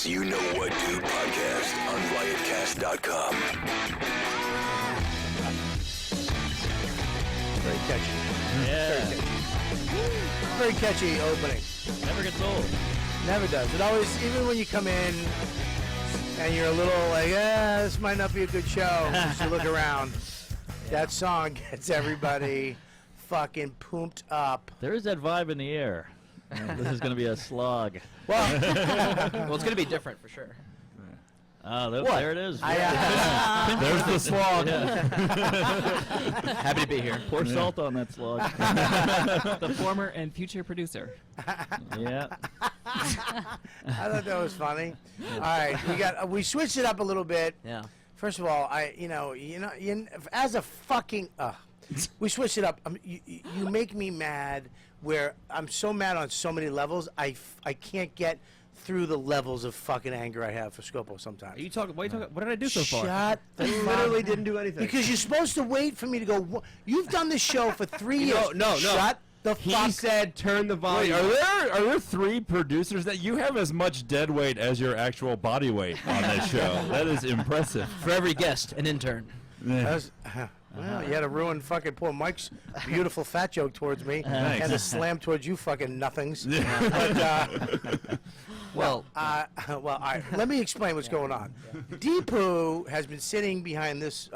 You Know What Dude podcast on riotcast.com. Very catchy. Yeah. Very catchy opening. Never gets old. Never does. It always, even when you come in and you're a little like, this might not be a good show. As you look around, that song gets everybody fucking pumped up. There is that vibe in the air. This is going to be a slog. Well, Well, it's going to be different for sure. Oh, What? there it is. There's the slog. Happy to be here. Pour salt on that slog. The former and future producer. Yeah. I thought that was funny. All right, we switched it up a little bit. Yeah. First of all, as a fucking, we switched it up. You make me mad. Where I'm so mad on so many levels, I can't get through the levels of fucking anger I have for Scopo sometimes. Are you talking? What are you talking? What did I do so far? Shut the I fuck. literally didn't do anything. Because you're supposed to wait for me to go. You've done this show for 3 years. No. Shut the He fuck. said turn the volume. Wait, are there three producers that you have as much dead weight as your actual body weight on this show? That is impressive. For every guest, an intern. Well, you had to ruin fucking poor Mike's beautiful fat joke towards me and a slam towards you fucking nothings. But, Well, all right, let me explain what's going on. Deepu has been sitting behind this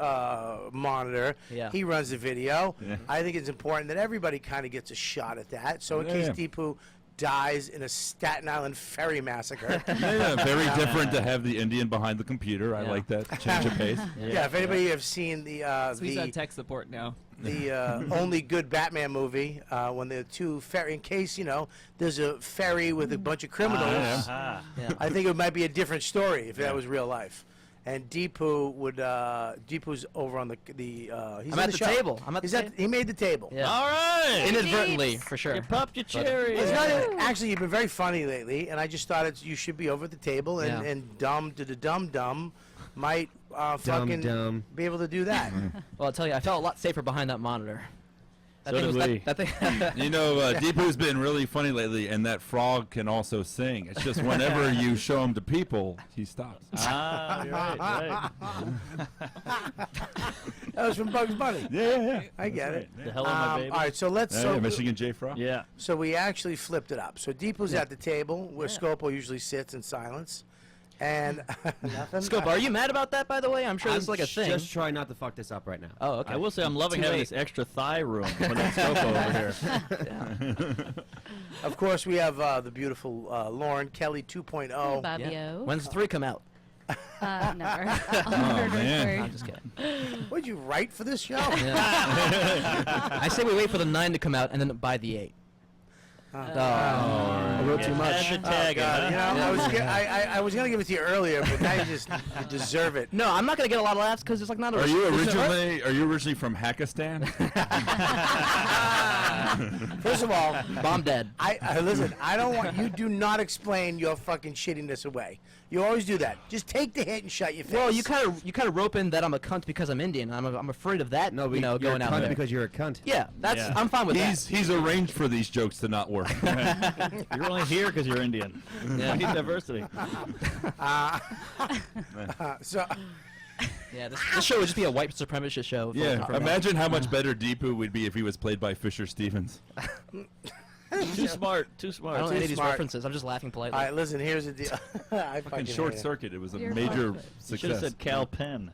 monitor. Yeah. He runs the video. Yeah. I think it's important that everybody kind of gets a shot at that. So in case Deepu dies in a Staten Island ferry massacre. Yeah, very different to have the Indian behind the computer. I like that change of pace. Yeah, if anybody have seen the So he's on tech support now. only good Batman movie, when the two ferry, in case, there's a ferry with a bunch of criminals, yeah. I think it might be a different story if that was real life. And Deepu Deepu's over on he's I'm on at the show. table. I'm at the table. He made the table. Yeah. All right. Inadvertently, for sure. You popped your cherry. It's not, actually, you've been very funny lately, and I just thought you should be over at the table, and, Yeah. and dumb might fucking be able to do that. Well, I'll tell you, I felt a lot safer behind that monitor. So did we. That thing. Deepu's been really funny lately, and that frog can also sing. It's just whenever you show him to people, he stops. Right. That was from Bugs Bunny. Yeah. I get it. The hell of my baby. All right, so let's. Yeah, Michigan J. Frog. Yeah. So we actually flipped it up. So Deepu's at the table where Scopo usually sits in silence. And nothing. Scope, are you mad about that, by the way? I'm sure I'm that's like a thing. just trying not to fuck this up right now. Oh, okay. I will say I'm loving Too having late. this extra thigh room for that Scopo over here. Of course, we have the beautiful Lauren Kelly 2.0. Fabio. Yeah. When's 3 come out? Never. Oh, man. I'm just kidding. What did you write for this show? I say we wait for the 9 to come out and then buy the 8. I wrote too much. Had to tag it, God, huh? I was gonna give it to you earlier, but now you deserve it. No, I'm not gonna get a lot of laughs because it's like not a. Are you originally from Hakistan? First of all, Bomb dead. I listen. I don't want you. Do not explain your fucking shittiness away. You always do that. Just take the hit and shut your face. Well, you kind of rope in that I'm a cunt because I'm Indian. I'm afraid of that. No, but you're going a out there. because you're a cunt. Yeah, I'm fine with that. He's arranged for these jokes to not work. You're only here because you're Indian. Yeah. We need diversity. So Yeah, this show would just be a white supremacist show. Yeah, imagine how much better Deepu would be if he was played by Fisher Stevens. Too smart. I don't know any of these smart. references. I'm just laughing politely. all right, listen. Here's the deal. I Fucking fucking Short hate it. Circuit. It was a You're major You should have success. said Cal Penn.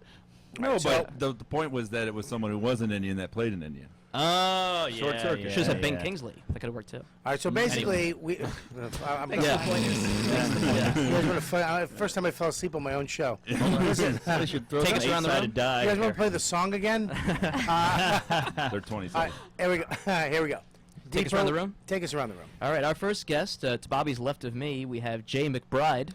No, So- but the point was that it was someone who wasn't Indian that played an Indian. Oh, yeah. Short Circuit. Yeah, Should have said Ben yeah. Kingsley. That could have worked too. All right, so basically, we. I'm gonna, Yeah. you guys wanna first time I fell asleep on my own show. Listen, Somebody should throw Take some us around the room. eight-sided die. you guys want here. to play the song again? They're 20 All right, seconds. here we go. Here we go. Take us around the room? Take us around the room. All right, our first guest, to Bobby's left of me, we have Jaye McBride.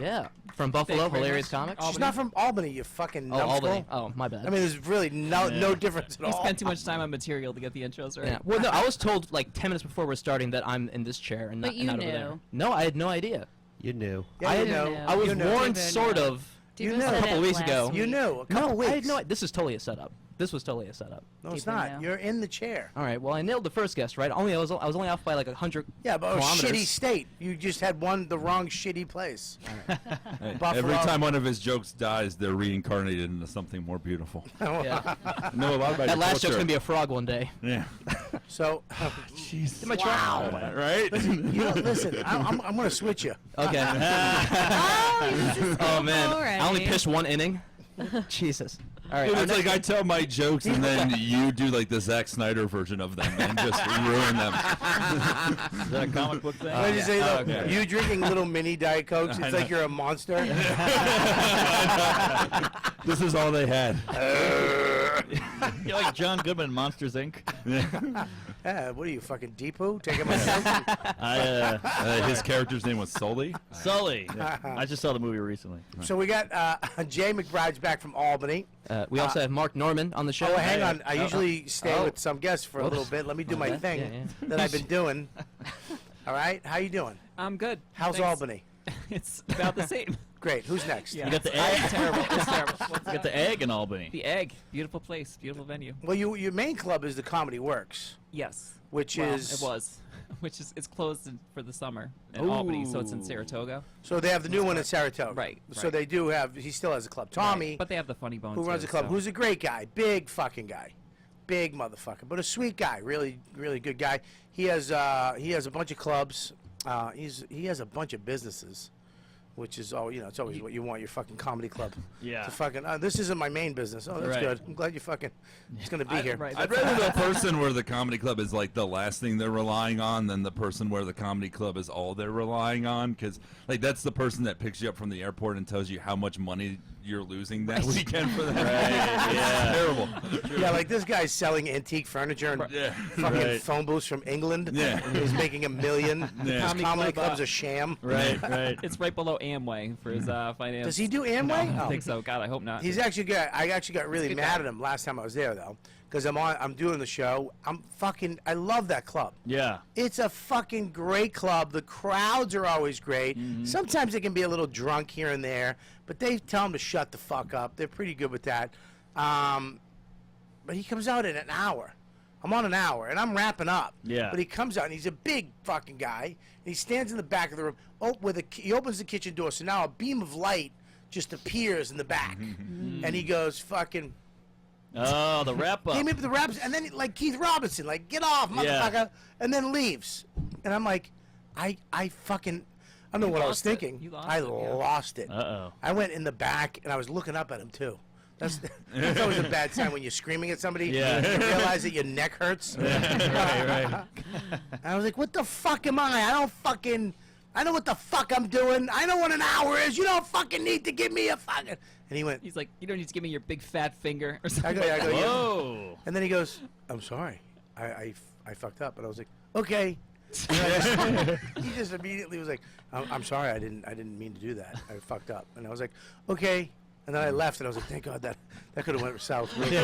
Yeah, from Buffalo, Thank you very hilarious much. comics. She's not from Albany, you fucking Oh, numbskull. Albany. Oh, my bad. I mean, there's really no difference at He all. spent too much time on material to get the intros right. yeah. Well, no, I was told like 10 minutes before we're starting that I'm in this chair and not, But you and not over there. knew. No, I had no idea. You knew. Yeah, I you had know. know. I was You know. warned, David sort knew. of. You Deepu know. said A couple it weeks last ago. week. You knew. A couple No, weeks. I had no idea. This is totally a setup. This was totally a setup. No, it's Deeper not. now. You're in the chair. All right. Well, I nailed the first guess, right? I was only off by like 100. Yeah, but a kilometers. shitty state. You just had the wrong shitty place. Hey, Buffalo. every time one of his jokes dies, they're reincarnated into something more beautiful. Yeah. I know a lot about That your last joke's culture. gonna be a frog one day. Yeah. So, Get my wow. Right? you know, listen, I'm going to switch you. Okay. Oh man, I only pitched one inning. Jesus. All right. Dude, our it's next- like I tell my jokes and then you do like the Zack Snyder version of them and just ruin them. Is that a comic book thing? What did you say, though? okay. You drinking little mini Diet Cokes, it's like you're a monster. This is all they had. You're like John Goodman in Monsters, Inc. Yeah, what are you, fucking Deepu? Taking my selfie? His character's name was Sully. Sully. I just saw the movie recently. So we got Jaye McBride's back from Albany. we also have Mark Norman on the show. Oh, hang on. I usually stay Oh. with some guests for a little Whoops. bit. Let me do my Okay. thing Yeah, that I've been doing. All right? How you doing? I'm good. How's Thanks. Albany? It's about the same. Great. Who's next? Yeah. You got the It's egg. terrible. It's terrible. You got the egg in Albany. The Egg. Beautiful place. Beautiful venue. Well, your main club is the Comedy Works, Yes. which Well, is... it was. Which is it's closed for the summer in Albany, so it's in Ooh. Saratoga. So they have the new one in Saratoga. Right, So right. they do have... He still has a club. Tommy, Right. But they have the Funny Bone who runs too, the club, so- who's a great guy. Big fucking guy. Big motherfucker. But a sweet guy. Really, really good guy. He has a bunch of clubs. He has a bunch of businesses. Which is it's always what you want, your fucking comedy club. Yeah. To fucking this isn't my main business. Oh, that's Right. good. I'm glad you fucking it's gonna be here. Right. I'd rather the person where the comedy club is like the last thing they're relying on than the person where the comedy club is all they're relying on, because like that's the person that picks you up from the airport and tells you how much money you're losing that weekend for that. Right, yeah. It's terrible. Yeah, like this guy's selling antique furniture and Yeah. fucking Right. phone booths from England. Yeah. He's making $1 million. His Comedy comedy club, club's a sham. Right, right. It's right below Amway for his finance. Does he do Amway? I Oh. think so. God, I hope not. He's actually good. I actually got really good mad guy. at him last time I was there though, because I'm doing the show. I love that club. Yeah. It's a fucking great club. The crowds are always great. Mm-hmm. Sometimes they can be a little drunk here and there, but they tell them to shut the fuck up. They're pretty good with that. But he comes out in an hour. I'm on an hour, and I'm wrapping up. Yeah. But he comes out, and he's a big fucking guy, and he stands in the back of the room. He opens the kitchen door, so now a beam of light just appears in the back. And he goes, fucking... Oh, the wrap up. Came in with the raps, and then like Keith Robinson, like get off, motherfucker, and then leaves. And I'm like, I fucking, I don't know what I was lost it. thinking. You lost I it, yeah. lost it. Uh-oh. I went in the back, and I was looking up at him too. That's always a bad sign when you're screaming at somebody. Yeah. You realize that your neck hurts. Right. I was like, what the fuck am I? I know what the fuck I'm doing. I know what an hour is. You don't fucking need to give me a fucking. And he went, He's like, you don't need to give me your big fat finger or I something. go, yeah. Whoa. And then he goes, I'm sorry. I fucked up. And I was like, okay. And he just immediately was like, I'm sorry. I didn't mean to do that. I fucked up. And I was like, okay. And then I left, and I was like, thank God that could have went south. Really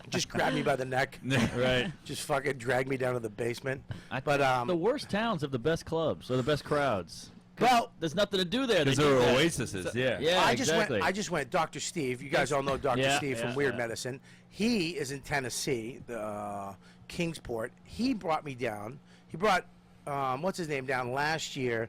just grabbed me by the neck. Right. Just fucking dragged me down to the basement. But The worst towns have the best clubs or the best crowds. well, There's nothing to do there. They Because do there are that. oases, yeah. Yeah, I just exactly. went. Dr. Steve. You guys all know Dr. Yeah, Steve from yeah, Weird yeah. Medicine. He is in Tennessee, the Kingsport. He brought me down. He brought what's his name down last year,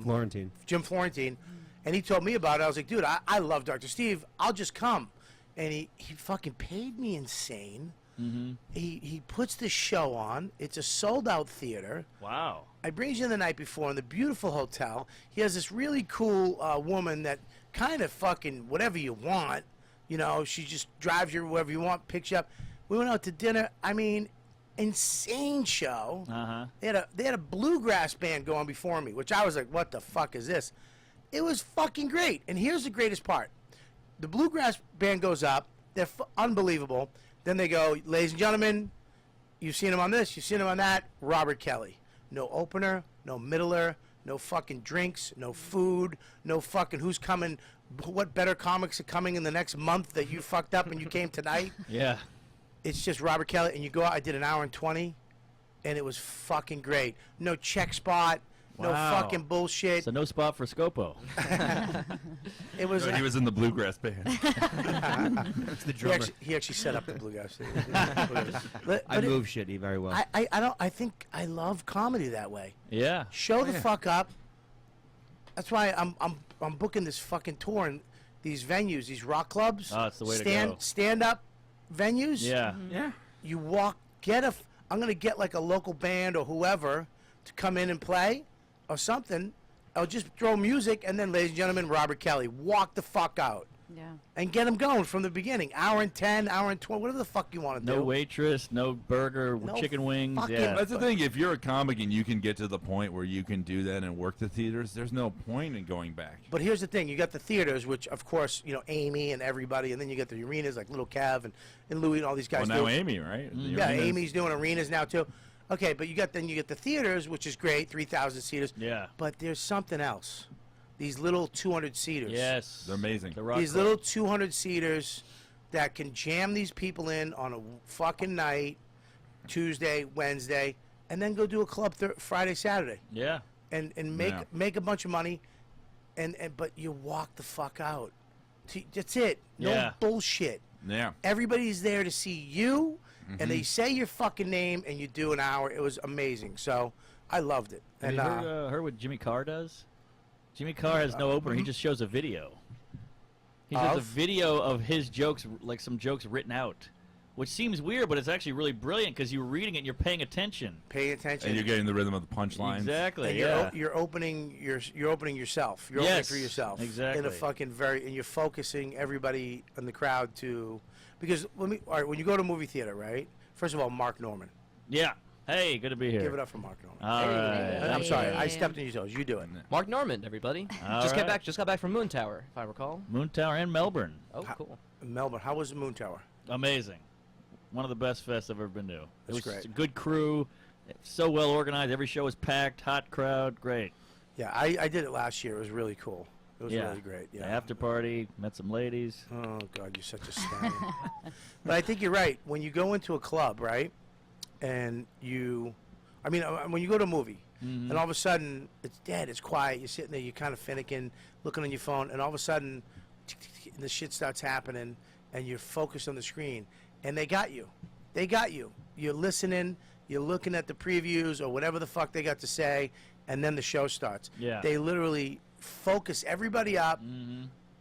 Florentine. Jim Florentine, and he told me about it. I was like, dude, I love Dr. Steve. I'll just come. And he fucking paid me insane. Mm-hmm. He puts this show on. It's a sold out theater. Wow. I brings you in the night before in the beautiful hotel. He has this really cool woman that kind of fucking whatever you want. You know, she just drives you wherever you want, picks you up. We went out to dinner. I mean, insane show. Uh-huh. They had a bluegrass band going before me, which I was like, what the fuck is this? It was fucking great. And here's the greatest part. The bluegrass band goes up. They're unbelievable. Then they go, ladies and gentlemen, you've seen him on this, you've seen him on that. Robert Kelly. No opener, no middler, no fucking drinks, no food, no fucking who's coming, what better comics are coming in the next month that you fucked up and you came tonight. Yeah. It's just Robert Kelly, and you go out. I did an hour and 20, and it was fucking great. No check spot, No Wow. fucking bullshit. So no spot for Scopo. It was. He was in the bluegrass band. It's the drummer. He actually set up the bluegrass. I move shit very well. I think I love comedy that way. Yeah. Show the fuck up. That's why I'm booking this fucking tour and these venues, these rock clubs. Oh, it's the way to go. Stand up venues. Yeah. Yeah. You walk. I'm gonna get like a local band or whoever to come in and play or something. I'll just throw music and then, ladies and gentlemen, Robert Kelly, walk the fuck out. Yeah. And get them going from the beginning. Hour and 10, hour and 20, whatever the fuck you want to do. No waitress, no burger, No chicken wings. fucking- Yeah. That's the thing. If you're a comic and you can get to the point where you can do that and work the theaters, there's no point in going back. But here's the thing: you got the theaters, which of course Amy and everybody, and then you get the arenas like Little Kev and Louis and all these guys. Well, now do. Amy, right? The Yeah, arenas- Amy's doing arenas now too. Okay, but you get the theaters, which is great, 3,000 seaters. Yeah. But there's something else. These little 200 seaters. Yes. They're amazing. The rock These club. little 200 seaters that can jam these people in on a fucking night, Tuesday, Wednesday, and then go do a club Friday, Saturday, Yeah. and Yeah. make a bunch of money, and but you walk the fuck out. That's it. No Yeah. bullshit. Yeah. Everybody's there to see you, and they say your fucking name, and you do an hour. It was amazing. So I loved it. Have And you heard what Jimmy Carr does? Jimmy Carr has no opener. He just shows a video. He shows a Of? video of his jokes, like some jokes written out, which seems weird, but it's actually really brilliant because you're reading it and you're paying attention. pay attention. And you're getting the rhythm of the punchlines. Exactly. And Yeah. you're opening yourself. You're opening Yes, for yourself. In exactly. a fucking and you're focusing everybody in the crowd to, because all right, when you go to a movie theater, right? First of all, Mark Norman. Yeah. Hey, good to be here. Give it up for Mark Norman. All right. I'm sorry, I stepped on your toes. You do it. Mark Norman, everybody. All Just got right. back from Moon Tower, if I recall. Moon Tower and Melbourne. Oh, cool. Melbourne, how was the Moon Tower? Amazing. One of the best fests I've ever been to. It That's was great. a good crew. So well organized. Every show was packed. Hot crowd. Great. Yeah, I did it last year. It was really cool. It was Yeah. really great. The Yeah. after party. Met some ladies. Oh God, you're such a stallion. But I think you're right. When you go into a club, right, and when you go to a movie, and all of a sudden it's dead, it's quiet, you're sitting there, you're kind of finicking, looking on your phone, and all of a sudden the shit starts happening, and you're focused on the screen, and they got you. You're listening, you're looking at the previews or whatever the fuck they got to say, and then the show starts. Yeah. They literally focus everybody up,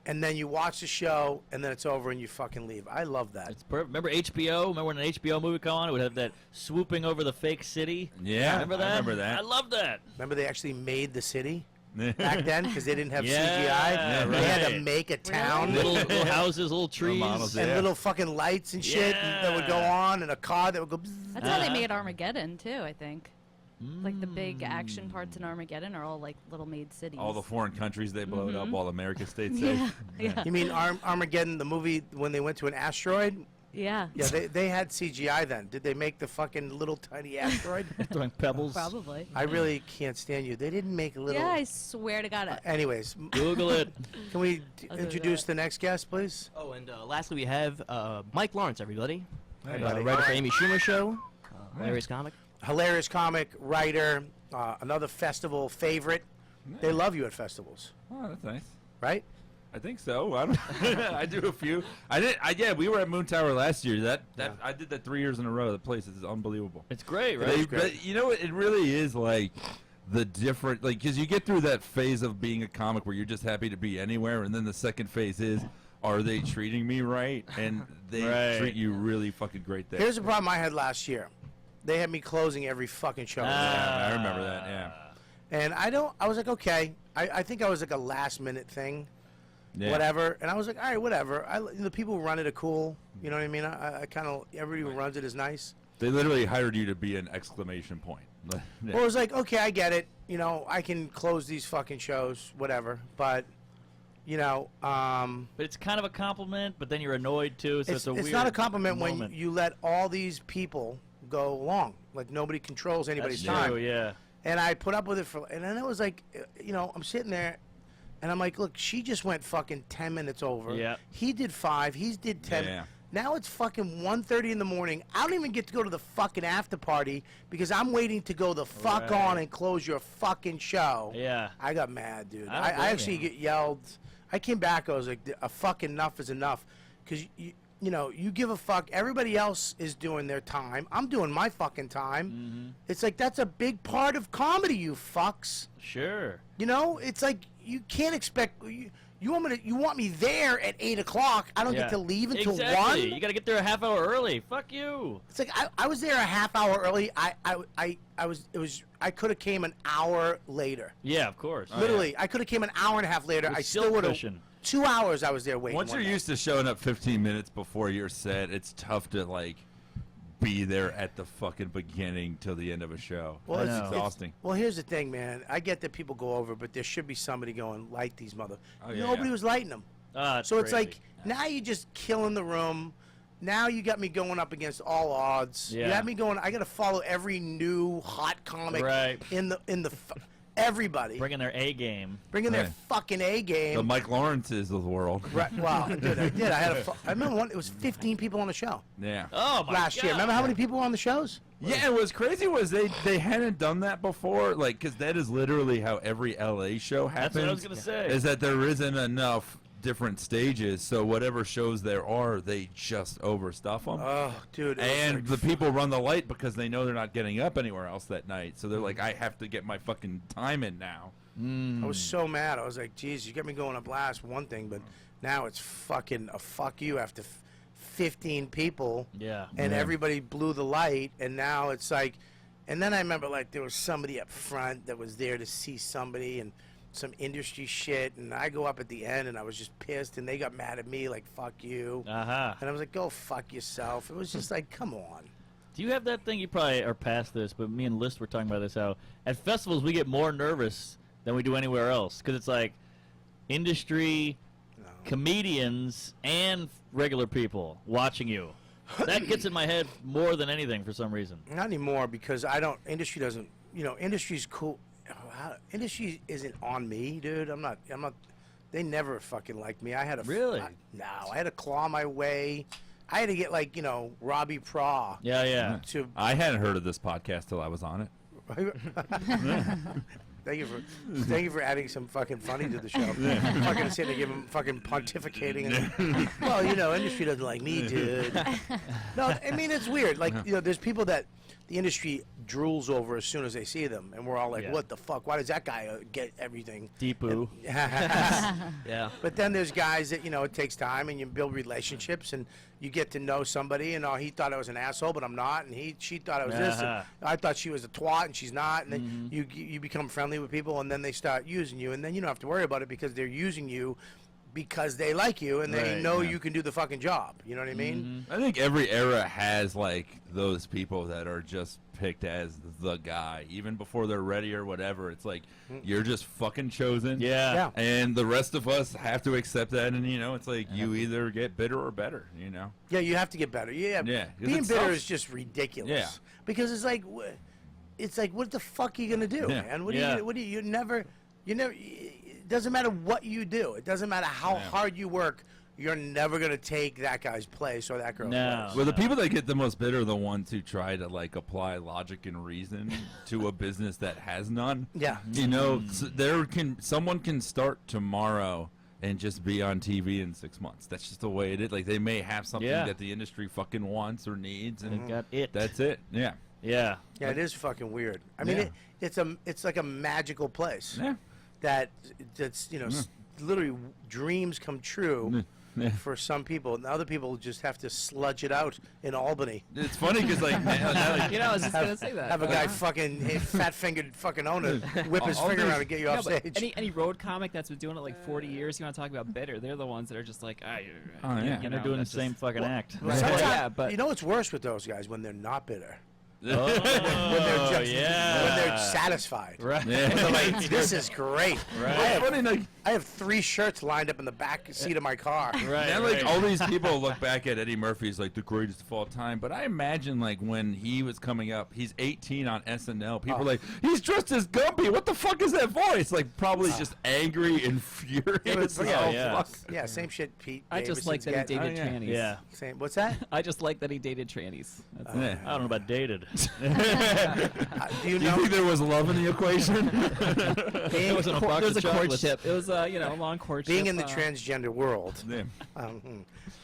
and then you watch the show, and then it's over, and you fucking leave. I love that. It's perfect. Remember HBO? Remember when an HBO movie come on? It would have that swooping over the fake city. Yeah, Remember that? I remember that. I love that. Remember they actually made the city back then because they didn't have Yeah, CGI. They had to right. make a town Little houses, little trees. models, and yeah. little fucking lights and shit that would go on, and a car that would go. Bzzz. That's how they made Armageddon too, I think. Like the big action parts in Armageddon are all like little made cities. All the foreign countries they blowed up, all America states yeah, safe. yeah, You mean Armageddon, the movie when they went to an asteroid? yeah. Yeah, they had CGI then. Did they make the fucking little tiny asteroid? Throwing pebbles. Probably. I really can't stand you. They didn't make little. Yeah, I swear to God. Anyways, Google it. can we I'll do introduce that. the next guest, please? Oh, and lastly we have Mike Lawrence, everybody. buddy. Writer for Amy Schumer Show. Hilarious comic. Hilarious comic, writer, another festival favorite. They love you at festivals, Oh, that's nice. right? I think so. I don't. I do a few. Yeah, we were at Moon Tower last year. I did that 3 years in a row. The place is unbelievable. It's great, right? But you know what? It really is like the different, like, because you get through that phase of being a comic where you're just happy to be anywhere, and then the second phase is, are they treating me right? And they Right. treat you really fucking great there. Here's the problem I had last year. They had me closing every fucking show. Yeah, I remember that. Yeah. And I was like, okay. I think I was like a last minute thing, Yeah. whatever. And I was like, all right, whatever. The people who run it are cool. You know what I mean? I kind of, everybody who runs it is nice. They literally hired you to be an exclamation point. Yeah. Well, it was like, okay, I get it. You know, I can close these fucking shows, whatever. But, you know, But it's kind of a compliment, but then you're annoyed too, so it's a weird not a compliment when moment. you let all these people go along. Like nobody controls anybody's That's time. true, yeah. And I put up with it and then it was like, you know, I'm sitting there, and I'm like, look, she just went fucking 10 minutes over. Yeah. He did 5. He did 10. Yeah. Now it's fucking 1:30 in the morning. I don't even get to go to the fucking after party because I'm waiting to go the fuck on and close your fucking show. Yeah. I got mad, dude. I don't I blame actually you. get yelled. I came back. I was like, a fucking enough is enough. Because, you know, you give a fuck. Everybody else is doing their time. I'm doing my fucking time. It's like, that's a big part of comedy, you fucks. Sure. You know? It's like, you can't expect... You want me there at 8 o'clock. I don't get to leave until exactly. 1. You got to get there a half hour early. Fuck you. It's like I was there a half hour early. I could have came an hour later. Yeah, of course. Literally, I could have came an hour and a half later. With I still still would have. cushion. 2 hours I was there waiting. Once you're used to showing up 15 minutes before your set, it's tough to like be there at the fucking beginning till the end of a show. Well, I it's know. exhausting. Well, here's the thing, man. I get that people go over, but there should be somebody going light these mother. Oh, yeah, Nobody yeah. was lighting them. It's So it's crazy. like now you're just killing the room. Now you got me going up against all odds. You Yeah. got me going. I got to follow every new hot comic Right. everybody Bringing their A game. bringing their Right. fucking A game. The Mike Lawrences of the world. Right. Wow, dude, I did. I remember one. It was 15 people on the show Yeah. Oh, my last God. year. Remember how many people were on the shows? Yeah, and what's crazy was they hadn't done that before, like, because that is literally how every LA show happens. That's what I was going to say. Is that there isn't enough different stages, so whatever shows there are, they just overstuff them. Oh, dude. it was And like, the people run the light because they know they're not getting up anywhere else that night. So they're like, I have to get my fucking time in now. I was so mad. I was like, geez, you got me going up last, one thing, but now it's fucking a fuck you after 15 people. Yeah. And Yeah. everybody blew the light, and now it's like, and then I remember like there was somebody up front that was there to see somebody and some industry shit, and I go up at the end and I was just pissed, and they got mad at me like, fuck you. Uh-huh. And I was like, go fuck yourself. It was just like, come on. Do you have that thing? You probably are past this, but me and List were talking about this, how at festivals we get more nervous than we do anywhere else. Because it's like industry, comedians, and regular people watching you. That gets in my head more than anything for some reason. Not anymore, because industry doesn't, industry's cool. Industry isn't on me, dude. I'm not, they never fucking liked me. I had to. Really? I had to claw my way. I had to get like, Robbie Pra. Yeah, yeah. To I hadn't heard of this podcast till I was on it. Thank you for adding some fucking funny to the show. Fucking sitting there giving fucking pontificating. And, well, industry doesn't like me, dude. No, I mean it's weird. Like there's people that the industry drools over as soon as they see them, and we're all like, Yeah. "What the fuck? Why does that guy get everything?" Deepu. Yeah. But then there's guys that it takes time, and you build relationships, and you get to know somebody, and he thought I was an asshole, but I'm not, and she thought I was this, and Uh-huh. I thought she was a twat, and she's not, and then you become friendly with people, and then they start using you, and then you don't have to worry about it because they're using you because they like you and they Right, know yeah. you can do the fucking job. You know what I mean? I think every era has like those people that are just picked as the guy, even before they're ready or whatever. It's like you're just fucking chosen. Yeah. Yeah. And the rest of us have to accept that, and it's like you either get bitter or better. Yeah, you have to get better. Yeah, Yeah, 'cause being it's bitter tough. is just ridiculous. Yeah. Because it's like, what the fuck are you gonna do, Yeah. man? Yeah. You never. It doesn't matter what you do. It doesn't matter how hard you work. You're never gonna take that guy's place or that girl's No. place. Well, the people that get the most bitter are the ones who try to like apply logic and reason to a business that has none. Yeah. Someone can start tomorrow and just be on TV in 6 months. That's just the way it is. Like they may have something Yeah. that the industry fucking wants or needs, They and got it. that's it. Yeah. Yeah. Yeah, it is fucking weird. I mean, Yeah. it's like a magical place. Yeah. That's literally dreams come true Yeah. for some people, and other people just have to sludge it out in Albany. It's funny because like, now, like I was just gonna say that. Have a guy fucking fat-fingered fucking owner whip his finger around and get you No, off but stage. any road comic that's been doing it like 40 years, you want to talk about bitter? They're the ones that are just like, Oh, yeah. And they're doing the that's same just- fucking act. Sometimes, yeah, but you know what's worse with those guys when they're not bitter. Oh, when they're yeah. satisfied. Right. Yeah. They're like, this is great. Right. I have 3 shirts lined up in the back seat of my car. Right. And like right. all these people look back at Eddie Murphy as like the greatest of all time, but I imagine like when he was coming up, he's 18 on SNL. People are like, he's dressed as Gumby. What the fuck is that voice? Like probably just angry and furious. Yeah, same shit. Pete. I just like that he dated trannies. Yeah. Same. What's that? I just like that he dated trannies. That's Yeah. I don't know about dated. Do you Do you know? think there was love in the equation? It wasn't a box There's a of chocolates. courtship. It was a long courtship. Being in the transgender world, Yeah.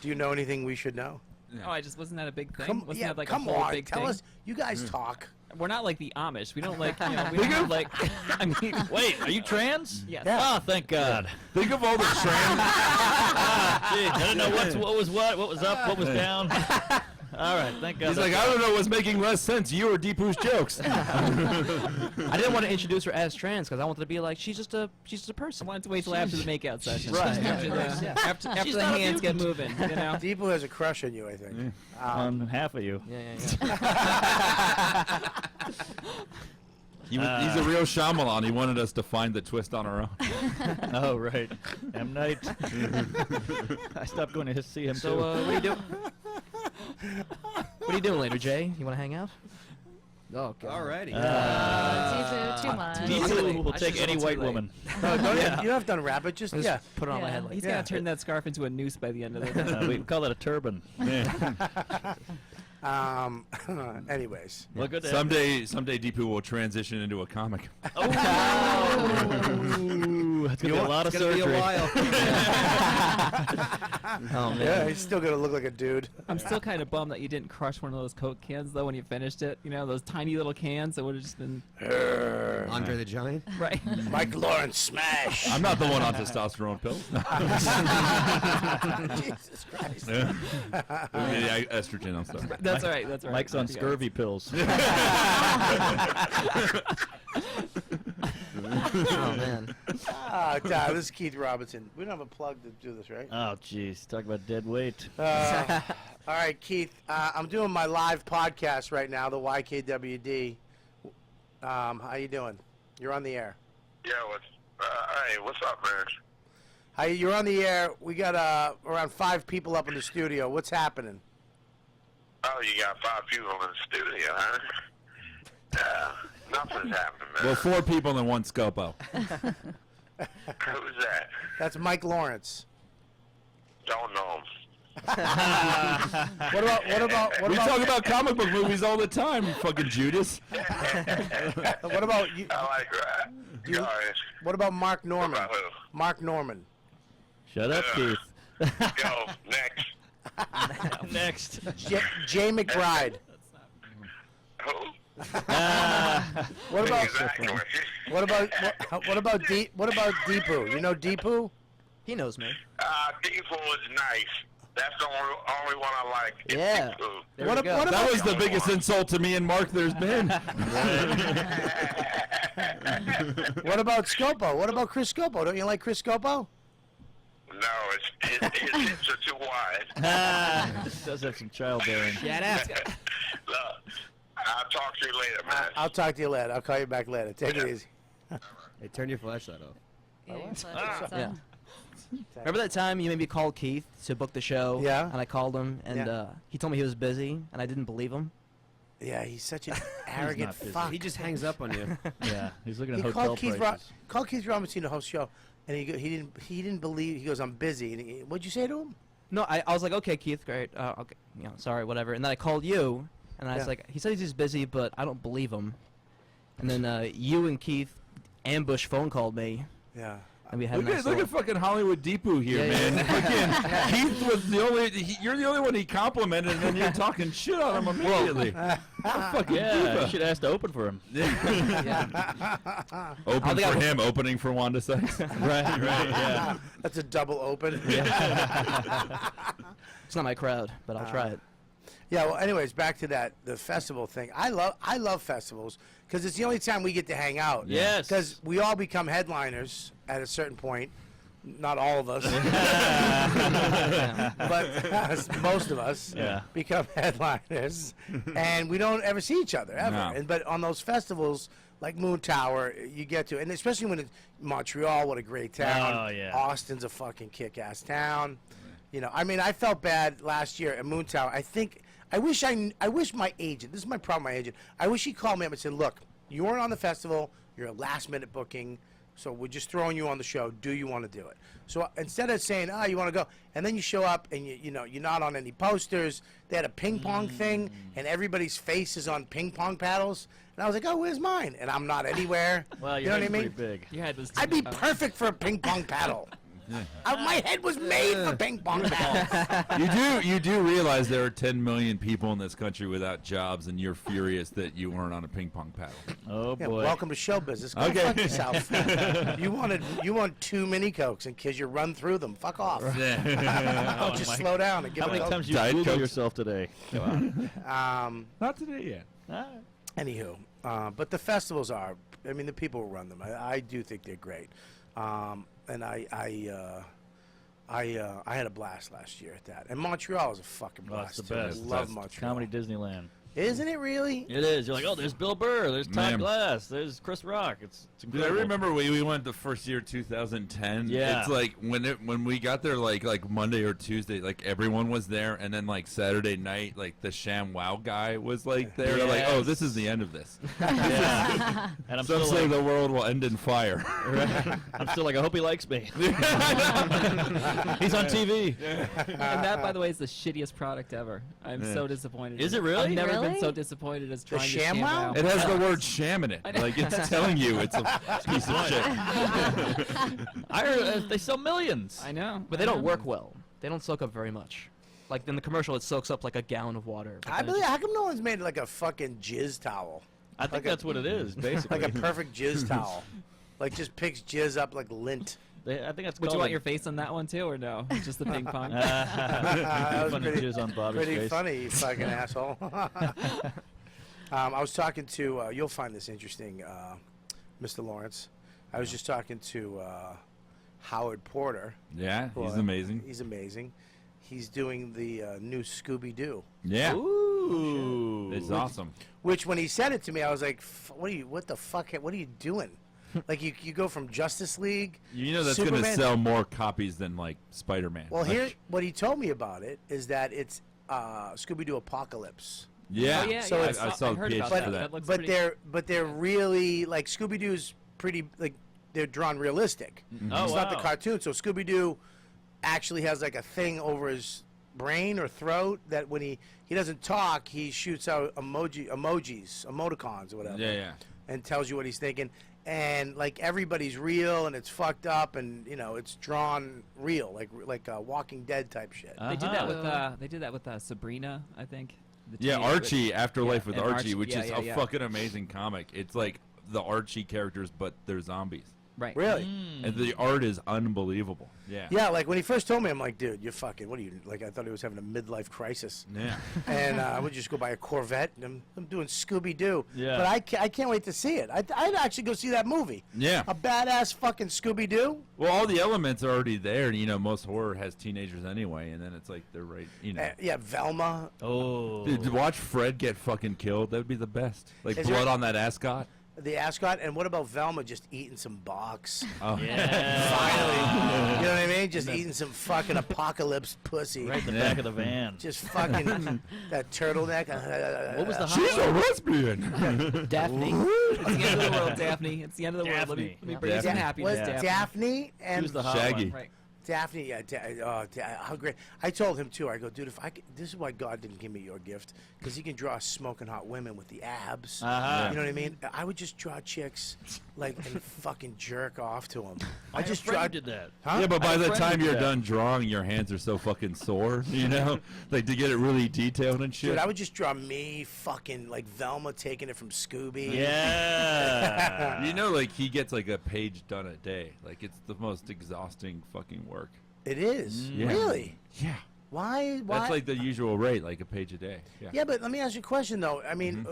do you know anything we should know? Oh, I just wasn't that a big thing? Wasn't that like come a whole on, big tell thing? us. You guys talk. We're not like the Amish. We don't like, we don't like, I mean, Wait, are you trans? Yes. Yeah. Oh, thank God. Think of all the trans. Gee, I didn't know what was up, what was down. All right, thank God. He's like, I don't know what's making less sense, you or Deepu's jokes. I didn't want to introduce her as trans because I wanted to be like, she's just a I person. wanted to wait till after the makeout session. Right. After She's the not a hands get mutant. moving, you know? Deepu has a crush on you, I think. On half of you. Yeah. He's a real Shyamalan. He wanted us to find the twist on our own. Oh, right. M. Night. I stopped going to see him, So, too. what are you doing? What are you doing later, Jay? You want to hang out? Oh, God. Alrighty. Too much. Deepu will I take should any go too white late. woman. No, don't you don't have to unwrap it. Just Just put it on my Yeah. head like He's Yeah. got to turn that scarf into a noose by the end of it. We call that a turban. Anyways. Well, good to Someday Deepu will transition into a comic. Ooh, it's going to be a lot of It's gonna be surgery. a while. Oh, man. Yeah, he's still gonna look like a dude. I'm still kind of bummed that you didn't crush one of those Coke cans, though, when you finished it. You know, those tiny little cans that would have just been... Andre the Giant. Right. Mike Lawrence, smash. I'm not the one on testosterone pills. Jesus Christ. Yeah, estrogen, I'm sorry. That's all right. That's all right. Mike's on Yeah. scurvy pills. Oh, man. This is Keith Robinson. We don't have a plug to do this, right? Oh, jeez. Talk about dead weight. All right, Keith. I'm doing my live podcast right now, the YKWD. How you doing? You're on the air. Yeah, hey, what's up, man? You're on the air. We got around 5 people up in the studio. What's happening? Oh, you got 5 people in the studio, huh? Nothing's happening, man. Well, 4 people and 1 Scopo. Who's that? That's Mike Lawrence. Don't know him. What about We talk about comic book movies all the time, you fucking Judas. what about you? I like that. You- Guys, What about Mark Norman? about who? Mark Norman. Shut up, Keith. Yo, next. Next. Jaye McBride. Who? What about Exactly. what about Deepu? You know Deepu? He knows me. Deepu is nice. That's the only one I like. is Yeah. Deepu. There What we go. ab- That was the biggest insult to me and Mark there's been. What about Scopo? What about Chris Scopo? Don't you like Chris Scopo? No, his hips are too wide. Does have some childbearing. Shut up. Look, I'll talk to you later, man. I'll talk to you later. I'll call you back later. Take it easy. Hey, turn your flashlight off. Yeah. Remember that time you maybe called Keith to book the show? Yeah. And I called him, and Yeah. he told me he was busy, and I didn't believe him. Yeah, he's such an arrogant not busy. fuck. He just hangs up on you. Yeah, he's looking at He hotel called Keith, prices. called Keith Robinson to host show, and he didn't believe. He goes, "I'm busy." And what'd you say to him? No, I was like, okay, Keith, great. Okay, sorry, whatever. And then I called you, and I was Yeah. like, he said he's just busy, but I don't believe him. And then you and Keith ambush phone called me, Yeah. and we had a Look nice at little... fucking Hollywood Deepu here, Yeah, man. yeah. Fucking Keith was the only. You're the only one he complimented, and then you're talking shit on him immediately. Fucking Yeah, diva. you should ask to open for him. Open think I for will- him, opening for Wanda Sykes. Right, yeah. That's a double open. It's not my crowd, but I'll try it. Yeah, well, anyways, back to the festival thing. I love festivals because it's the only time we get to hang out. Yes. Because we all become headliners at a certain point. not all of us, but most of us become headliners, and we don't ever see each other ever. No. But on those festivals like Moon Tower, you get to, and especially when it's Montreal, what a great town. Oh, yeah. Austin's a fucking kick-ass town. You know, I mean, I felt bad last year at Moon Tower. I wish my agent, this is my problem, my agent, I wish he called me up and said, look, you weren't on the festival, you're a last-minute booking, so we're just throwing you on the show. Do you want to do it? So instead of saying, you want to go, and then you show up and you know you're not on any posters. They had a ping pong thing, and everybody's face is on ping pong paddles. And I was like, oh, where's mine? And I'm not anywhere. Well, you know what I mean? Pretty big. Your head was. I'd be perfect for a ping pong paddle. My head was made for ping pong paddles. You do realize there are 10 million people in this country without jobs, and you're furious that you weren't on a ping pong paddle. Oh Yeah, boy. welcome to show business. Go Okay. fuck yourself. you want too many Cokes, and kids, you run through them. Fuck off. Don't just slow down and give How a many Coke. times you Diet Google Cokes. yourself today? Not today yet. Anywho, but the festivals are. I mean, the people who run them. I do think they're great. And I had a blast last year at that. And Montreal was a fucking Oh, it's blast. the too. best. I love Best. Montreal. Comedy Disneyland. Isn't it really? It is. You're like, oh, there's Bill Burr, there's Todd Man. Glass, there's Chris Rock. It's Dude, incredible. I remember we went the first year, 2010. Yeah. It's like when we got there, like Monday or Tuesday, like everyone was there, and then like Saturday night, like the Sham Wow guy was like there. Like, oh, this is the end of this. Yeah. And I'm Some still say like, the world will end in fire. I'm still like, I hope he likes me. He's on TV. And that, by the way, is the shittiest product ever. I'm Yeah. so disappointed. Is in it really? I've never been Really? so disappointed as trying to ShamWow? It has the word sham in it. I know. Like it's telling you it's a piece of shit. I heard they sell millions. I know. But they don't work well. They don't soak up very much. Like in the commercial, it soaks up like a gallon of water. but I then it believe. just- How come no one's made like a fucking jizz towel? I think Like a- that's what it is, basically. Like a perfect jizz towel. Like just picks jizz up like lint. I think that's Would you called want a- your face on that one too, or no? Just the ping pong. That was Funny pretty- jizz on Bobby's Pretty face. funny, you fucking asshole. I was talking to, you'll find this interesting, Mr. Lawrence. I was just talking to Howard Porter. Yeah, who he's I- amazing. He's amazing. He's doing the new Scooby-Doo, Yeah, Ooh. it's awesome. which when he said it to me, I was like, what the fuck, what are you doing? Like you go from Justice League, You know that's going to Superman- sell more copies than like Spider-Man. Well, Like, here, what he told me about it is that it's Scooby-Doo Apocalypse. Yeah, Oh, yeah, So yeah, it's- I saw the heard page about for that. that. That looks But pretty. they're really like Scooby-Doo's pretty like they're drawn realistic. Oh, It's not the wow. cartoon. So Scooby-Doo actually has like a thing over his brain or throat that when he doesn't talk, he shoots out emoticons or whatever. Yeah. And tells you what he's thinking. And like everybody's real and it's fucked up and you know it's drawn real like Walking Dead type shit. They did that Uh-huh. with Sabrina, I think. The Yeah, teenager Archie, Afterlife Yeah, with and Archie, Archie, which yeah, is yeah, a yeah. fucking amazing comic. It's like the Archie characters, but they're zombies. Right. Really? And the art is unbelievable. Yeah. Yeah, like when he first told me, I'm like, dude, you're fucking. What are you like? I thought he was having a midlife crisis. Yeah. And I would just go buy a Corvette. And I'm doing Scooby Doo. Yeah. But I can't wait to see it. I'd actually go see that movie. Yeah. A badass fucking Scooby Doo. Well, all the elements are already there, and you know most horror has teenagers anyway, and then it's like they're right, you know. Yeah, Velma. Oh. Dude, to watch Fred get fucking killed, that would be the best. Like Is blood there- on that ascot. The ascot. And what about Velma just eating some box? Oh. Yeah. Finally. You know what I mean? Just eating some fucking apocalypse pussy. Right in the back of the van. Just fucking that turtleneck. What was the She's a lesbian. Daphne. It's the end of the world, Daphne. It's the end of the world. Let me Daphne. bring you some Daphne. happiness, Was Daphne. Daphne She and was the hot Shaggy. one. Right. Daphne, how great! I told him too. I go, dude, if I could, this is why God didn't give me your gift, because He can draw smoking hot women with the abs. Uh-huh. You know what I mean? I would just draw chicks like and fucking jerk off to them. I I just friend draw. who did that. Huh? Yeah, but I by have the friends time who you're do that. done drawing, your hands are so fucking sore, you know? Like to get it really detailed and shit. Dude, I would just draw me fucking like Velma taking it from Scooby. Yeah. You know, like he gets like a page done a day. Like it's the most exhausting fucking work. It is Yeah. really. Yeah. Why? That's like the usual rate, like a page a day. Yeah. Yeah, but let me ask you a question though. I mean,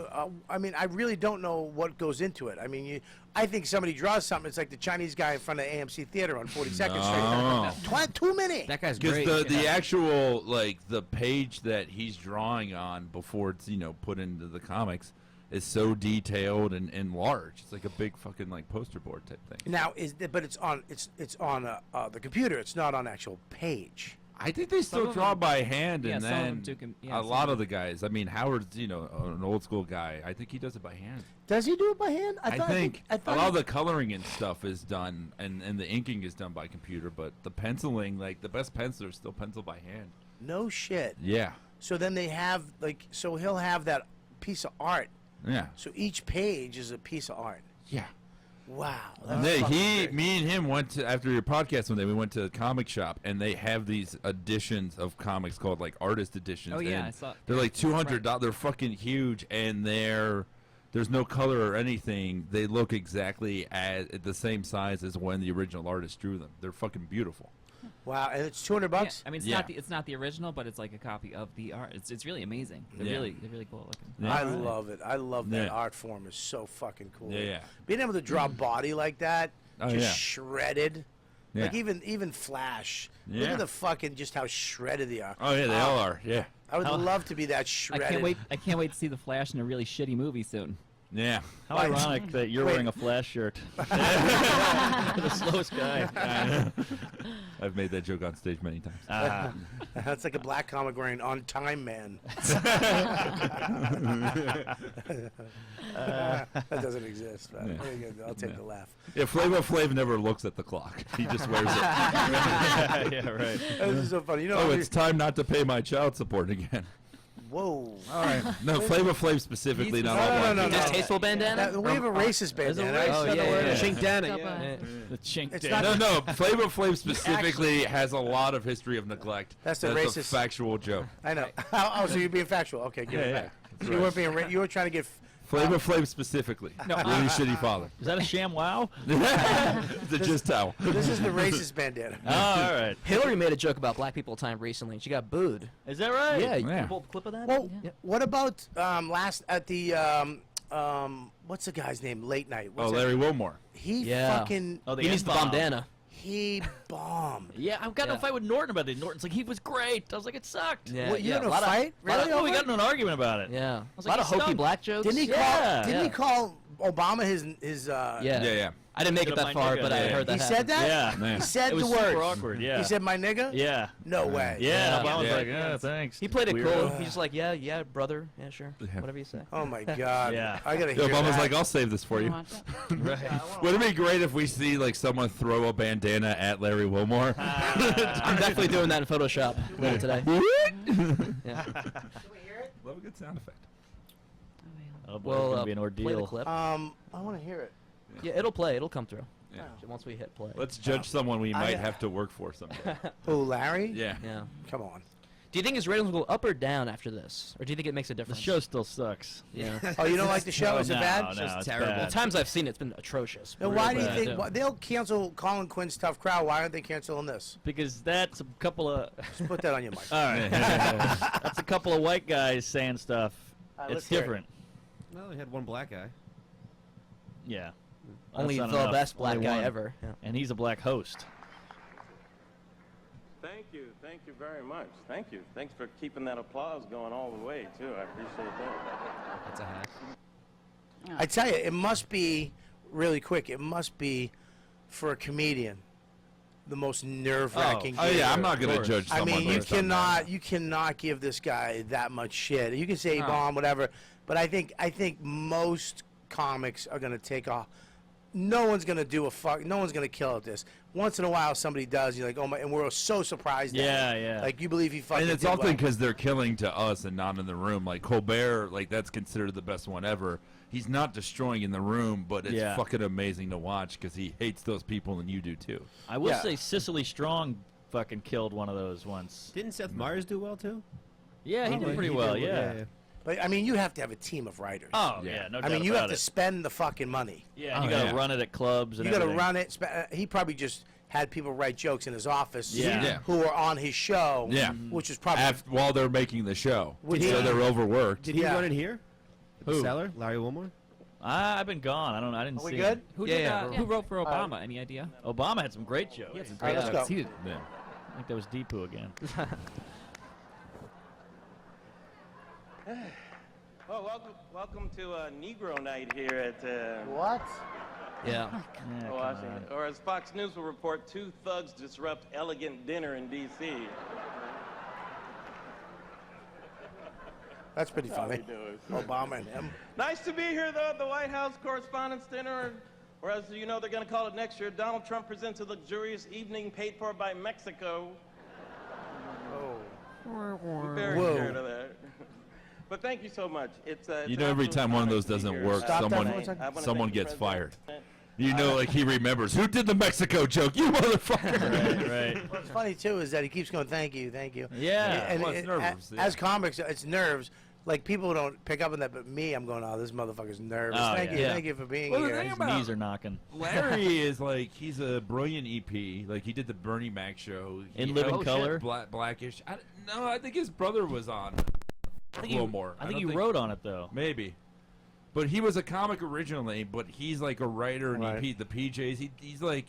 I really don't know what goes into it. I mean, I think somebody draws something. It's like the Chinese guy in front of AMC Theater on 42nd Street. Too many. That guy's Because great. the actual the page that he's drawing on before it's put into the comics is so detailed and large. It's like a big fucking poster board type thing. Now but it's on the computer. It's not on actual page. I think they still of draw them- by hand, yeah, and some of then them do yeah, a some lot of of the guys. I mean, Howard's an old school guy. I think he does it by hand. Does he do it by hand? I think I a thought lot of the coloring and stuff is done, and the inking is done by computer. But the penciling, the best pencilers still pencil by hand. No shit. Yeah, So then they have so he'll have that piece of art. yeah, So each page is a piece of art. yeah. Wow. And that's fucking great. me and him went to after your podcast one day. We went to a comic shop, and they have these editions of comics called artist editions. Oh, yeah, and I saw- they're like yeah, $200. They're fucking huge, and there's no color or anything. They look exactly at the same size as when the original artist drew them. They're fucking beautiful. Wow, and it's $200. Yeah, I mean, Yeah. it's not the original, but it's like a copy of the art. It's really amazing. They're Yeah. really cool looking. Yeah. I love it. I love that Yeah. art form. Is so fucking cool. Yeah, yeah. Being able to draw body like that, Oh, just yeah. shredded. Yeah. Like even Flash. Look Yeah. at the fucking just how shredded they are. Oh yeah, they all are. Yeah, I would love to be that I shredded. can't wait to see the Flash in a really shitty movie soon. yeah. How ironic that you're wearing a Flash shirt. The slowest guy. I've made that joke on stage many times. That's like a black comic wearing On Time Man. That doesn't exist. But very good. I'll take the laugh. Yeah, Flavor Flav never looks at the clock. He just wears it. Yeah, right. This is so funny. You know, Oh, it's time not to pay my child support again. whoa. All right. No, Flavor Flav specifically, not all black no, people. Distasteful bandana? We have a racist bandana. Oh, yeah. Chinkdana, Scopo. yeah. The chink. It's Dan. not- No, Flavor Flav specifically has a lot of history of neglect. That's the a racist- factual joke. I know. Oh, so you're being factual. Okay, give it Yeah, back. yeah. So you weren't being. You were trying to get. Flavor Flav specifically. No, really shitty father. Is that a sham wow? It's a just towel. This is the racist bandana. Oh, all right. Hillary made a joke about black people time recently, and she got booed. Is that right? Yeah, you Yeah. can pull the clip of that? Well, Yeah. what about last at the what's the guy's name? Late night. Oh, What's that? Larry Wilmore. He Yeah. fucking Oh, He needs the N-bomb. bandana. he bombed. Yeah, I've got in Yeah. a fight with Norton about it. Norton's like, he was great. I was like, it sucked. Yeah, What, you yeah, had a lot of- fight? Really? Oh, we over got in an argument about it. Yeah. was A like, lot of he hokey stunk. black jokes. Didn't he call? Yeah. Didn't he Yeah. call Obama his? Yeah. Yeah, yeah. I didn't make Nigga, it that my far, nigga. but I Yeah. heard that He happen. said that. Yeah. Yeah. He said It was the super word. awkward. Yeah. He said, "My nigga." Yeah. No way. Yeah. Yeah. Obama was Yeah. like, yeah, thanks. He played it Weirdo. cool. He's just like, yeah, brother. Yeah, sure. Yeah. Whatever you say. Oh my God. Yeah. I gotta Yeah, hear Obama's that. like, I'll save this for you. Watch it. Right. Wouldn't it be great if we see someone throw a bandana at Larry Wilmore? I'm definitely doing that in Photoshop later today. Yeah. Love a good sound effect. Oh, boy, Well, it's gonna be an play the ordeal. clip. I want to hear it. Yeah, it'll play. It'll come through. Yeah. Once we hit play. Let's judge someone we I- might have to work for someday. Oh, Larry. Yeah. Yeah. Come on. Do you think his ratings will go up or down after this, or do you think it makes a The difference? show still sucks. Yeah. Oh, you don't like the show? Is it no, bad? No, just it's terrible. bad. The times I've seen it's been atrocious. Then why do you bad. think Yeah. they'll cancel Colin Quinn's Tough Crowd? Why aren't they canceling this? Because that's a couple of. Just put that on your mic. All right. That's a couple of white guys saying stuff. All right, It's let's hear it. different. Well, we had one black guy. Yeah. Only That's the not enough. best black Only guy one. ever. Yeah. And he's a black host. Thank you very much. Thank you. Thanks for keeping that applause going all the way, too. I appreciate that. That's a hack. I tell you, it must be really quick. It must be for a comedian the most nerve-wracking. Oh gig. yeah, I'm not gonna course. judge I someone. mean, you based on that. cannot give this guy that much shit. You can say No. bomb, whatever, but I think most comics are gonna take off. No one's gonna do a fuck. No one's gonna kill at this. Once in a while, somebody does. You're like, oh my, and we're so surprised. Yeah, at it. yeah. Like you believe he fucking. And it's did often well. because they're killing to us and not in the room. Like Colbert, that's considered the best one ever. He's not destroying in the room, but it's Yeah. fucking amazing to watch because he hates those people and you do too. I will Yeah. say Cicely Strong fucking killed one of those once. Didn't Seth Meyers do well too? Yeah, he Oh, did pretty well. Yeah. But I mean, you have to have a team of writers. Oh Yeah. yeah, no I doubt mean, you about have to it. spend the fucking money. Yeah, Oh, you gotta yeah. run it at clubs and You got to everything. run it. He probably just had people write jokes in his office Yeah. who were on his show, Yeah. which was probably While they're making the show, Would so he- they're overworked. Did he Yeah. run it here? At the Who? cellar? Larry Wilmore? I've been gone. I didn't Are we see good? him. Who, Yeah, did, yeah. who wrote for Obama? Any idea? Obama had some great jokes. He had some All right, great let's jokes. go. He did- Yeah. I think that was Deepu again. Oh, welcome to Negro Night here at what? Yeah. Yeah, come Washington. on. Or as Fox News will report, 2 thugs disrupt elegant dinner in D.C. That's pretty How we funny. doing? Obama and him. Nice to be here, though, at the White House Correspondents Dinner. Or as you know, they're going to call it next year, Donald Trump presents a luxurious evening paid for by Mexico. I'm very Whoa. scared of that. But thank you so much. It's You it's know, an every absolute time one of honor those to be doesn't here. work, Stop that someone for 1 second. I wanna someone thank the gets president. fired. You know, like he remembers who did the Mexico joke. You motherfucker! Right. What's funny too is that he keeps going, "Thank you, thank you." Yeah. And Well, it's nerves, yeah. as comics, it's nerves. Like people don't pick up on that, but me, I'm going, "Oh, this motherfucker's nervous." Oh, Thank yeah. you for being Well, the here. thing His about- knees are knocking. Larry is like he's a brilliant EP. Like he did the Bernie Mac show. In He- Living oh, shit, Color? Blackish. No, I think his brother was on. I think Wilmore. I think don't he wrote on it though. Maybe. But he was a comic originally, but he's like a writer and Right. EP, the PJs. He's like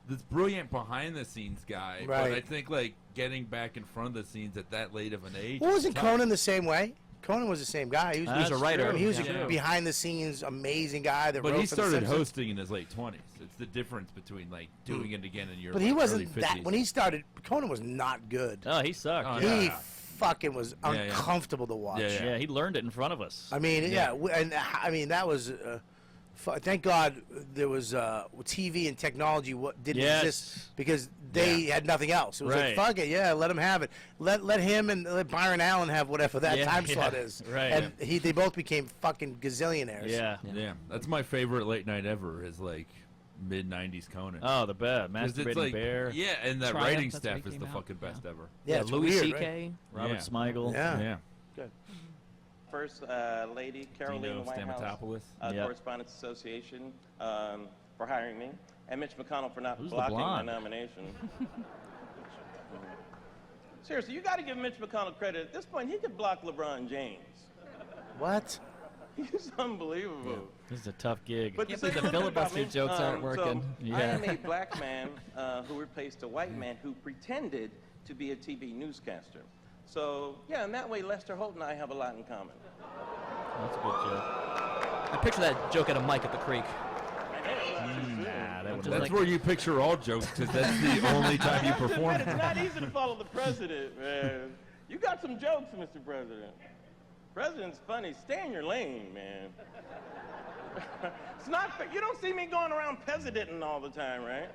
this brilliant behind the scenes guy. But I Right. think like getting back in front of the scenes at that late of an age. Well, is wasn't tough. Conan the same way? Conan was the same guy. He was, That's a writer. I mean, he was Yeah. a behind the scenes amazing guy that But wrote he for The started Simpsons. hosting in his late 20s. It's the difference between like doing it again in your But he early wasn't 50s. that when he started. Conan was not good. Oh, he sucked. Oh, yeah. He yeah. fucking was Yeah, yeah. uncomfortable to watch. Yeah, yeah. Yeah, he learned it in front of us. I mean, Yeah. and I mean that was. Thank God there was TV and technology didn't Yes. exist because they had nothing else. It was Right. like fuck it, yeah, let him have it. Let him and let Byron Allen have whatever that Yeah, time yeah, slot is. right. And they both became fucking gazillionaires. Yeah. Yeah, that's my favorite late night ever. Is like mid '90s Conan. Oh, the best. 'Cause Masturbating it's like, Bear. yeah, and that Triumph, writing that's where staff he is the came out. fucking best ever. Yeah, it's Louis weird, C.K. Robert Yeah. Smigel. Yeah. Yeah. First Lady Caroline Dino White House Stamatopoulos. Yep. Correspondents Association for hiring me, and Mitch McConnell for not Who's the blocking my blonde? nomination. Seriously, you got to give Mitch McConnell credit. At this point, he could block LeBron James. What? He's unbelievable. This is a tough gig. But Can't to say believe the something about filibuster me, jokes aren't working. So I am Yeah. a black man who replaced a white man who pretended to be a TV newscaster. So, yeah, in that way, Lester Holt and I have a lot in common. That's a good joke. I picture that joke at a mic at the creek. Nah, that would Just That's like- where you picture all jokes because that's the only time you perform. It's not easy to follow the president, man. You got some jokes, Mr. President. President's funny. Stay in your lane, man. It's not fair. You don't see me going around presidenting all the time, right?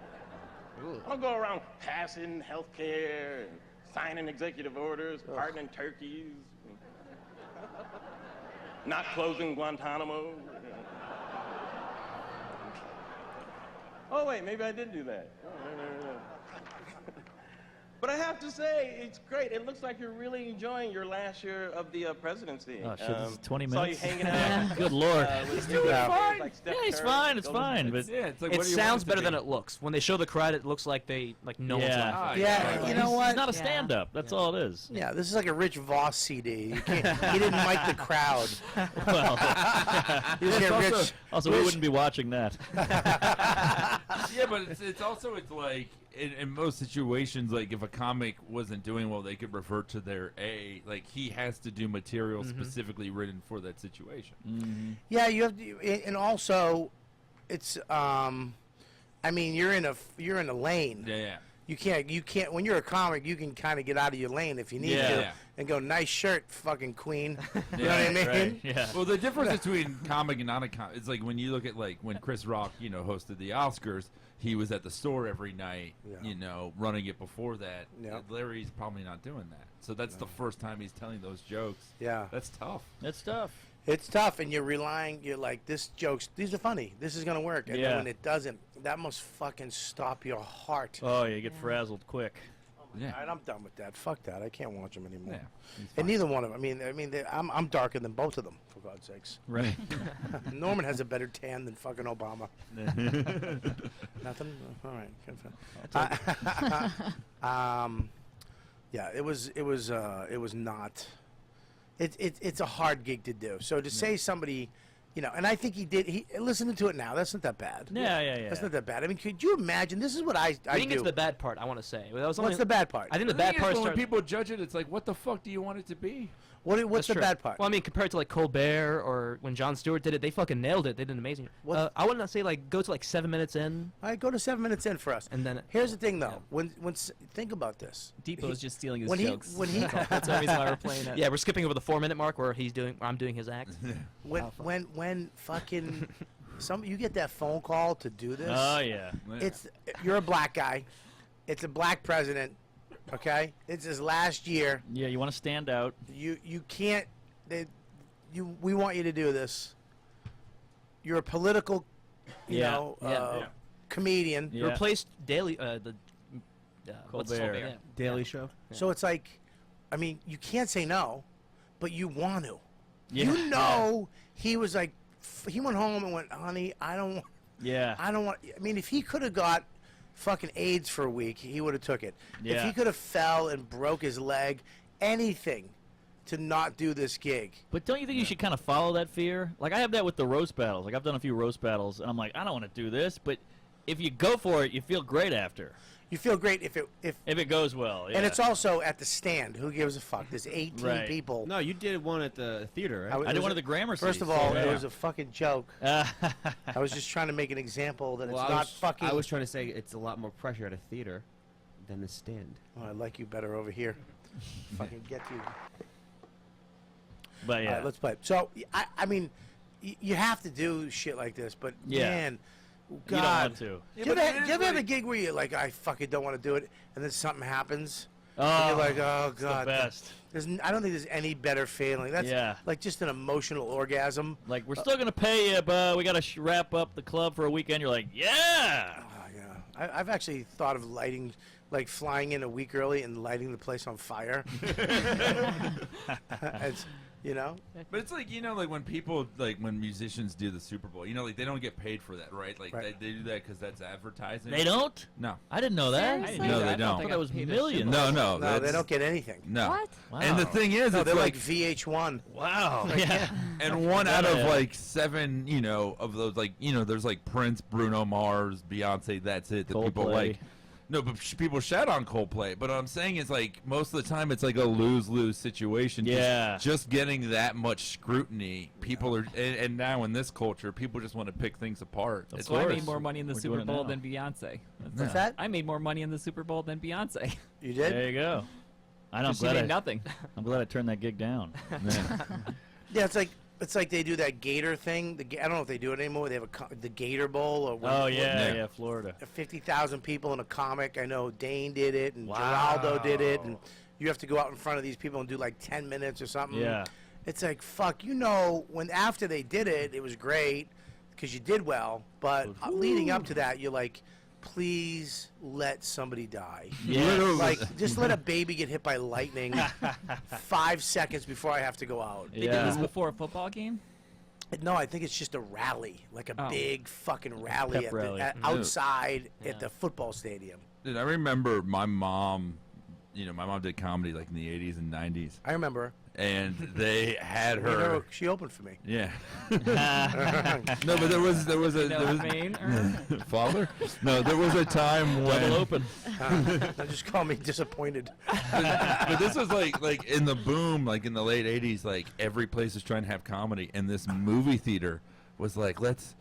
I don't go around passing health care and signing executive orders, pardoning turkeys, not closing Guantanamo. Oh, wait, maybe I did do that. But I have to say, it's great. It looks like you're really enjoying your last year of the presidency. Oh, shit, this is 20 Saw you minutes? hanging out. Good Lord. He's doing fine. Like Steph Yeah, he's Curry, fine. It's Golden fine. State. But Yeah, it's like It what do you sounds want it better to than be? it looks. When they show the crowd, it looks like no one's Yeah. laughing. Yeah, you know He's what? not a stand-up. That's all it is. Yeah, this is like a Rich Voss CD. You can't, he didn't mic the crowd. Well, You just get also- Rich. also, we wouldn't be watching that. Yeah, but it's also like in most situations, like if a comic wasn't doing well, they could refer to their A. Like he has to do material specifically written for that situation. Yeah, you have to, and also, it's. I mean, you're in a lane. Yeah, yeah. You can't. When you're a comic, you can kind of get out of your lane if you need Yeah. to, Yeah. and go, "Nice shirt, fucking queen." You know Yeah, what I mean? Right. Yeah. Well, the difference between comic and not a comic, it's like when you look at like when Chris Rock, hosted the Oscars, he was at the store every night, Yeah. running it before that. Yeah. Larry's probably not doing that. So that's the first time he's telling those jokes. Yeah. That's tough. That's tough. It's tough, and you're like, these are funny. This is gonna work, and Yeah. then when it doesn't, that must fucking stop your heart. Oh, you get frazzled quick. Yeah. All right, I'm done with that. Fuck that. I can't watch them anymore. Yeah, And neither one of them. I'm darker than both of them, for God's sakes. Right. Norman has a better tan than fucking Obama. Nothing. All right. Yeah, it was not. It's a hard gig to do. So to say somebody, and I think he did. Listening to it now, that's not that bad. Yeah. That's not that bad. I mean, could you imagine? This is what I We didn't get do. to the bad part, I want to say. That was What's the bad part? I think the The bad thing is, part when started. people judge it, it's like, what the fuck do you want it to be? What's That's the true. bad part? Well, I mean, compared to like Colbert or when Jon Stewart did it, they fucking nailed it. They did amazing. I wouldn't say like go to like 7 minutes in, All right, go to 7 minutes in for us. and then Here's the thing, though. Think about this. Deepu's just stealing his when he- jokes. when he- That's the reason why we're playing it. yeah, we're skipping over the 4-minute mark where I'm doing his act. When fucking you get that phone call to do this. Oh yeah. You're a black guy. It's a black president. Okay, it's his last year. Yeah, you want to stand out. You can't. We want you to do this. You're a political, comedian. Yeah. Replaced Daily what's the Colbert. yeah. Daily Show. So it's like, I mean, you can't say no, but you want to. Yeah. He was like, he went home and went, honey, I don't want. Yeah. I don't want. I mean, if he could have got fucking AIDS for a week, he would have took it. If Yeah. he could have fell and broke his leg, anything to not do this gig. But don't you think you should kind of follow that fear? Like I have that with the roast battles. Like I've done a few roast battles, and I'm like, I don't want to do this, but if you go for it, you feel great after. You feel great if it goes well. Yeah. and it's also at the stand. Who gives a fuck? There's 18 Right. people. No, you did one at the theater, right? I did one of the Gramercy. First of all, Yeah. it was a fucking joke. Uh, I was just trying to make an example that Well, it's I not was, fucking. I was trying to say it's a lot more pressure at a theater than the stand. Oh, I like you better over here. Fucking get you. but yeah. All right, let's play. So, I mean, you have to do shit like this, but Yeah. man, You don't God. want to. Do Yeah, you but ever, it do is you ever have a like- gig where you're like, I fucking don't want to do it, and then something happens? Oh, And you're like, oh, it's the God. best. I don't think there's any better feeling. That's Yeah. like just an emotional orgasm. Like we're still gonna pay you, but we gotta wrap up the club for a weekend. You're like, yeah. Oh, yeah. I've actually thought of flying in a week early and lighting the place on fire. It's, But it's like, like when people, like when musicians do the Super Bowl, like they don't get paid for that, right? Like Right. They do that because that's advertising. They don't. No. I didn't know that. Seriously? No, I they thought don't. I they thought got it was paid a millions. No, no, they that's- don't get anything. No. What? Wow. And the thing is, No, it's they're like VH1. Wow. Yeah. and one out Yeah. of like 7, of those, like, there's like Prince, Bruno Mars, Beyonce, that's it. That people Coldplay. like. No, but people shout on Coldplay. But what I'm saying is, like, most of the time it's like a lose-lose situation. Yeah. Just getting that much scrutiny, people are, and now in this culture, people just want to pick things apart. Of It's So I course. made more money in the We're Super doing it Bowl now. than Beyonce. What's that? I made more money in the Super Bowl than Beyonce. You did? There you go. I know. I'm She glad made I, nothing. I'm glad I turned that gig down. Yeah, it's like they do that Gator thing. I don't know if they do it anymore. They have the Gator Bowl or Oh yeah, Florida. 50,000 people and a comic. I know Dane did it and Wow. Geraldo did it, and you have to go out in front of these people and do like 10 minutes or something. Yeah. It's like fuck. When after they did it, it was great because you did well. But leading up to that, you're like, please let somebody die. Yeah. Like, just let a baby get hit by lightning 5 seconds before I have to go out. They did Yeah. this before a football game? No, I think it's just a rally, like a Oh. big fucking rally, Pep rally. outside at the football stadium. Dude, I remember my mom, my mom did comedy like in the 80s and 90s. I remember. And they had her. She opened for me. Yeah. No, but there was You know what I mean? father. No, there was a time when. Double open. Just call me disappointed. But this was like in the boom, like in the late 80s, like every place was trying to have comedy, and this movie theater was like, let's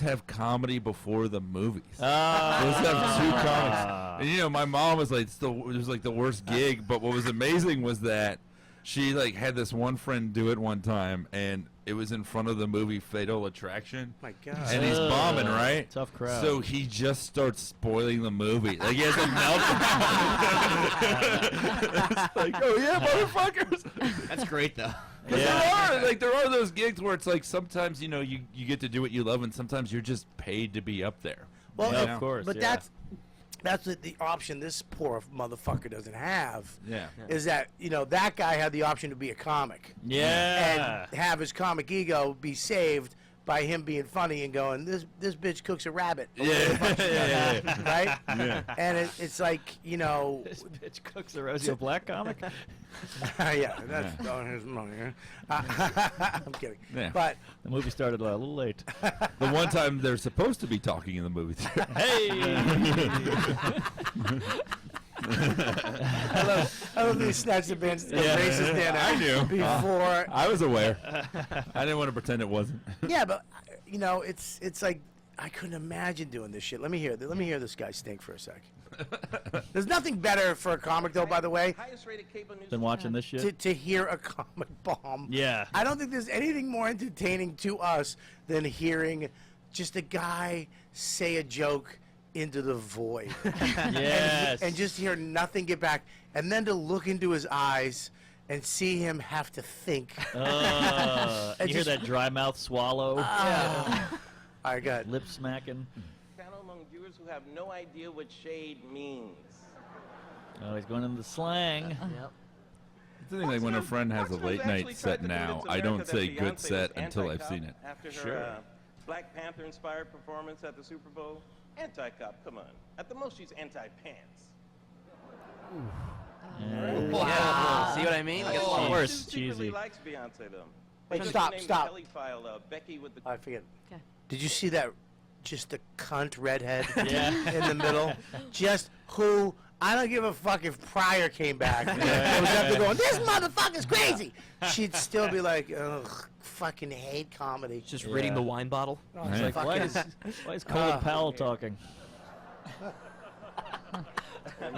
have comedy before the movies. Let's have 2 comics. And my mom was like, it was like the worst gig. But what was amazing was that she like had this one friend do it one time, and it was in front of the movie Fatal Attraction. My God. And he's bombing, right? Tough crowd. So he just starts spoiling the movie. Like he has a meltdown. It's like, oh yeah, motherfuckers. That's great though. There are those gigs where it's like sometimes you get to do what you love, and sometimes you're just paid to be up there. Well, Yeah, of course, But yeah. That's the option this poor motherfucker doesn't have. Yeah. Is that, that guy had the option to be a comic. Yeah. And have his comic ego be saved by him being funny and going, this bitch cooks a rabbit. Yeah. Right? Yeah. And it's like, This bitch cooks a Rosie Black comic. yeah, that's on his money. I'm kidding. Yeah. But The movie started a little late. The one time they're supposed to be talking in the movie theater. Hey. I love these snatch the bench Yeah. racist dinner. I knew. Before. I was aware. I didn't want to pretend it wasn't. Yeah, but it's like I couldn't imagine doing this shit. Let me hear this guy stink for a sec. There's nothing better for a comic, though. By the way, Highest rated cable news. Been watching this shit. to hear a comic bomb. Yeah. I don't think there's anything more entertaining to us than hearing just a guy say a joke into the void. Yes. And just hear nothing get back, and then to look into his eyes and see him have to think. And you hear just- that dry mouth swallow, I got lip smacking. Channel among viewers who have no idea what shade means. Oh, he's going into the slang. Yep. It's the thing, like when a friend has a Fox News late actually night tried set to now, convince I don't America say that good Beyonce set was until I've anti-cop seen it. After her Black Panther inspired performance at the Super Bowl. Anti-cop, come on. At the most, she's anti-pants. Yeah. See what I mean? It gets a lot Jeez. worse. She secretly Cheesy. likes Beyonce, though. Wait, Just stop, named the stop. Kelly file, Becky with the I forget. Okay. Did you see that? Just the cunt redhead Yeah. in the middle. Just who? I don't give a fuck if Pryor came back. It was up there going, this motherfucker's crazy. She'd still be like, ugh, fucking hate comedy. Just reading the wine bottle. No, It's it's like, Why fucking- is Colin Powell talking?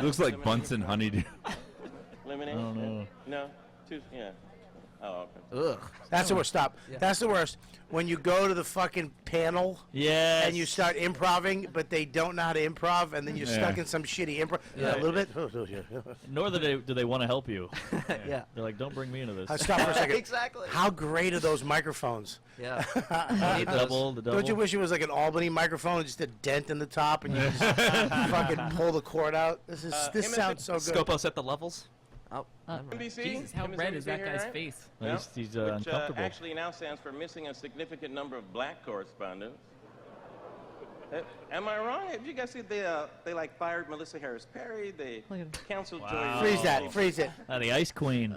Looks like Bunsen Honeydew. lemonade. I don't know. No, yeah. Oh, okay. Ugh. That's the worst. Stop. Yeah. That's the worst. When you go to the fucking panel Yes. and you start improving, but they don't know how to improv, and then you're stuck Yeah. in some shitty improv. Yeah. A little bit. Nor do they want to help you. Yeah. They're like, don't bring me into this. Stop for a second. Exactly. How great are those microphones? Yeah. The double. Don't you wish it was like an Albany microphone, just a dent in the top, and you just fucking pull the cord out? This sounds so good. Scopo set the levels. Oh. never mind. NBC. Jesus, how MSNBC red is that here, guy's right? face? Yeah. He's Which uncomfortable. actually now stands for missing a significant number of black correspondents. Am I wrong? Have you guys seen they like fired Melissa Harris Perry? They Look at- canceled Wow. Freeze Joy. that. Freeze it. The Ice Queen.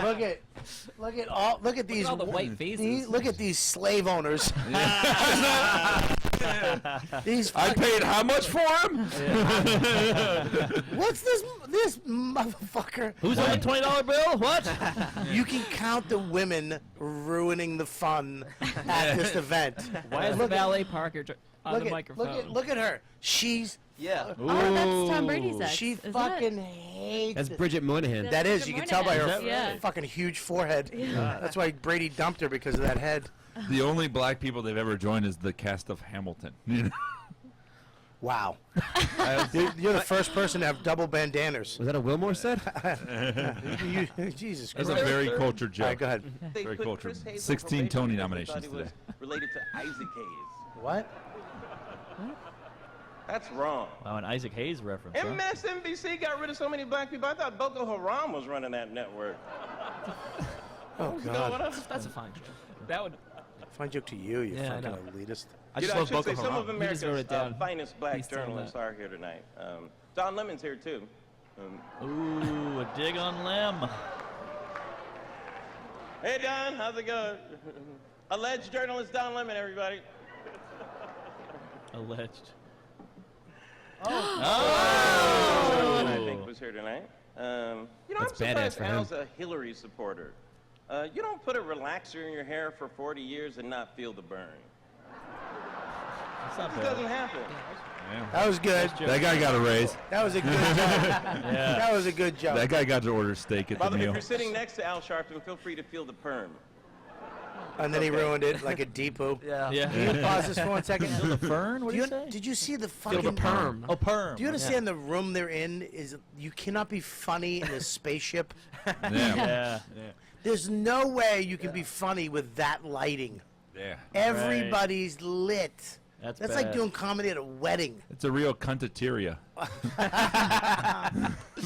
Look at these. all the white faces. Look at these slave owners. These. I paid how much for him? What's this motherfucker? Who's on the $20 bill? What? You can count the women ruining the fun at this event. Why is the valet Parker on Look the at, microphone? look at her. She's. Yeah. Oh, that's Tom Brady's ex. She isn't fucking it? hates That's it. Bridget Moynihan. That is. Good You can tell by her morning, yeah. fucking huge forehead. That's why Brady dumped her, because of that head. The only black people they've ever joined is the cast of Hamilton. You know? Wow. You're the first person to have double bandanas. Was that a Wilmore set? Jesus That's Christ. a very cultured All right, joke. go ahead. They Very put cultured. Chris Hayes on 16 probation Tony because they nominations thought he was today. related to Isaac Hayes. What? That's wrong. Wow, an Isaac Hayes reference. Huh? MSNBC got rid of so many black people. I thought Boko Haram was running that network. Oh, What's God. going on? That's a fine joke. That would. Fine joke to you, you Yeah, I fucking know. elitist. I You just know, I love should Boko say some of Haram. He just wrote America's it down. finest black He's telling journalists that. are here tonight. Don Lemon's here too. Ooh, a dig on Lem. Hey Don, how's it going? Alleged journalist Don Lemon, everybody. Alleged. I think was here tonight. You know, That's I'm badass surprised for him. Al's a Hillary supporter. You don't put a relaxer in your hair for 40 years and not feel the burn. That's not It doesn't bad. happen. That was good. That guy got a raise. That was a good joke. Yeah. That was a good joke. That guy got to order steak at By the the way, if meal. you're sitting next to Al Sharpton, feel free to feel the perm. And then he ruined it like a Deepu. Yeah. Yeah. Can you pause this for 1 second? Feel the fern? What Do do you you, say? did you see the Feel fucking the perm. Oh, perm. Do you understand the room they're in is you cannot be funny in a spaceship? Yeah. Yeah. There's no way you can be funny with that lighting. Yeah. Everybody's lit. That's like bad. doing comedy at a wedding. It's a real cuntateria.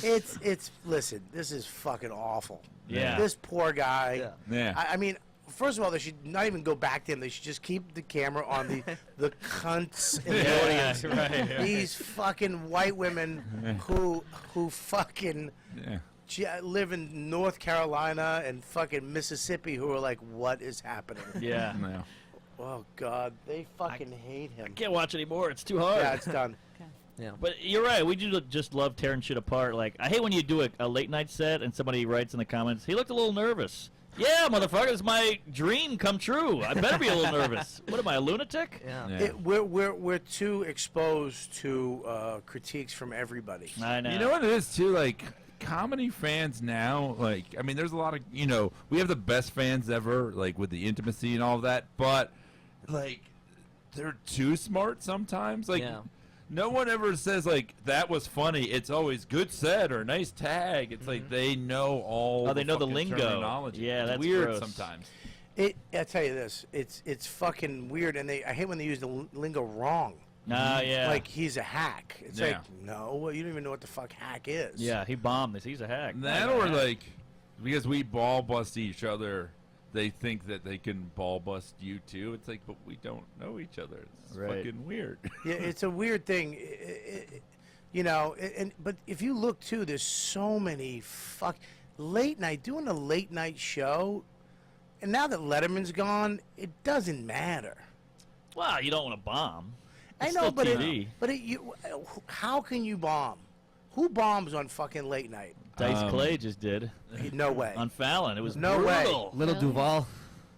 it's listen, this is fucking awful. Yeah. This poor guy. Yeah. I mean, first of all, they should not even go back to him. They should just keep the camera on the cunts in the audience. right. These fucking white women who fucking live in North Carolina and fucking Mississippi who are like, what is happening? Yeah. No. Oh God, they fucking hate him. Can't watch anymore. It's too hard. Yeah, it's done. Yeah. But you're right. We do just love tearing shit apart. Like, I hate when you do a late night set and somebody writes in the comments, he looked a little nervous. Yeah, motherfucker, it's my dream come true. I better be a little nervous. What am I, a lunatic? Yeah. We're too exposed to critiques from everybody. I know. You know what it is too? Like comedy fans now, like I mean, there's a lot of we have the best fans ever, like with the intimacy and all of that, but like they're too smart sometimes. Like no one ever says like that was funny. It's always good said or nice tag. It's like they know all. Oh, they know the fucking lingo. terminology. Yeah, It's that's weird gross. sometimes. I tell you this, it's fucking weird, and I hate when they use the lingo wrong. Yeah. Like he's a hack. It's like, no, you don't even know what the fuck hack is. Yeah, he bombed this. He's a hack. That or like because we ball bust each other, they think that they can ball bust you too. It's like, but we don't know each other. It's fucking weird. Yeah, it's a weird thing, but if you look too, there's so many late night, doing a late night show, and now that Letterman's gone, it doesn't matter. Well, you don't want to bomb. I know, but how can you bomb? Who bombs on fucking late night? Dice Clay just did. No way. On Fallon. It was No brutal. way. Little Duval.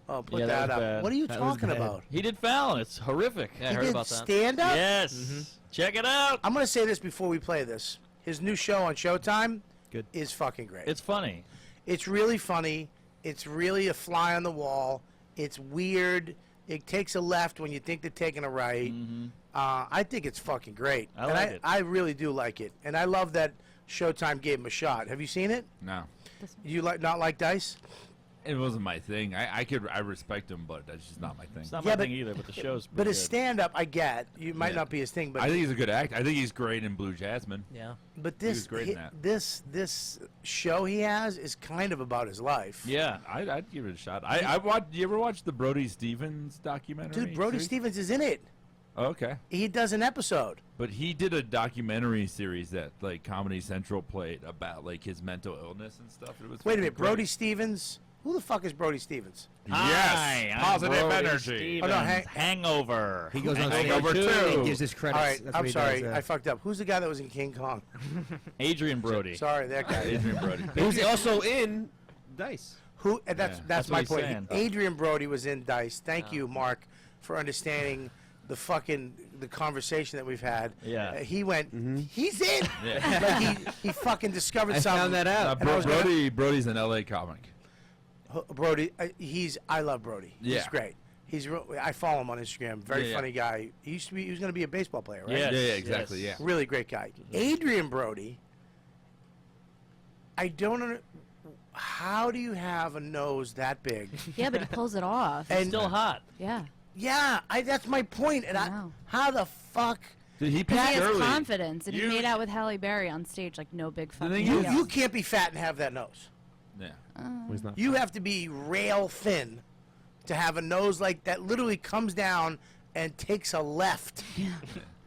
Oh, put Yeah, that was up. bad. What are you That was talking bad. about? He did Fallon. It's horrific. Yeah, I He heard did about that. stand up? Yes. Check it out. I'm going to say this before we play this. His new show on Showtime Good. is fucking great. It's funny. It's really funny. It's really a fly on the wall. It's weird. It takes a left when you think they're taking a right. I think it's fucking great. I like it. I really do like it. And I love that Showtime gave him a shot. Have you seen it? No. You not like Dice? It wasn't my thing. I respect him, but that's just not my thing. It's not Yeah, my but- thing either, but the show's But pretty his good. stand-up, I get. You might Yeah. not be his thing, but I think he's a good actor. I think he's great in Blue Jasmine. Yeah. but was this great in that. this show he has is kind of about his life. Yeah. I'd give it a shot. I watched. You ever watch the Brody Stevens documentary? Dude, Brody series? Stevens is in it. Oh, okay. He does an episode. But he did a documentary series that like Comedy Central played about like his mental illness and stuff. It was Wait a fucking minute, great. Brody Stevens? Who the fuck is Brody Stevens? Hi, Yes, I'm positive Brody energy. Stevens. Oh, no, Hangover. He goes on stage Hangover and two. gives his credits. All right, That's I'm what he sorry. does, I fucked up. Who's the guy that was in King Kong? Adrian Brody. Sorry, that guy. Adrian Brody. Who's also in Dice. Who? And that's Yeah. that's That's what my he's point. saying. Adrian Brody was in Dice. Thank you, Mark, for understanding the conversation that we've had. Yeah. He went. He's in. Yeah. Like he fucking discovered I something. found that out. And I was gonna- Brody's an LA comic. Brody, I love Brody. He's Yeah. great. I follow him on Instagram. Very Yeah, funny guy. He was going to be a baseball player, right? Yes, Yeah, exactly, yes. Really great guy. Adrian Brody. I don't know. How do you have a nose that big? Yeah, but he pulls it off. And Still hot. Yeah. yeah, that's my point. And Wow. how the fuck? Dude, he He peaked has early. confidence, and he You- made out with Halle Berry on stage like no big fucking thing deal. is- You can't be fat and have that nose. Yeah. He's not. You have to be rail thin to have a nose like that. Literally comes down and takes a left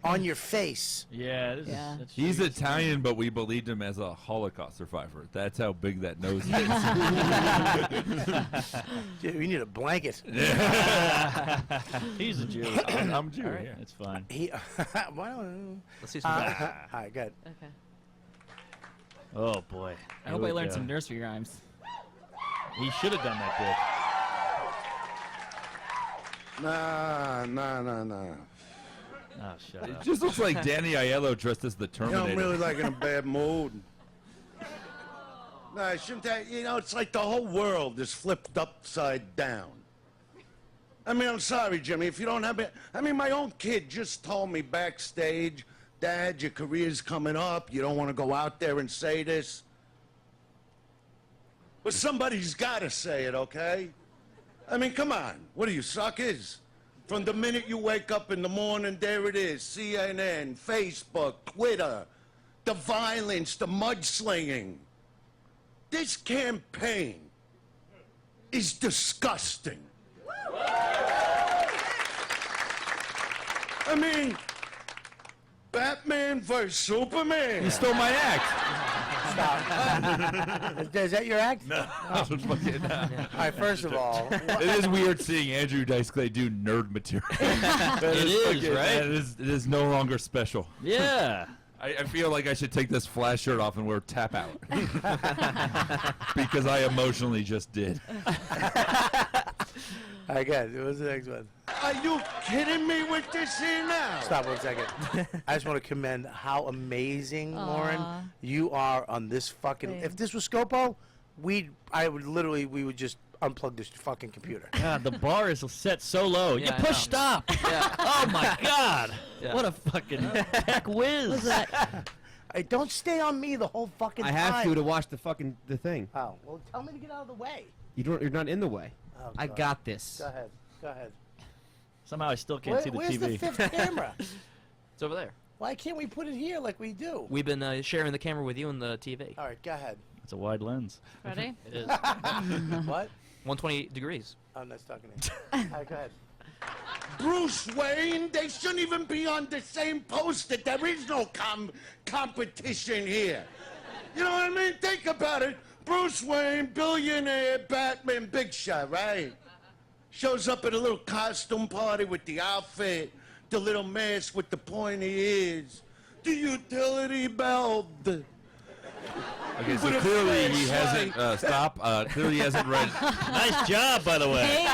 on your face. Yeah. Yeah. That's He's true. Italian, but we believed him as a Holocaust survivor. That's how big that nose is. Dude, we need a blanket. He's a Jew. I'm Jew. All right. Yeah. It's fine. He, well, Let's see some. hi, good. Okay. Oh, boy. I hope I learned some nursery rhymes. He should have done that Nah. bit. Oh, shut It up. just looks like Danny Aiello dressed as the You know, Terminator. I'm really like in a bad mood. Nah, I shouldn't have, it's like the whole world is flipped upside down. I mean, I'm sorry, Jimmy, if you don't have it. I mean, my own kid just told me backstage, Dad, your career's coming up. You don't want to go out there and say this. But somebody's got to say it, okay? I mean, come on. What are you, suckers? From the minute you wake up in the morning, there it is. CNN, Facebook, Twitter, the violence, the mudslinging. This campaign is disgusting. I mean, Batman versus Superman. You stole my act. Stop. Is that your act? No. All right, first of all, It is weird seeing Andrew Dice Clay do nerd material. It is, right? It is no longer special. Yeah. I feel like I should take this Flash shirt off and wear tap out. Because I emotionally just did. all right, good. What's the next one? Are you kidding me with this here now? Stop 1 second. I just want to commend how amazing, Lauren, you are on this fucking. Thanks. If this was Scopo, we would just unplug this fucking computer. God, the bar is set so low. Yeah, You I push know. stop. Yeah. Oh my God. Yeah. What a fucking tech whiz. Hey, don't stay on me the whole fucking I time. have to watch the fucking the thing. Oh, well, tell me to get out of the way. You're not in the way. Oh, I God. got this. Go ahead. Go ahead. Somehow I still can't see the Where's TV. the fifth camera? It's over there. Why can't we put it here like we do? We've been sharing the camera with you and the TV. All right, go ahead. It's a wide lens. Ready? It is What? 128 degrees. I'm not talking to you. All right, go ahead. Bruce Wayne, they shouldn't even be on the same poster. There is no competition here. You know what I mean? Think about it. Bruce Wayne, billionaire, Batman, big shot, right? Shows up at a little costume party with the outfit, the little mask with the pointy ears, the utility belt. Okay, so With a clearly he flashlight. hasn't, clearly he hasn't read, Nice job, by the way.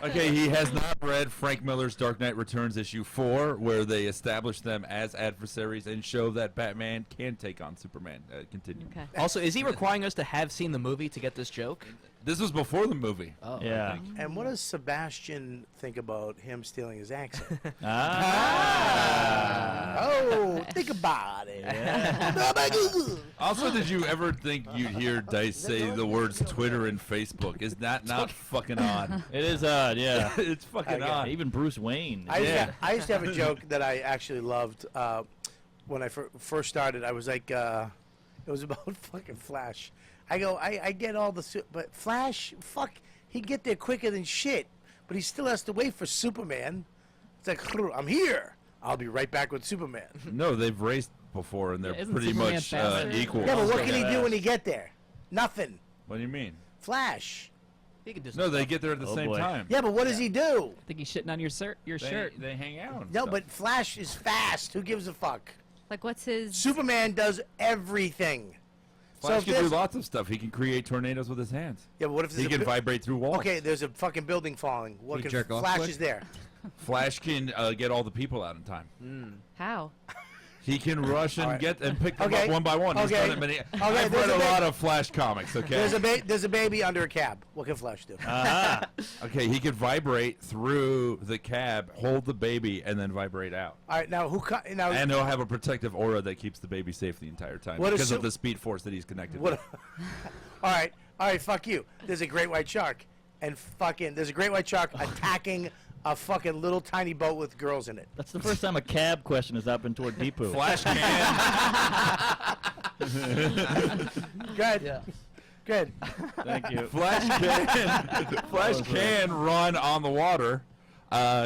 okay, he has not read Frank Miller's Dark Knight Returns issue 4, where they establish them as adversaries and show that Batman can take on Superman. Continue. Okay. Also, is he requiring us to have seen the movie to get this joke? This was before the movie. Oh, Yeah. And what does Sebastian think about him stealing his accent? Oh, think about it. Also, did you ever think you'd hear Dice say the words Twitter and Facebook? Is that not fucking odd? It is odd, yeah. It's fucking Okay. odd. Even Bruce Wayne. I used to have a joke that I actually loved when I first started. I was like, it was about fucking Flash. I go, I get all the, but Flash, fuck, he'd get there quicker than shit, but he still has to wait for Superman. It's like, I'm here. I'll be right back with Superman. No, they've raced before, and they're Yeah, isn't pretty Superman much faster? equal. Yeah, but what can he do when he get there? Nothing. What do you mean? Flash. He could just No, they get there at the Oh, same boy. time. Yeah, but what does he do? I think he's shitting on your shirt. They hang out. and No, stuff. but Flash is fast. Who gives a fuck? Like, what's his? Superman does everything. Flash if can do there's- lots of stuff. He can create tornadoes with his hands. Yeah, but what if there's He a can bu- vibrate through walls. Okay, there's a fucking building falling. What He can jerk off Flash quick? is there? Flash can get all the people out in time. How? He can rush and All right. get and pick them Okay. up one by one. He's Okay. done it many. Okay, I've there's read a a ba- lot of Flash comics. Okay. There's a baby under a cab. What can Flash do? Okay, he can vibrate through the cab, hold the baby, and then vibrate out. All right, now now And he'll have a protective aura that keeps the baby safe the entire time What is because Su- of the speed force that he's connected what? with. All right, fuck you. There's a great white shark, and fucking there's a great white shark attacking a fucking little tiny boat with girls in it. That's the first time a cab question has happened toward Deepu. Flash can. Good. Yeah. Good. Thank you. Flash can run on the water.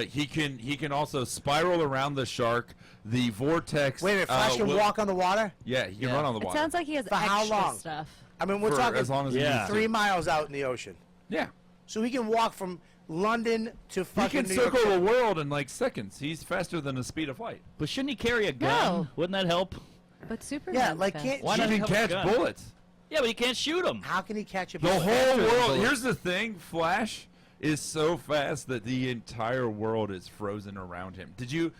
He can also spiral around the shark. The vortex. Wait a minute, Flash can will- walk on the water? Yeah, he can Yeah. run on the It water. sounds like he has For extra how long? stuff. I mean, we're For talking as long as he Yeah. needs to. 3 miles out in the ocean. Yeah. So he can walk from London to He fucking can New York. circle the world in like seconds. He's faster than the speed of light. But shouldn't he carry a gun? No. Wouldn't that help? But Superman. Yeah, like can't Why He not can have a catch gun? bullets. Yeah, but he can't shoot him. How can he catch a The bullet? whole world. bullet. Here's the thing: Flash is so fast that the entire world is frozen around him. Did you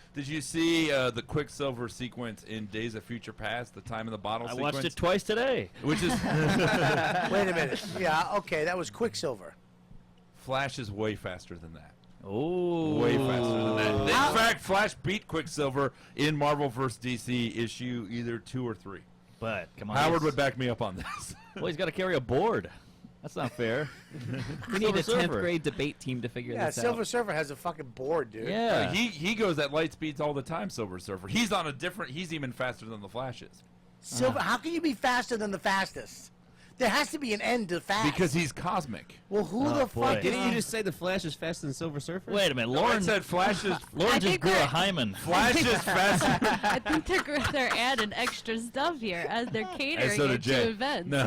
see the Quicksilver sequence in Days of Future Past? The Time in the Bottle I sequence, watched it twice today. which is Wait a minute. Yeah, okay, that was Quicksilver. Flash is way faster than that. Oh. Way faster than that. In fact, Flash beat Quicksilver in Marvel vs. DC issue either 2 or 3. But come on. Howard he's- would back me up on this. Well, he's got to carry a board. That's not fair. We need a Silver 10th Surfer. grade debate team to figure Yeah, this Silver out. Surfer has a fucking board, dude. Yeah. He goes at light speeds all the time, Silver Surfer. He's on a different. He's even faster than the Flash is. Silver, how can you be faster than the fastest? There has to be an end to fast. Because he's cosmic. Well, who Oh, the boy. fuck Didn't is you just say the Flash is faster than Silver Surfer? Wait a minute. I Lauren said Flash is. Lauren just think grew a that- hymen. Flash is faster. I think they're adding extra stuff here as they're catering so did it Jay. to events. No.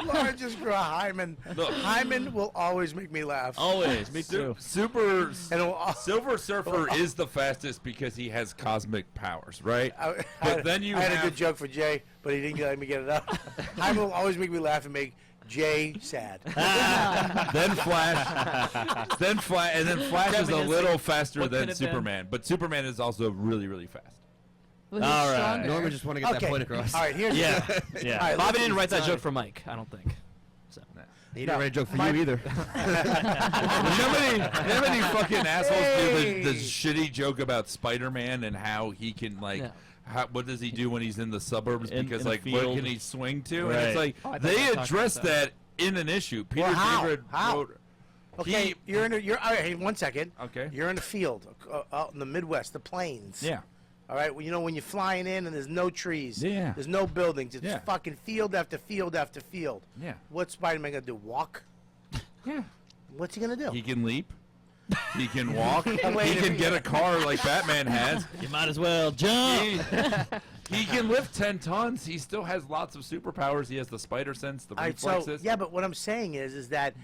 Lauren just grew a hymen. Look. Hymen will always make me laugh. Always. Me too. Super. And it'll al- Silver Surfer is the fastest because he has cosmic powers, right? But then you I had have- a good joke for Jay, but he didn't let me get it up. Hymen will always make me laugh and make Jay sad. then Flash, and then Flash is a Reminiscing. little faster What could than have been? Superman, but Superman is also really, really fast. Well, he's All right. stronger. Norman just want to get Okay. that point across. All right, here's Yeah. All Yeah. right, Bobby listen, didn't write that sorry. joke for Mike, I don't think. So. He didn't write a joke for My- you either. You know how many fucking assholes do the Hey. shitty joke about Spider-Man and how he can like. Yeah. What does he do when he's in the suburbs? In- Because in a like, what field. can he swing to? Right. And it's like Oh, I thought they you were talking addressed about that. that in an issue. Peter Well, how? David How? wrote. Okay, He- you're all right. Hey, 1 second. Okay. You're in a field out in the Midwest, the plains. Yeah. All right. Well, you know when you're flying in and there's no trees. Yeah. There's no buildings. It's Yeah. fucking field after field after field. Yeah. What's Spider-Man gonna do? Walk? Yeah. What's he gonna do? He can leap. He can walk. Wait, he if can he- get a car like Batman has. You might as well jump. He can lift 10 tons. He still has lots of superpowers. He has the spider sense, the All right, so reflexes. yeah, but what I'm saying is that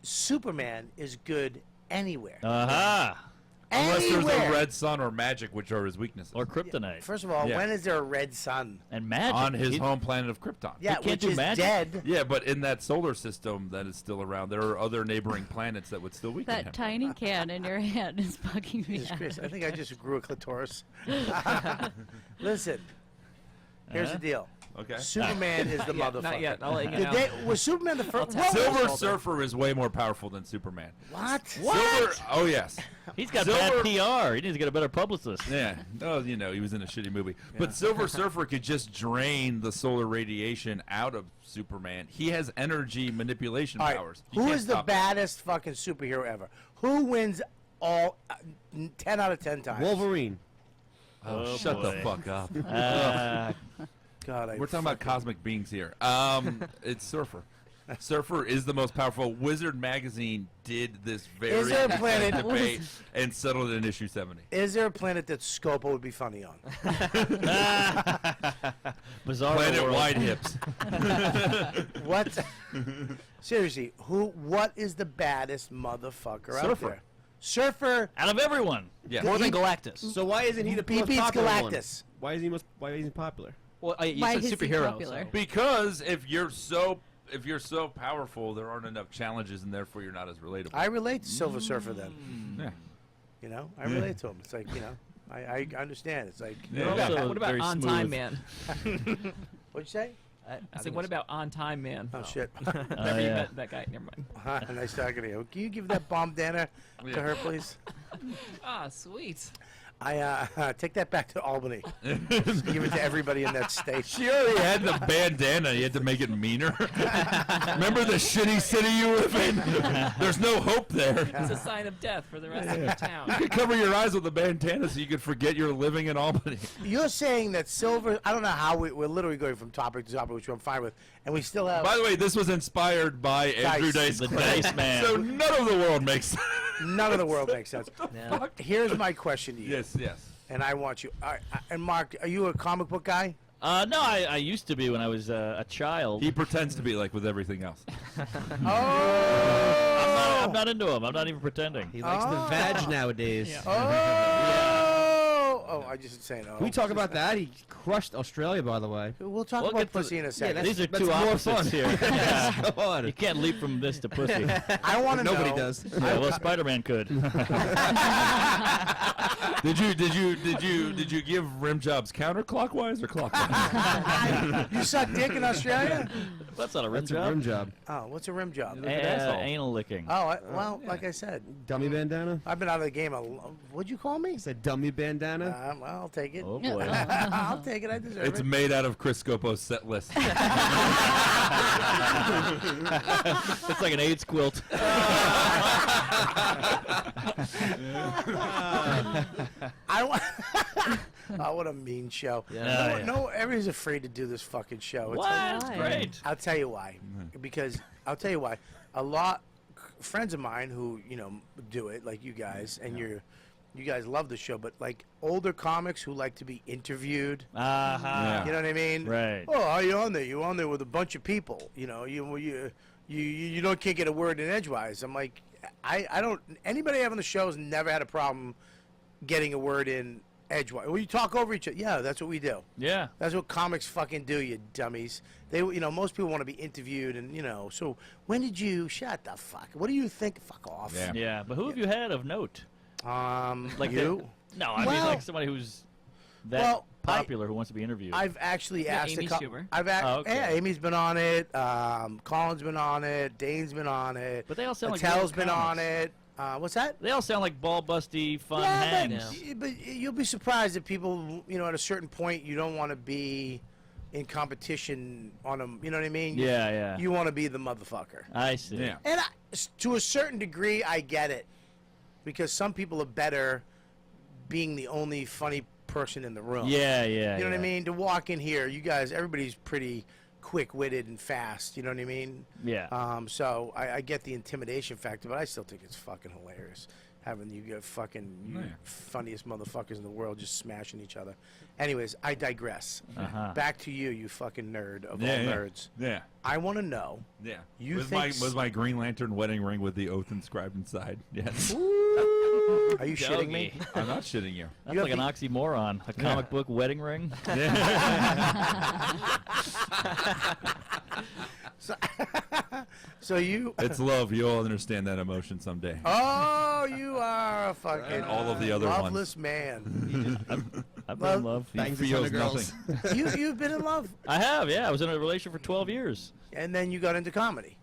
Superman is good anywhere. Aha. Unless there's Anywhere. a red sun or magic, which are his weaknesses. Or kryptonite. First of all, Yeah. when is there a red sun? And magic. on his He- home planet of Krypton. Yeah, can't which do is magic? dead. Yeah, but in that solar system that is still around, there are other neighboring planets that would still weaken That him. tiny can in your hand is bugging me Jesus out. Christ, I think I just grew a clitoris. Listen, here's the deal. Okay. Superman is the Yeah, motherfucker. not yet. I'll let you Did know. was Superman the first? Silver Surfer is way more powerful than Superman. What? Silver, oh yes. He's got Silver- bad PR. He needs to get a better publicist. Yeah. Oh, you know, he was in a shitty movie. But Silver Surfer could just drain the solar radiation out of Superman. He has energy manipulation All right. powers. You Who can't is the stop him. baddest fucking superhero ever? Who wins all 10 out of 10 times? Wolverine. Oh, Oh, shut the boy. fuck up. God, We're talking about cosmic beings here. It's Surfer. Surfer is the most powerful. Wizard magazine did this very Is there a planet- debate and settled it in issue 70. Is there a planet that Scopo would be funny on? Bizarre Planet world. Wide Hips. What? Seriously, what is the baddest motherfucker out Surfer. there? Surfer. Out of everyone. Yeah. More than He- Galactus. So why isn't he the He most beats popular Galactus. one? Why isn't he popular? Well, you Why said is he superhero. popular? so- Because if you're so powerful, there aren't enough challenges, and therefore you're not as relatable. I relate to Silver Surfer then. Yeah. You know, I relate to him. It's like, you know, I understand. It's like, Yeah. You're also What about very On smooth. Time Man? what'd you say? I said, what about On Time Man? Oh, shit. Never you yeah. met that guy. Never mind. Hi, nice talking to you. Can you give that bandana to her, please? Ah, sweet. I take that back to Albany. Just give it to everybody in that state. She already had the bandana. You had to make it meaner. Remember the shitty city you live in? There's no hope there. It's a sign of death for the rest of the town. You could cover your eyes with a bandana so you could forget you're living in Albany. You're saying that Silver, I don't know how we're literally going from topic to topic, which I'm fine with, and we still have By the way, this was inspired by Andrew Dice Dice. The Clay. Dice Man. So none of the world makes sense. none of the world makes sense. Yeah. Here's my question to you, Yes, yes. and I want you. And Mark, are you a comic book guy? No, I used to be when I was a child. He pretends to be like with everything else. Oh! I'm not into him. I'm not even pretending. He likes the vag nowadays. Oh, I just saying. Oh. Can we talk about that? He crushed Australia, by the way. We'll talk We'll about get to pussy in a second. These are that's two more opposites fun. here. Yes, go on. You can't leap from this to pussy. Yeah, I want to know. Nobody does. well, Spider-Man could. Did you give rim jobs counterclockwise or clockwise? You suck dick in Australia? That's not a rim That's job. a rim job. Oh, what's a rim job? Anal licking. Oh, well, like I said, Dummy bandana? I've been out of the game. What'd you call me? I said dummy bandana. Well, I'll take it. Oh boy. I'll take it. I deserve It's it. made out of Chris Scopo's set list. It's like an AIDS quilt. I want. Oh, what a mean show. Yeah. No, everybody's afraid to do this fucking show. It's What? like- It's great. I'll tell you why. Because I'll tell you why. A lot friends of mine who do it, like you guys, and you guys love the show, but like older comics who like to be interviewed. Uh-huh. You know what I mean? Right. Oh, are you on there? You on there with a bunch of people? You can't get a word in edgewise. I'm like, I don't. Anybody having the show has never had a problem getting a word in edgewise. Well, you talk over each other. Yeah, that's what we do. Yeah. That's what comics fucking do, you dummies. They, most people want to be interviewed, and so when did you? Shut the fuck. What do you think? Fuck off. Yeah. Yeah, but who have you had of note? Like you? No, I mean Well- like somebody who's that Well, popular who wants to be interviewed. I've actually asked Amy a couple. Schumer. Okay. Yeah, Amy's been on it. Colin's been on it. Dane's been on it. But they all sound like Attell's real been on comics. it. What's that? They all sound like ball-busty, fun Yeah, hangs. but you'll be surprised that people, at a certain point, you don't want to be in competition on them. You know what I mean? Yeah, yeah. You want to be the motherfucker. I see. Yeah. And to a certain degree, I get it, because some people are better being the only funny person in the room. Yeah, yeah. You know what I yeah. mean? To walk in here, you guys, everybody's pretty quick-witted and fast. You know what I mean? Yeah. So I get the intimidation factor, but I still think it's fucking hilarious having you get funniest motherfuckers in the world just smashing each other. Anyways, I digress. Uh-huh. Back to you fucking nerd of Yeah, all yeah. nerds. Yeah. I want to know. Yeah. You was think was my Green Lantern wedding ring with the oath inscribed inside? Yes. Are you shitting me? I'm not shitting you. That's You like an have oxymoron. A comic book wedding ring. So you. It's love. You'll understand that emotion someday. Oh, you are a fucking And all of the other ones. loveless man. I've been in love. He feels nothing. You've been in love, I have, yeah. I was in a relationship for 12 years. and then you got into comedy.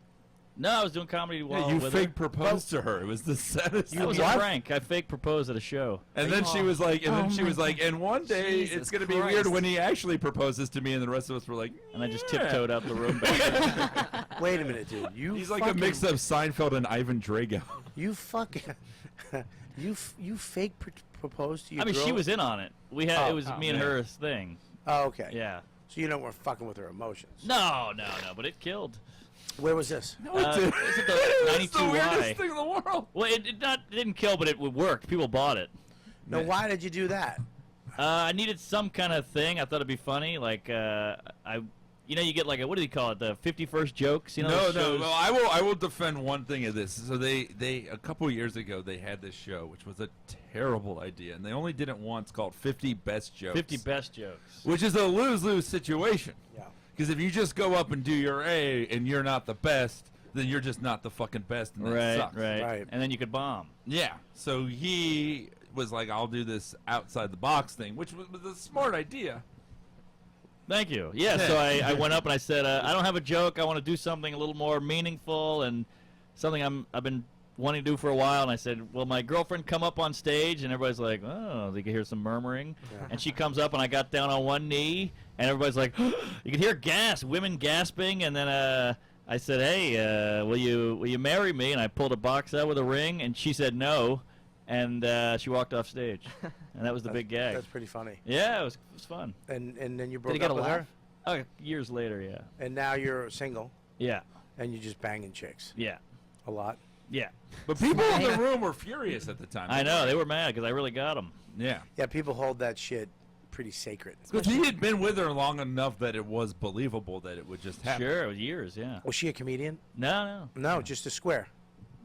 No, I was doing comedy while Yeah, you with fake her. proposed to her. It was the saddest. That was a prank. I fake proposed at a show. And then she was like, and one day Jesus it's going to be Christ. weird when he actually proposes to me, and the rest of us were like, And I just "Yeah." tiptoed out the room. Wait a minute, dude. He's like a mix of Seinfeld and Ivan Drago. You fucking. you fake proposed to your I mean, girl? she was in on it. We had Oh. it was me and her thing. Oh, okay. Yeah. So you weren't fucking with her emotions. No, but it killed. Where was this? This is the 92 the weirdest Y. thing in the world. Well, it didn't kill, but it would work. People bought it. No, why did you do that? I needed some kind of thing. I thought it'd be funny. Like you get like what do you call it? The 51st jokes. No, those no. shows? Well, I will defend one thing of this. So they a couple years ago they had this show, which was a terrible idea, and they only did it once, called 50 Best Jokes. 50 best jokes. Which is a lose-lose situation. Yeah. Because if you just go up and do your A and you're not the best, then you're just not the fucking best, and that Right, sucks. Right. And then you could bomb. Yeah. So he was like, I'll do this outside the box thing, which was a smart idea. Thank you. Yeah, so I went up and I said, I don't have a joke. I want to do something a little more meaningful and something I've been wanting to do for a while. And I said, will my girlfriend come up on stage? And everybody's like, oh, they could hear some murmuring. Yeah. And she comes up and I got down on one knee. And everybody's like, you could hear women gasping. And then I said, hey, will you marry me? And I pulled a box out with a ring. And she said no. And she walked off stage. And that was the big gag. That's pretty funny. Yeah, it was fun. And then you broke he get up a with laugh? her, Oh, years later, yeah. and now you're single, Yeah, and you're just banging chicks yeah, a lot. yeah. But people in the room were furious at the time. I know. They were mad because I really got them. Yeah. Yeah, people hold that shit pretty sacred. Because he had been with her long enough that it was believable that it would just happen. Sure, it was years, yeah. Was she a comedian? No. No, just a square.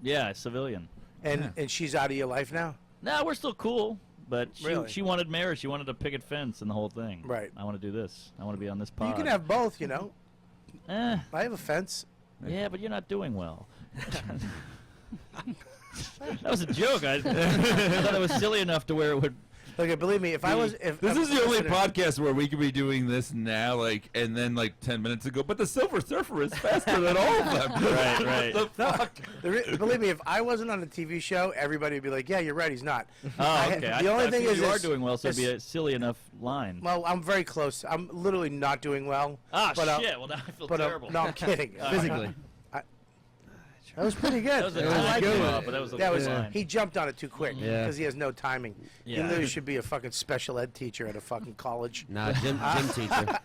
Yeah, civilian. And she's out of your life now. No, we're still cool. But Really? she wanted marriage. She wanted a picket fence and the whole thing. Right. I want to do this. I want to be on this pod. You can have both, Eh, I have a fence. yeah, but you're not doing well. That was a joke. I thought it was silly enough to where it would Okay, believe me, if I was, if This is the only listener- podcast where we could be doing this now, like, and then like 10 minutes ago. But the Silver Surfer is faster than all of them. Right, right. The fuck? Believe me, if I wasn't on a TV show, everybody would be like, "Yeah, you're right, he's not." Oh, okay. The only I thing feel is you are this- doing well, so it'd be this- a silly enough line. Well, I'm very close. I'm literally not doing well. Ah, but, shit. Well, now I feel but, terrible. no, I'm kidding. Physically. That was pretty good. That was a I nice liked good it. one, but that was a That good was line. he jumped on it too quick Yeah. because he has no timing. He Yeah. literally should be a fucking special ed teacher at a fucking college. Nah, gym teacher.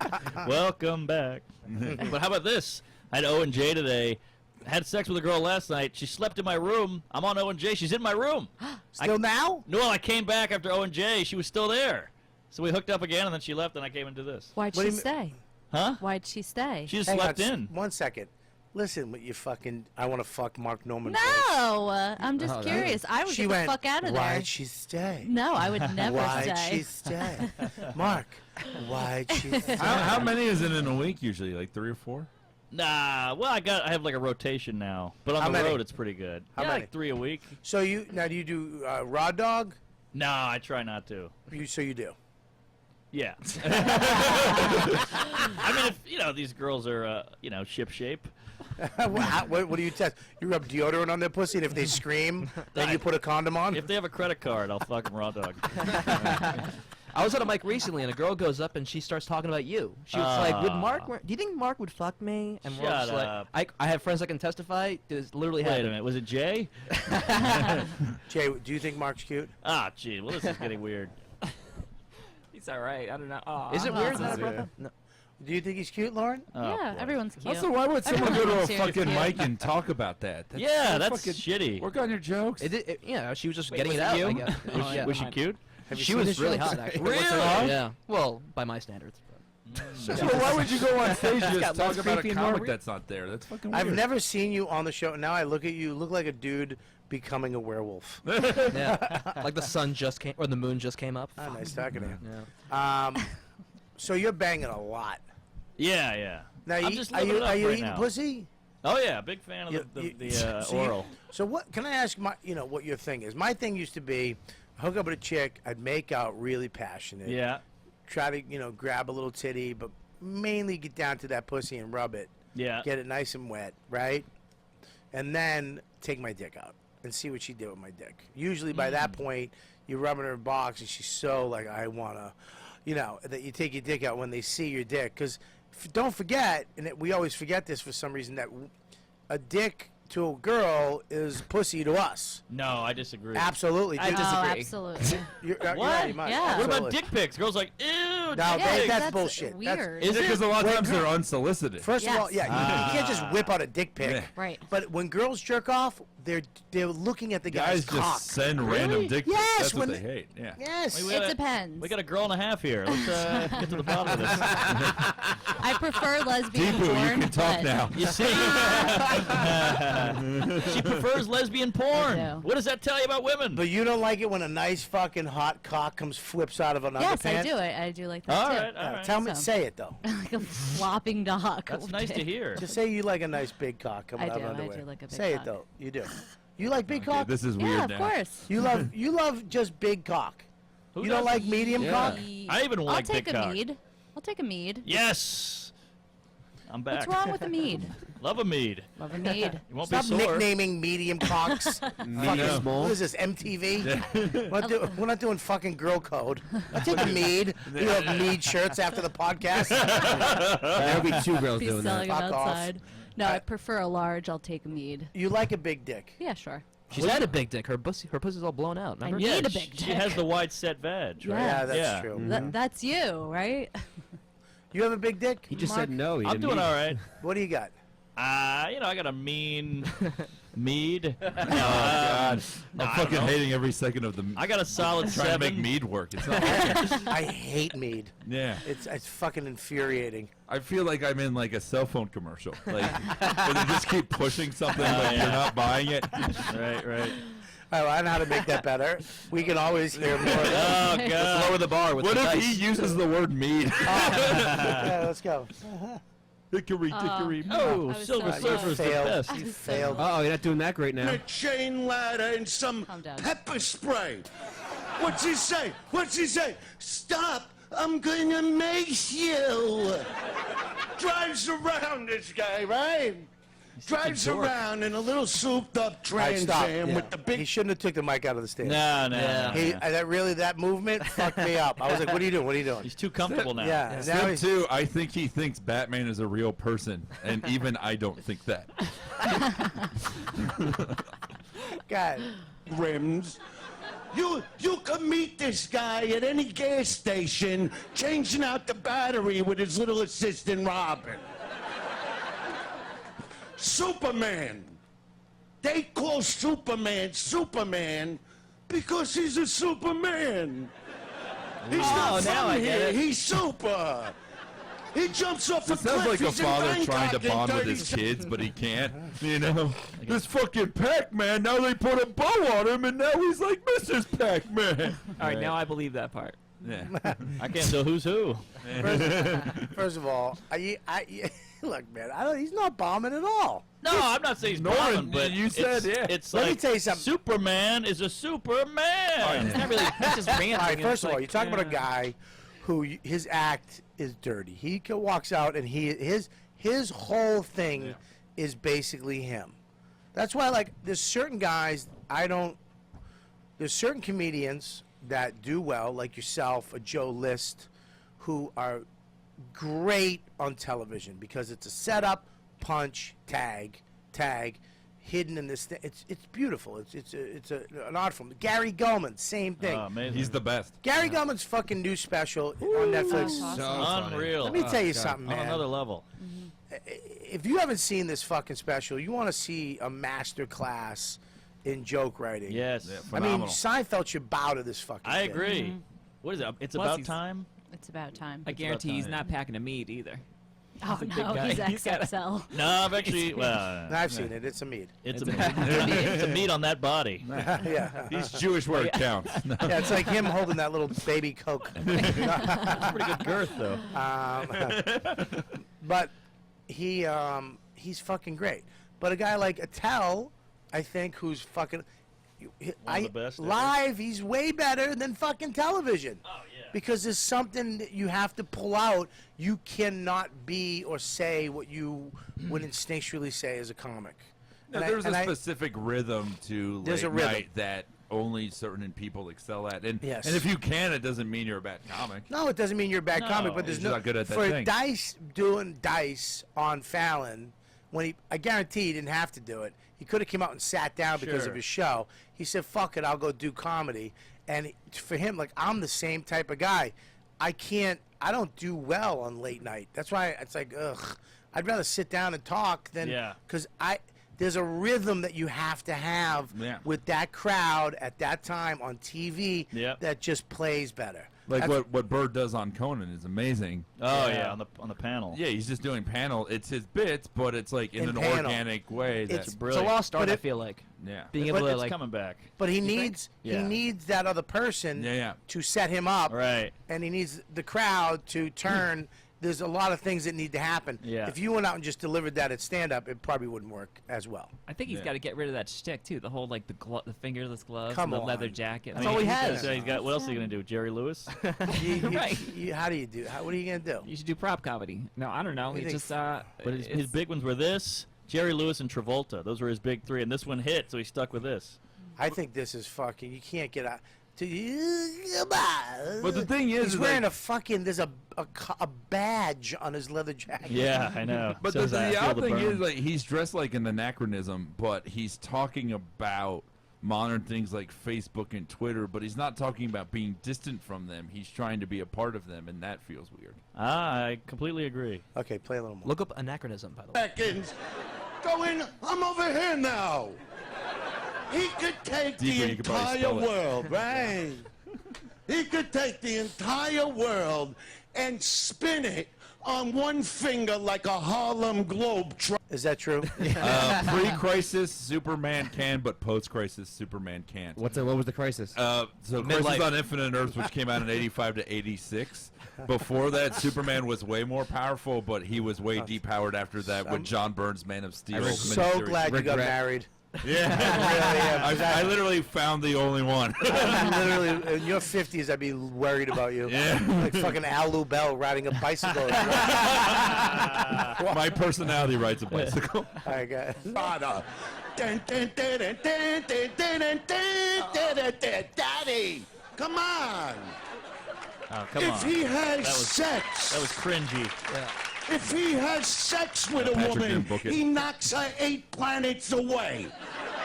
Welcome back. But how about this? I had O and J today. Had sex with a girl last night. She slept in my room. I'm on O and J. She's in my room. Still now? No, I came back after O and J. She was still there. So we hooked up again, and then she left, and I came into this. Why'd What do she you stay? Huh? Why'd she stay? She just Hang slept on, in. 1 second. Listen, what you fucking. I want to fuck Mark Norman. No, I'm just Oh, that- curious. I would She get went. the fuck out of there. Why'd she stay? No, I would never Why'd stay. she stay? Mark, why'd she stay? How many is it in a week usually? Like 3 or 4? Nah, well, I have like a rotation now, but on How the many? road it's pretty good. How Yeah, many? like 3 a week. So you now do you do raw dog? No, I try not to. So you do. Yeah. I mean, if, you know, these girls are, ship shape. What do you test? You rub deodorant on their pussy, and if they scream, then you put a condom on. If they have a credit card, I'll fuck them raw dog. I was on a mic recently, and a girl goes up and she starts talking about you. She was like, "Would Mark? Do you think Mark would fuck me?" And we're all Shut just up. like, I have friends that can testify. This literally Wait a happened. minute, was it Jay? Jay, do you think Mark's cute? Ah, gee, well, this is getting weird. He's all right. I don't know. Aw. Is it weird This that I is brought weird. that? No. Do you think he's cute, Lauren? Oh, Yeah, boy. everyone's cute. Also, why would someone go to a Everyone's here is fucking cute. mic and talk about that? Yeah, that's fucking shitty. Work on your jokes. Yeah, she was just Wait, getting was it it out. you? I guess. Oh, yeah. Was she cute? Have you She seen was his really jokes? hot, actually. Really? Yeah. Well, by my standards. So why would you go on stage and got just less talk about a creepy and more comic weird. that's not there? That's fucking weird. I've never seen you on the show. Now I look at you. You look like a dude becoming a werewolf. Yeah. Like the sun just came, or the moon just came up. Ah, nice talking to you. Yeah. So you're banging a lot. Yeah, yeah. Now, I'm just living it up are you right eating now. pussy? Oh, yeah, big fan of You- the you- so oral. So what? Can I ask what your thing is? My thing used to be, hook up with a chick. I'd make out really passionate. Yeah, Try to grab a little titty, but mainly get down to that pussy and rub it. yeah. Get it nice and wet, right? And then take my dick out and see what she did with my dick. Usually by that point, you're rubbing her box and she's so like, I wanna, that you take your dick out when they see your dick. Because don't forget, and we always forget this for some reason, that a dick to a girl is pussy to us. No, I disagree. Absolutely. I dude. Oh, disagree. absolutely. You're What? right, you must. Yeah. What about Absolutely. dick pics? Girls like, ew, No, dick that- pics. that's bullshit. That's- Weird. Is it? Because a lot of Wait, times they're unsolicited. First of all, Yes. yeah, you can't just whip out a dick pic. Yeah. Right. But when girls jerk off, they're looking at the Guys guy's just cock. send random dick pics. Yes, That's what when they hate. Yeah. Yes. We It gotta- depends. We got a girl and a half here. Let's get to the bottom of this. I prefer lesbian Deepu, porn. you can talk but- now. You see? She prefers lesbian porn. I do. What does that tell you about women? But you don't like it when a nice fucking hot cock flips out of an Yes, underpants? I do. I do like that all too. right, all right. Tell me, So. say it though. Like a flopping dog. That's nice to hear. Just say you like a nice big cock coming I out do, of I underwear. do like a big say cock. it though. You do. You like big Okay, cock? this is weird Yeah, of now. course. You love just big cock. Who you don't doesn't? like medium Yeah. cock? I even I'll like take big a cock. mead. I'll take a mead. Yes. I'm back. What's wrong with a mead? Love a mead. Love a mead. You won't Stop be sore. nicknaming medium cocks. Medium small. What is this, MTV? We're not doing fucking girl code. I'll take a mead. You have mead shirts after the podcast. There'll be 2 girls Be doing that. selling them Fuck off. outside. No, I prefer a large. I'll take a mead. You like a big dick. Yeah, sure. She's had a big dick. Her pussy's all blown out. Remember? I Yeah, need a big she dick. has the wide set vag, right? Yeah. Yeah, that's Yeah. true. That's you, right? You have a big dick? He just Mark? said no. He I'm didn't doing mean it. all right. What do you got? I got a mean mead. Oh, God. No, I'm I don't fucking know. hating every second of the. I got a solid trying to make 7. mead work. It's not working. I hate mead. Yeah. It's fucking infuriating. I feel like I'm in like a cell phone commercial. Like, where they just keep pushing something, but yeah. you're not buying it. Right, right. All right, well, I know how to make that better. We can always hear more. Oh, Let's God. lower the bar with What the if dice. he uses the word mead? Yeah, let's go. Hickory dickory. Oh, I was Silver so Surfer's the failed. best. You failed. Uh-oh, you're not doing that great now. A chain ladder and some Calm down. pepper spray. What's he say? What's he say? Stop! I'm gonna make you. Drives around this guy, right? Drives around in a little souped-up Trans Am with the big. He shouldn't have took the mic out of the stand. No. That movement fucked me up. I was like, "What are you doing? What are you doing?" He's too comfortable now. Yeah. Now Step he's, 2, I think he thinks Batman is a real person, and even I don't think that. God. Rims. You can meet this guy at any gas station changing out the battery with his little assistant Robin. Superman. They call Superman because he's a Superman. He's not from here. He's super. He jumps off a It sounds cliff. like a He's in father trying to Bangkok in bond with 30 his kids, but he can't. You know, this fucking Pac-Man. Now they put a bow on him, and now he's like Mrs. Pac-Man. All right, now I believe that part. Yeah. I can't tell who's who. First of all, look, man, he's not bombing at all. No, I'm not saying he's bombing, but you said, it's Let like me tell you something. Superman is a Superman. It's not really. He's just ranting. All right, It's first of all, like, you're talking about a guy who his act is dirty. He walks out and his whole thing is basically him. That's why, like, there's certain guys there's certain comedians that do well, like yourself, a Joe List, who are great on television because it's a setup, punch, tag, hidden in this thing. It's beautiful. It's an art form. Gary Gulman, same thing. Amazing. He's the best. Gary Gulman's fucking new special on Netflix. Unreal. Let me tell you something, On man. another level. If you haven't seen this fucking special, you want to see a master class in joke writing. Yes. I mean, Seinfeld should bow to this fucking I kid. agree. What is it? It's Plus about he's- time? It's about time. I guarantee he's not packing a meat either. Oh big no, guy. he's He's gotta- XXL. No, I've actually. Well, I've seen it. It's a meat. it's a meat on that body. Yeah. He's Jewish where it counts. Yeah, it's like him holding that little baby Coke. Pretty good girth, though. But he's fucking great. But a guy like Attell, I think, who's fucking One of the best ever. live, he's way better than fucking television. Oh, yeah. Because there's something that you have to pull out. You cannot be or say what you would instinctually say as a comic. No, there's a specific rhythm to There's late a rhythm. night that only certain people excel at. And, Yes. and if you can, it doesn't mean you're a bad comic. No, it doesn't mean you're a bad No, comic, but there's you're no not good at that for thing. Dice doing Dice on Fallon. When I guarantee he didn't have to do it. He could have came out and sat down because Sure. of his show. He said, "Fuck it, I'll go do comedy." And for him, like, I'm the same type of guy. I don't do well on late night. That's why it's like, ugh. I'd rather sit down and talk than because there's a rhythm that you have to have with that crowd at that time on TV that just plays better. Like what Bird does on Conan is amazing. Oh yeah, on the panel. Yeah, he's just doing panel. It's his bits, but it's like in an panel. organic way. It's That's It's a brilliant. lost art, But I feel like. Yeah. Being But able to, it's like, coming back. But he You think? needs Yeah. he needs that other person Yeah. to set him up, Right. and he needs the crowd to turn. There's a lot of things that need to happen. Yeah. If you went out and just delivered that at stand-up, it probably wouldn't work as well. I think he's got to get rid of that shtick too. The whole like the fingerless gloves, Come and the leather on. jacket. I That's mean, all he he's has. got- he's got. What else are you gonna do? Jerry Lewis? Right. How do you do? What are you gonna do? You should do prop comedy. No, I don't know. You He think- just But his big ones were this, Jerry Lewis, and Travolta. Those were his big three, and this one hit, so he stuck with this. I think this is fucking. You can't get out. But the thing is, he's wearing a fucking. There's a badge on his leather jacket. Yeah, I know. But Says, "I the feel odd the thing burn." is, like, he's dressed like an anachronism, but he's talking about modern things like Facebook and Twitter, but he's not talking about being distant from them. He's trying to be a part of them, and that feels weird. I completely agree. Okay, play a little more. Look up anachronism, by the way. Seconds. Go in. I'm over here now. He could take Deeper, the you could probably entire spell it. world, right? He could take the entire world and spin it on one finger like a Harlem Globetrotter. Is that true? Pre-crisis, Superman can, but post-crisis, Superman can't. What was the crisis? So Crisis on Infinite Earths, which came out in 85 to 86. Before that, Superman was way more powerful, but he was way depowered after that with John Byrne's Man of Steel. I'm so miniseries. glad you got Regret. married. Yeah, I really am. I literally found the only one. Literally, in your 50s, I'd be worried about you. Yeah. Like fucking Al Lou Bell riding a bicycle. My personality rides a bicycle. All right, guys. Daddy, come on. Oh, come If on. he has That was- sex, That was cringy. if he has sex with a Patrick woman, didn't book it. he knocks her 8 planets away.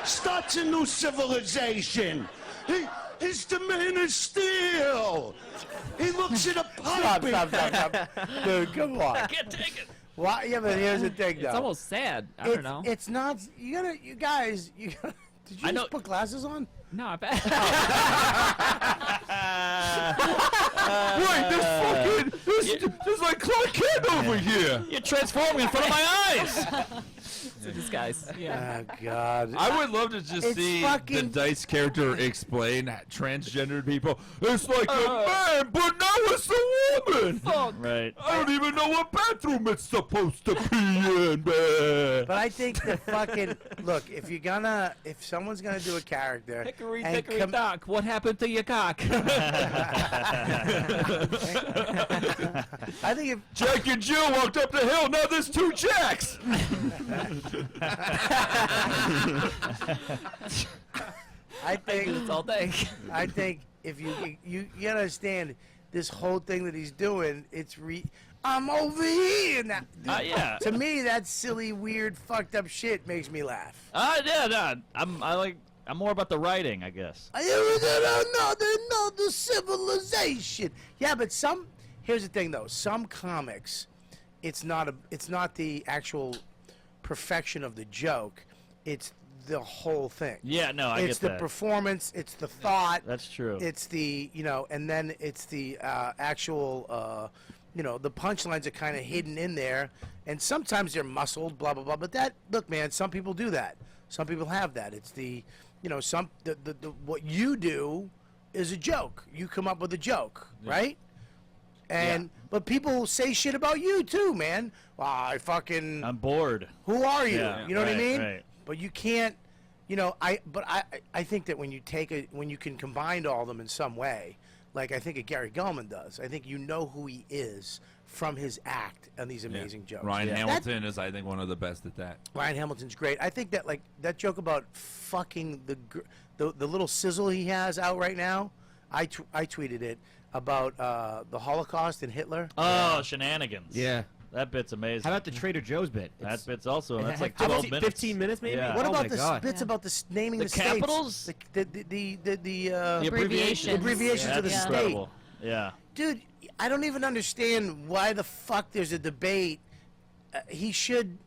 Starts a new civilization. His demand is steel. He looks at a Stop, puppet. stop. Dude, come on. I can't take it. Why? Yeah, but here's the thing, though. It's almost sad. I don't know. It's not. You guys. Did you I know- just put glasses on? No, I Wait, there's like Clark Kent over here. You're transforming in front of my eyes. It's a disguise. Yeah. Oh God. I would love to just It's see the fucking- Dice character explain transgendered people. It's like a man, but now it's a woman. Right. I don't even know what bathroom it's supposed to be in, man. But I think the fucking look. If someone's gonna do a character, Hickory and dickory dock. What happened to your cock? I think if Jack and Jill walked up the hill. Now there's 2 Jacks. I think It's all day. I think if you understand this whole thing that he's doing, I'm over here now. Yeah. To me, that silly, weird, fucked up shit makes me laugh. Yeah, no. I'm more about the writing, I guess. Another civilization. Yeah, but here's the thing though. Some comics, it's not the actual perfection of the joke. It's the whole thing. Yeah, no, I It's get the that. performance. It's the thought. That's true. It's the and then it's the actual the punchlines are kind of hidden in there, and sometimes they're muscled, blah blah blah. But look, man, some people do that. Some people have that. It's the what you do is a joke. You come up with a joke, right? And but people say shit about you too, man. Well, I'm bored. who are you? Yeah, You know what I right, mean? right. But you can't, I think that when you can combine all of them in some way, like I think Gary Gulman does. I think you know who he is from his act and these amazing jokes. Ryan Yeah. Hamilton is, I think, one of the best at that. Ryan Hamilton's great. I think that that joke about fucking the little sizzle he has out right now. I tweeted it about the Holocaust and Hitler. Oh, shenanigans. Yeah. That bit's amazing. How about the Trader Joe's bit? That bit's also, that's like How 12 about minutes. 15 minutes maybe? Yeah. What Oh about my the God. bits about naming The the states? capitals? The Abbreviations. abbreviations of the That's state. incredible. Yeah. Dude, I don't even understand why the fuck there's a debate. He should,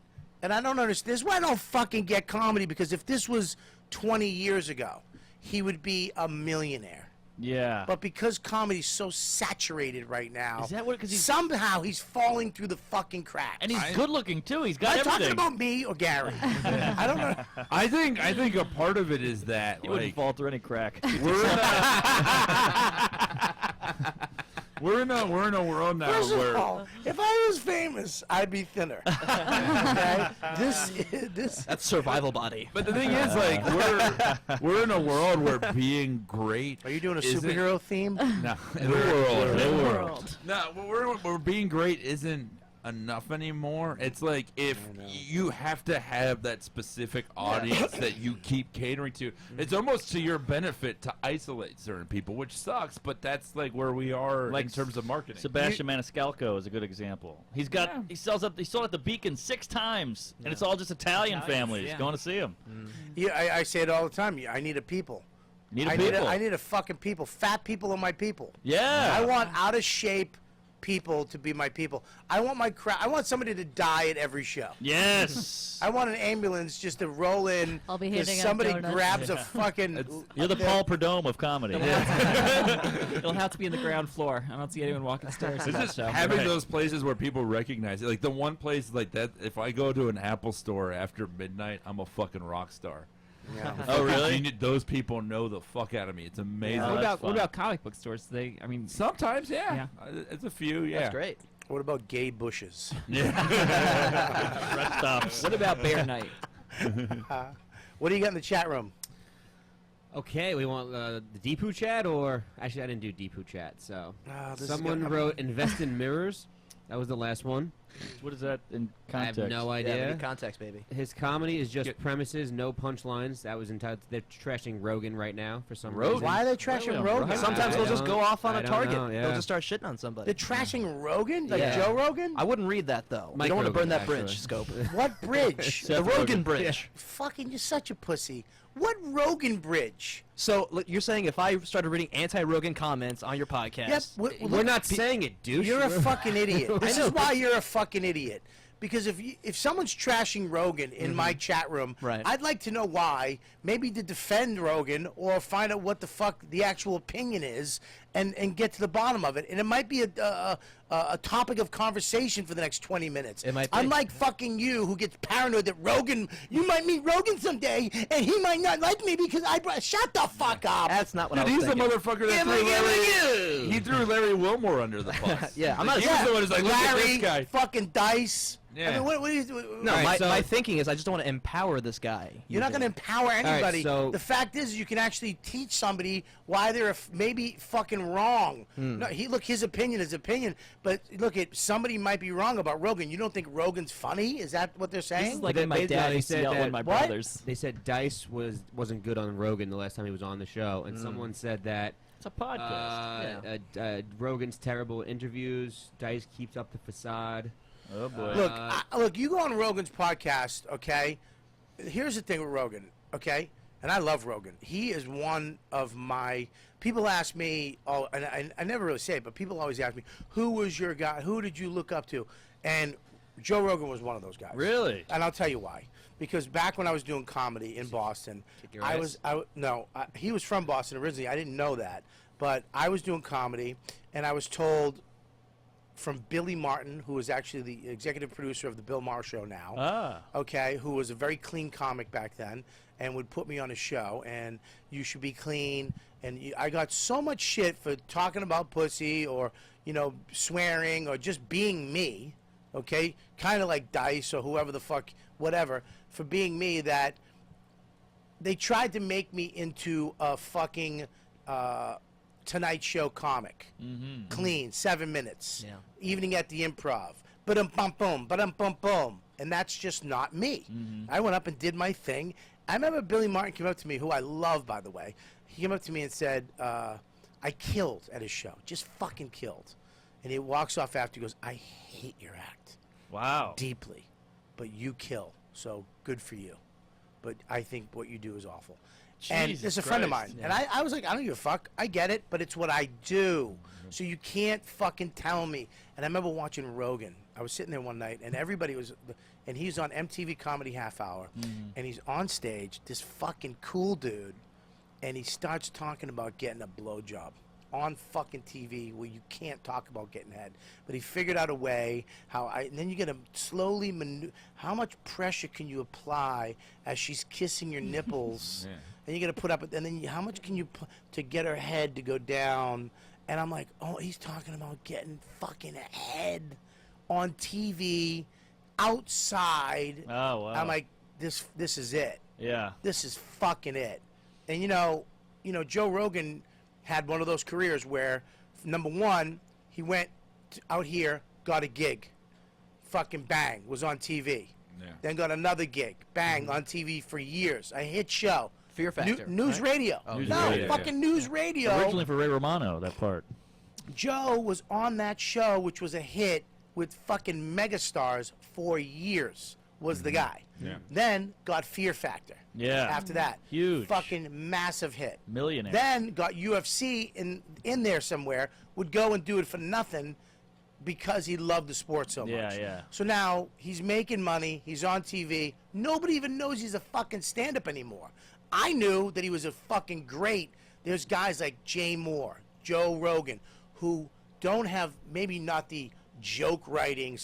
and I don't understand. This is why I don't fucking get comedy, because if this was 20 years ago, he would be a millionaire. Yeah. But because comedy's so saturated right now, Is that what- 'cause he's- somehow he's falling through the fucking cracks. And he's good looking too. He's got Am I everything. talking about me or Gary? I don't know. I think a part of it is that He wouldn't fall through any crack. we're in a world now First of where all, if I was famous, I'd be thinner. Okay? This. That's survival body. But the thing is, like, we're in a world where being great. Are you doing a isn't- superhero theme? No, in the world. World. No, we're being great isn't enough anymore. It's like if you have to have that specific audience that you keep catering to. It's almost to your benefit to isolate certain people, which sucks. But that's like where we are Like in terms of marketing. Sebastian Maniscalco is a good example. He sold at the Beacon 6 times, and it's all just Italian families yeah. going to see him. Yeah, I say it all the time. I need a people. Need a I people. need a fucking people. Fat people are my people. Yeah. I want out of shape people to be my people. I want my crowd. I want somebody to die at every show. Yes. I want an ambulance just to roll in. I'll be 'cause handing out somebody donuts. grabs a fucking. You're the Paul Prudhomme of comedy. It'll have to be in the ground floor. I don't see anyone walking stairs in It's that just show. having Right. those places where people recognize it. Like the one place like that, if I go to an Apple store after midnight, I'm a fucking rock star. Yeah. Oh, really? Those people know the fuck out of me. It's amazing. Oh, what that's about fun. comic book stores? Sometimes, yeah. Yeah. It's a few, yeah. That's great. What about gay bushes? Rest stops. What about Bear Night? What do you got in the chat room? Okay, we want the Deepu chat, or actually, I didn't do Deepu chat. So this is someone good. wrote "invest in mirrors." That was the last one. What is that in context? I have no Yeah, idea. we need context, baby. His comedy is just premises, no punchlines. That was entitled. They're trashing Rogan right now for some reason. Why are they trashing Rogan? Sometimes I they'll just don't- go off on I a don't target. know, yeah. They'll just start shitting on somebody. They're trashing Rogan? Like Yeah. Joe Rogan? I wouldn't read that though. Mike You don't want to burn Rogan, that bridge, actually. Scope. What bridge? The Rogan bridge. Fucking, you're such a pussy. What Rogan bridge? So look, you're saying if I started reading anti-Rogan comments on your podcast, Yep. We're not saying it, douche. You're a fucking idiot. This is why you're a fucking idiot. Because if someone's trashing Rogan in my chat room, Right. I'd like to know why. Maybe to defend Rogan or find out what the fuck the actual opinion is, and get to the bottom of it. And it might be a topic of conversation for the next 20 minutes. It might be. Unlike fucking you, who gets paranoid that Rogan, you might meet Rogan someday, and he might not like me because I brought. Shut the fuck up. that's not what I Dude, was he's the thinking. motherfucker that threw Larry. He threw Larry Wilmore under the bus. Yeah, I'm not. He was the one who's like, look at Larry, this guy. fucking Dice. Yeah. I mean, what is, No, All right, my, so- my thinking is I just don't want to empower this guy. You're not going to empower anybody. so- the fact is, you can actually teach somebody why they're maybe fucking wrong. No, his opinion is opinion. But look, somebody might be wrong about Rogan. You don't think Rogan's funny? Is that what they're This saying? is like But when my they- dad they used to said yell that- at my What? brothers. They said Dice wasn't good on Rogan the last time he was on the show, and someone said that It's a podcast. Rogan's terrible interviews. Dice keeps up the facade. Oh boy. Look, you go on Rogan's podcast, okay? Here's the thing with Rogan, okay? And I love Rogan. He is one of my. People ask me, and I never really say it, but people always ask me, who was your guy? Who did you look up to? And Joe Rogan was one of those guys. Really? And I'll tell you why. Because back when I was doing comedy in Boston, your ass? he was from Boston originally. I didn't know that, but I was doing comedy, and I was told from Billy Martin, who is actually the executive producer of the Bill Maher Show now, okay, who was a very clean comic back then, and would put me on a show, and you should be clean. And I got so much shit for talking about pussy or, swearing or just being me, okay, kind of like Dice or whoever the fuck, whatever, for being me, that they tried to make me into a fucking Tonight Show comic. Clean, 7 minutes. Yeah. Evening at the Improv. Ba-dum-bum-bum, ba-dum-bum-bum. And that's just not me. I went up and did my thing. I remember Billy Martin came up to me, who I love, by the way. He came up to me and said, I killed at his show. Just fucking killed. And he walks off after. He goes, I hate your act. Wow. Deeply. But you kill. So good for you. But I think what you do is awful. And Jesus it's a friend of Christ. mine. And I was like, I don't give a fuck. I get it, but it's what I do. So you can't fucking tell me. And I remember watching Rogan. I was sitting there one night, and everybody was, and he's on MTV Comedy Half Hour, and he's on stage, this fucking cool dude, and he starts talking about getting a blowjob on fucking TV where you can't talk about getting head. But he figured out a way and then you get to slowly how much pressure can you apply as she's kissing your nipples? And you got to put up, and then how much can you put to get her head to go down? And I'm like, oh, he's talking about getting fucking head on TV outside. Oh wow. I'm like, this is it. yeah. This is fucking it. And Joe Rogan had one of those careers where, number one, he went out here, got a gig, fucking bang, was on TV. Yeah. Then got another gig, bang, on TV for years, a hit show. Fear Factor. News right? radio. News no, radio, fucking news radio. Originally for Ray Romano, that part. Joe was on that show, which was a hit with fucking megastars for years, was the guy. Yeah. Then got Fear Factor. Yeah. After that. Huge. Fucking massive hit. Millionaire. Then got UFC in there somewhere, would go and do it for nothing because he loved the sport so much. Yeah. So now he's making money, he's on TV, nobody even knows he's a fucking stand-up anymore. I knew that he was a fucking great. There's guys like Jay Moore, Joe Rogan, who don't have maybe not the joke writing,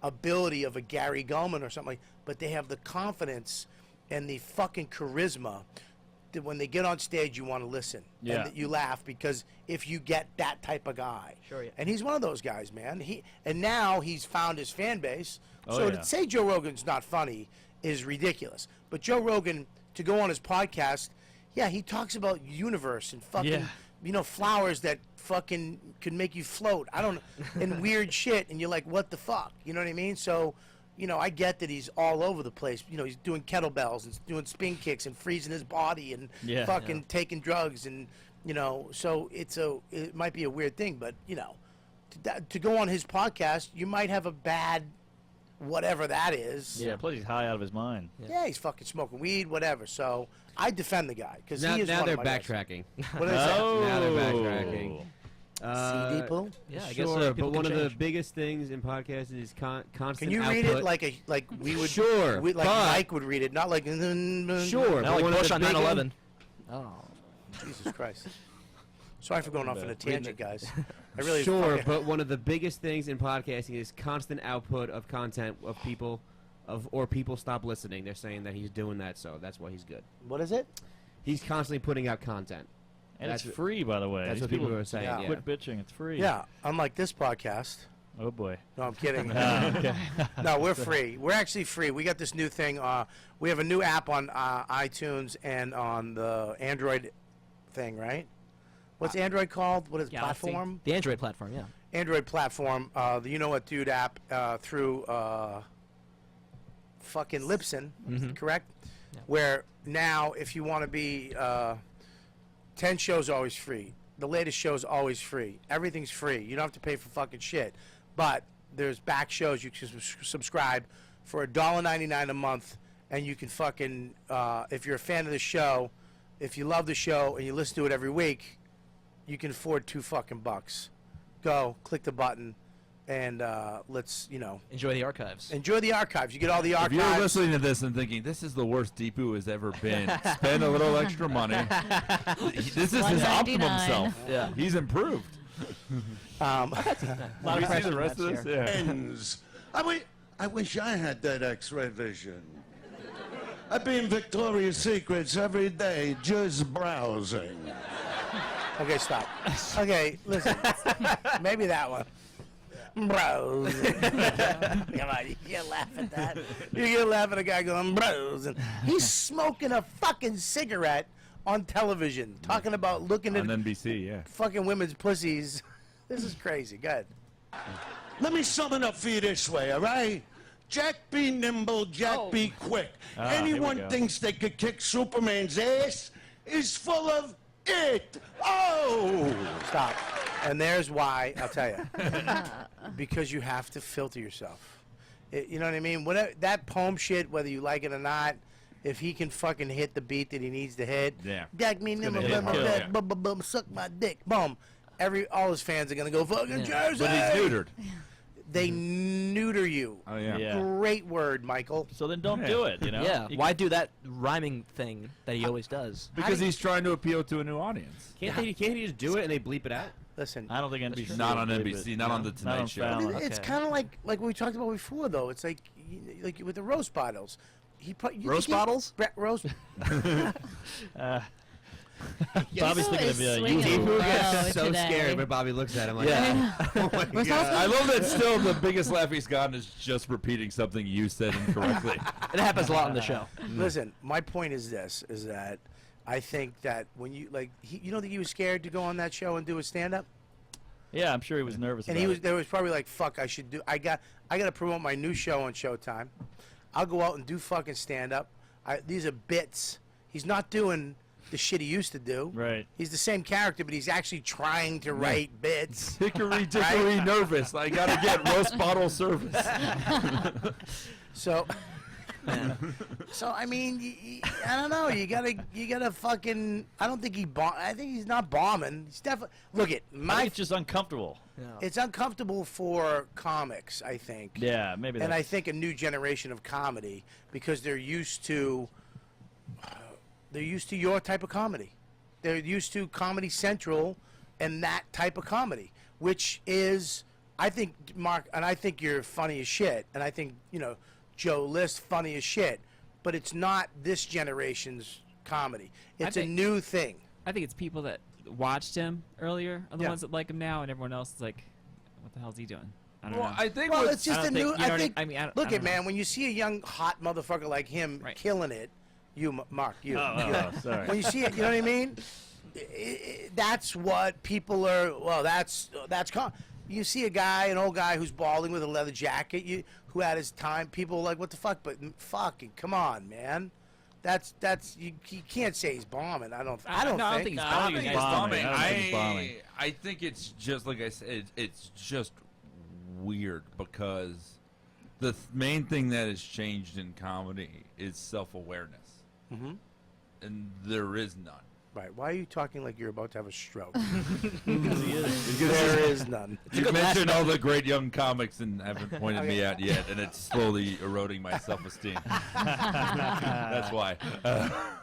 ability of a Gary Gulman or something, but they have the confidence and the fucking charisma that when they get on stage, you want to listen. Yeah. And that you laugh because if you get that type of guy. Sure, yeah. And he's one of those guys, man. And now he's found his fan base. Oh, so yeah. to say Joe Rogan's not funny is ridiculous. But Joe Rogan to go on his podcast, yeah, he talks about universe and fucking, flowers that fucking could make you float. I don't know, and weird shit, and you're like, what the fuck? You know what I mean? So, I get that he's all over the place. He's doing kettlebells and doing spin kicks and freezing his body and fucking taking drugs and, so it might be a weird thing, but, to go on his podcast, you might have a bad whatever that is. Yeah, plus he's high out of his mind. Yeah, he's fucking smoking weed, whatever. So I defend the guy because now, he is now one they're of my guys. backtracking. What is that? Now they're backtracking. CD pool? Yeah, I guess Sure, people but one can of the change. biggest things in podcasts is constant Can you output. read it like we would? Sure, like but- Mike would read it, not like. Sure, Not but like one of Bush the on big 9/11. Oh, Jesus Christ! Sorry for going off on a tangent, guys. I really Sure, fucking- but one of the biggest things in podcasting is constant output of content of people, or people stop listening. They're saying that he's doing that, so that's why he's good. What is it? He's constantly putting out content. And That's it's free, by the way. That's These what people are saying. Yeah. Yeah. Quit bitching. It's free. Yeah, unlike this podcast. Oh boy. No, I'm kidding. Okay. No, we're free. We're actually free. We got this new thing. We have a new app on iTunes and on the Android thing, right? What's Android called? What is it, Galaxy. platform? The Android platform, yeah. Android platform. The You Know What Dude app through fucking Libsyn, correct? Yeah. Where now, if you want to be 10 shows always free. The latest show's always free. Everything's free. You don't have to pay for fucking shit. But there's back shows you can subscribe for $1.99 a month, and you can fucking, if you're a fan of the show, if you love the show and you listen to it every week, you can afford $2 fucking bucks. Go, click the button, and let's, Enjoy the archives. enjoy the archives. You get all the If archives. you're listening to this and thinking this is the worst Deepu has ever been, spend a little extra money. This is his optimum $1.99. self. Yeah. He's improved. Um, lot We of see pressure the rest of match this. here. Yeah. Ends. I wish I had that X-ray vision. I'd be in Victoria's Secrets every day just browsing. Okay, stop. Okay, listen. Maybe that one. Bros. Come on, you can't laugh at that. You can't laugh at a guy going bros. And he's smoking a fucking cigarette on television, talking about looking On at NBC, yeah. fucking women's pussies. This is crazy. Go ahead. Let me sum it up for you this way, all right? Jack be nimble, Jack be quick. Ah, here we Anyone go. thinks they could kick Superman's ass is full of it. Oh! Stop. And there's why, I'll tell you. Because you have to filter yourself. You know what I mean? Whatever, that poem shit, whether you like it or not, if he can fucking hit the beat that he needs to hit, Yeah. Jack me nimble, hit nimble, kill. bed, bum, bum, bum, suck my dick, boom. All his fans are gonna go fucking Jersey. But he's neutered. They neuter you. Oh, yeah. Yeah. Great word, Michael. So then don't do it, Yeah. You Why do that rhyming thing that he always does? Because he's trying to appeal to a new audience. Can't he just do it and they bleep it out? Listen, I don't think NBC. Not on would believe NBC, it. not on the Not Tonight on Show. Fallon. it's Okay. kind of like what we talked about before, though. It's like with the roast bottles. Roast bottles? Roast. Bobby's thinking of swinging you. low gets so today. scared when Bobby looks at him like, Yeah. oh my We're God. I love that still the biggest laugh he's gotten is just repeating something you said incorrectly. It happens a lot on the show. Listen, my point is this: is that I think that when you you don't think he was scared to go on that show and do a stand-up, Yeah, I'm sure he was nervous. and about he was it. there was probably like, "Fuck, I should do. I got to promote my new show on Showtime. I'll go out and do fucking stand-up. These are bits. He's not doing the shit he used to do. Right. He's the same character, but he's actually trying to write bits. Hickory dickory nervous. I gotta get roast bottle service. So, so I mean, I don't know. You gotta fucking. I don't think I think he's not bombing. He's definitely. Look at I my. think it's just uncomfortable. It's uncomfortable for comics, I think. Yeah, maybe. And I that's- think a new generation of comedy because they're used to your type of comedy. They're used to Comedy Central and that type of comedy, which is, I think, Mark, and I think you're funny as shit, and I think, Joe List funny as shit, but it's not this generation's comedy. It's a think- new thing. I think it's people that watched him earlier are the Yeah. ones that like him now, and everyone else is like, what the hell's he doing? I don't Well, know. I think Well, what- it's just I a don't new. think- you know I what I- think. I mean, I look don't at know. man, when you see a young hot motherfucker like him Right. killing it, You, Mark, you. Oh, sorry. When you see it, you know what I mean? That's what people are. Well, that's. You see a guy, an old guy who's balding with a leather jacket, who had his time. People are like, what the fuck? But fucking, come on, man. That's you can't say he's bombing. I don't think he's I don't think he's bombing. I don't think he's bombing. I think it's just like I said. It's just weird because the main thing that has changed in comedy is self-awareness, and there is none. Right. Why are you talking like you're about to have a stroke? Because there is none. You mentioned all the great young comics and haven't pointed me out yet, and it's slowly eroding my self-esteem. That's why.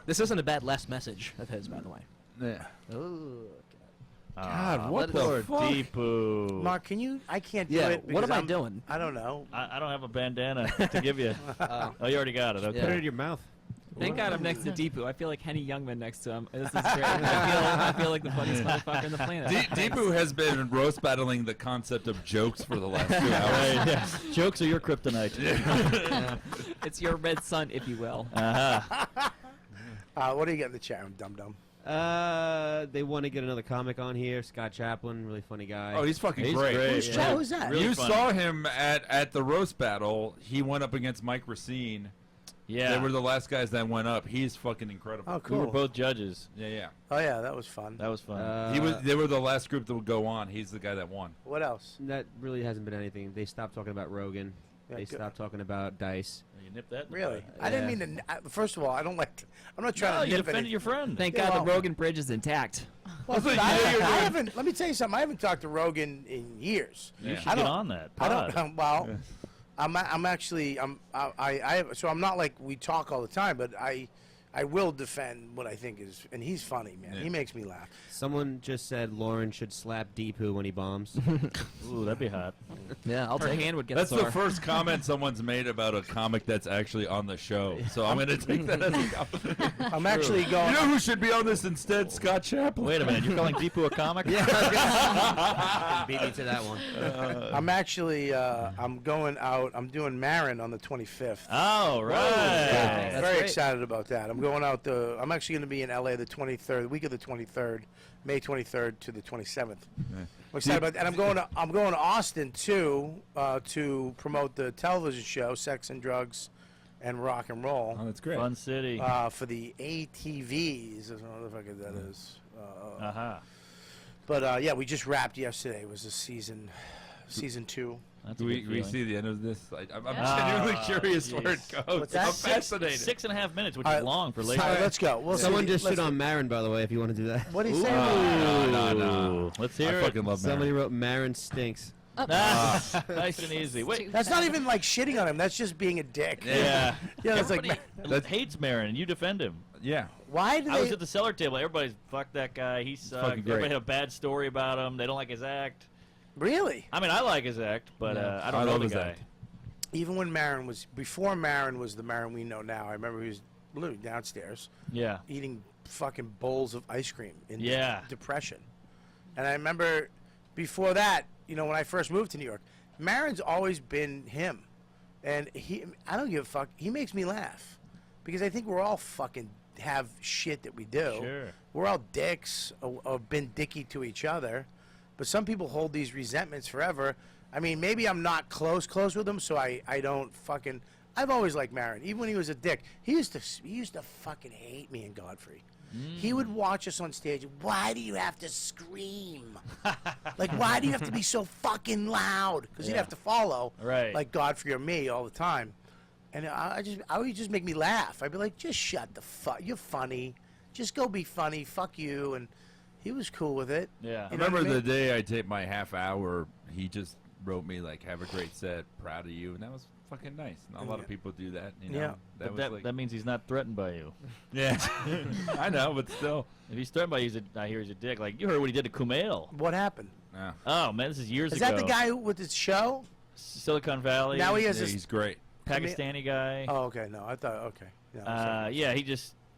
This isn't a bad last message of his, by the way. Yeah. Ooh. God, what the Lord fuck? Deepu. Mark, can you? I can't do Yeah, it. what because am I doing? I don't know. I don't have a bandana to give you. Oh, you already got it. Okay. Put it in your mouth. Thank God I'm next to Deepu. I feel like Henny Youngman next to him. This is great. I feel like the funniest motherfucker on the planet. Deepu has been roast battling the concept of jokes for the last 2 hours. Right, yeah. Jokes are your kryptonite. It's your red sun, if you will. What do you got in the chat room, dum-dum? They want to get another comic on here. Scott Chaplin, really funny guy. Oh, he's fucking great. Who's that? Really you funny. saw him at the roast battle. He went up against Mike Racine. Yeah. They were the last guys that went up. He's fucking incredible. Oh, We cool. were both judges. Yeah. Oh, yeah, that was fun. That was fun. They were the last group that would go on. He's the guy that won. What else? That really hasn't been anything. They stopped talking about Rogan. Yeah, They good. stopped talking about Dice. You nipped that? in the Really? bud. I didn't mean to. First of all, I don't like. I'm not trying No, to you nip defended anything. your friend. Thank Yeah, God well- the Rogan bridge is intact. Well, dude, I haven't. Let me tell you something. I haven't talked to Rogan in years. You Yeah. should I get don't- on that. I pod. don't. Well, I'm actually. So I'm not like we talk all the time, but I will defend what I think is, and he's funny, man. Yeah. He makes me laugh. Someone just said Lauren should slap Deepu when he bombs. Ooh, that'd be hot. Yeah, I'll Her take hand would get That's sore. the first comment someone's made about a comic that's actually on the show. So I'm going to take that as a compliment. I'm actually You going. know who should be on this instead? Scott Chaplin. Wait a minute. You're calling Deepu a comic? Beat me to that one. I'm actually. I'm going out. I'm doing Marin on the 25th. Oh, right. Yeah, very great. excited about that. I'm going out I'm actually going to be in LA the 23rd, the week of the 23rd, May 23rd to the 27th. I'm excited about that. And I'm going to Austin too to promote the television show Sex and Drugs and Rock and Roll Oh, that's great. Fun city. for the ATVs. I don't know if I could that is. Uh-huh. But yeah, we just wrapped yesterday. It was the season 2. That's a Do we good feeling. see the end of this? I'm Yeah. genuinely curious where it jeez. goes. What's that? I'm fascinated. 6.5 minutes, which All is right, long for All later. right, let's go. We'll Someone see. just Let's shit see. on Marin, by the way, if you want to do that. What did he say? No. Let's I hear it. fucking love Somebody Marin. wrote Marin stinks. Ah, nice and easy. Wait. That's not even like shitting on him. That's just being a dick. Yeah. Yeah, it's like, Everybody hates Marin, and you defend him. Yeah. why do I was they? at the cellar table. Everybody's, fuck that guy. He sucks. fucking great. Everybody had a bad story about him. They don't like his act. Really? I mean, I like his act, but I don't I know love the his guy. act. Even when Marin was before Marin was the Marin we know now. I remember he was literally downstairs Yeah. eating fucking bowls of ice cream in Yeah. depression. And I remember before that, you know, when I first moved to New York, Marin's always been him. And I don't give a fuck. He makes me laugh because I think we're all fucking have shit that we do. Sure. We're all dicks or been dicky to each other. But some people hold these resentments forever. I mean, maybe I'm not close with him, so I don't fucking. I've always liked Marin, even when he was a dick. He used to fucking hate me and Godfrey. He would watch us on stage. Why do you have to scream? Like, why do you have to be so fucking loud? Because he'd have to follow, Right. like Godfrey or me all the time. And I would just make me laugh. I'd be like, just shut the fuck. You're funny. Just go be funny. Fuck you. And he was cool with it. Yeah. I You know what remember I the mean? day I taped my half hour, he just wrote me, like, have a great set, proud of you. And that was fucking nice. Not a lot of people do that, you know? Yeah. That was like, That means he's not threatened by you. yeah. I know, but still. If he's threatened by you, I hear he's a dick. Like, you heard what he did to Kumail. What happened? Yeah. Oh, man, this is years Is ago. that the guy with his show? Silicon Valley. Now he has Yeah, this. he's great. Pakistani guy. Oh, okay. No, I thought. Okay. Yeah, Yeah,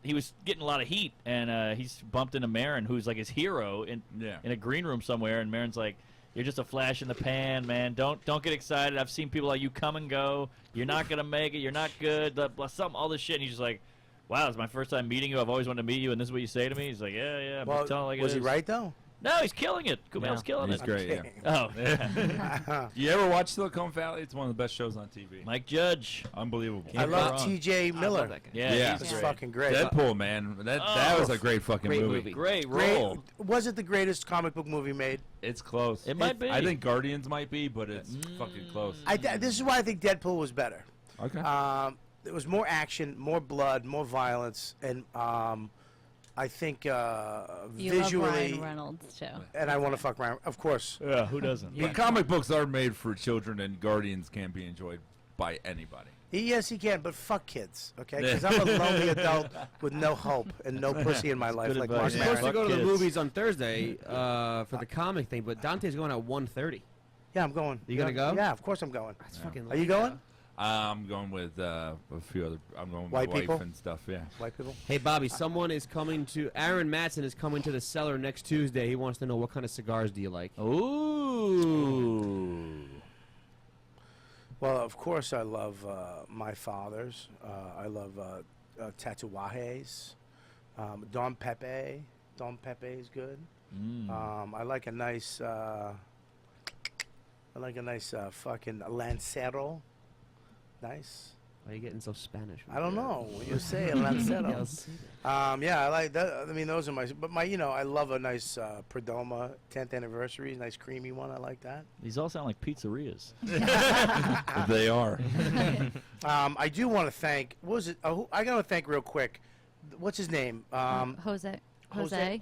he was getting a lot of heat, and he's bumped into Marin, who's like his hero in a green room somewhere, and Marin's like, "You're just a flash in the pan, man. Don't get excited. I've seen people like you come and go. You're not gonna make it. You're not good. All this shit." And he's just like, wow, it's my first time meeting you. I've always wanted to meet you, and this is what you say to me. He's like, yeah, I'm Well, telling like it was he is." right though? No, he's killing it. Kumail's killing He's it. great. Yeah. Oh, You ever watch Silicon Valley? It's one of the best shows on TV. Mike Judge. Unbelievable. I Can't go love wrong. T.J. Miller. that guy. Yeah, He's he's fucking great. Deadpool, man. That was a great fucking Great movie. movie. Great Great. role. Was it the greatest comic book movie made? It's close. It might be. I think Guardians might be, but it's fucking close. This is why I think Deadpool was better. Okay. There was more action, more blood, more violence, and I think You love visually. Ryan Reynolds too. And I want to fuck Ryan, of course. Yeah, who doesn't? But comic books are made for children, and Guardians can't be enjoyed by anybody. Yes, he can, but fuck kids, okay? Because I'm a lonely adult with no hope and no pussy in my life, good like advice. Mark We're Yeah. supposed Maron. to go to the Kids. movies on Thursday for the comic thing, but Dante's going at 1:30. Yeah, I'm going. You gonna go? Yeah, of course I'm going. That's fucking. Are you going? I'm going with a few other. I'm going with White my wife people? and stuff. Yeah. White people? Hey Bobby, someone is coming to. Aaron Matson is coming to the cellar next Tuesday. He wants to know what kind of cigars do you like? Ooh. Well, of course I love my father's. I love Tatuajes. Don Pepe. Don Pepe is good. I like a nice. Fucking Lancero. Nice. Why are you getting so Spanish? I don't know. You say Lancero. Yeah, I like that. I mean, those are my. But I love a nice Perdomo 10th anniversary, nice creamy one. I like that. These all sound like pizzerias. They are. I do want to thank. What was it? I got to thank real quick. What's his name? Jose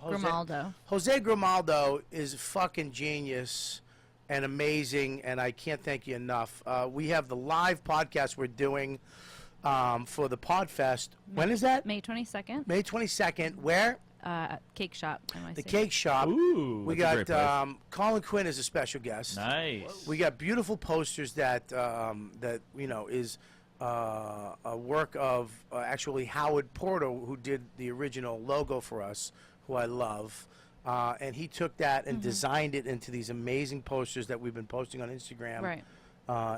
Grimaldo. Jose Grimaldo is fucking genius and amazing, and I can't thank you enough. We have the live podcast we're doing for the Podfest. When is that? May 22nd. May 22nd. Where? Cake Shop. NYC. The Cake Shop. Ooh. We That's a great got place. Colin Quinn as a special guest. Nice. We got beautiful posters that is a work of actually Howard Porter, who did the original logo for us, who I love. And he took that and designed it into these amazing posters that we've been posting on Instagram. Right.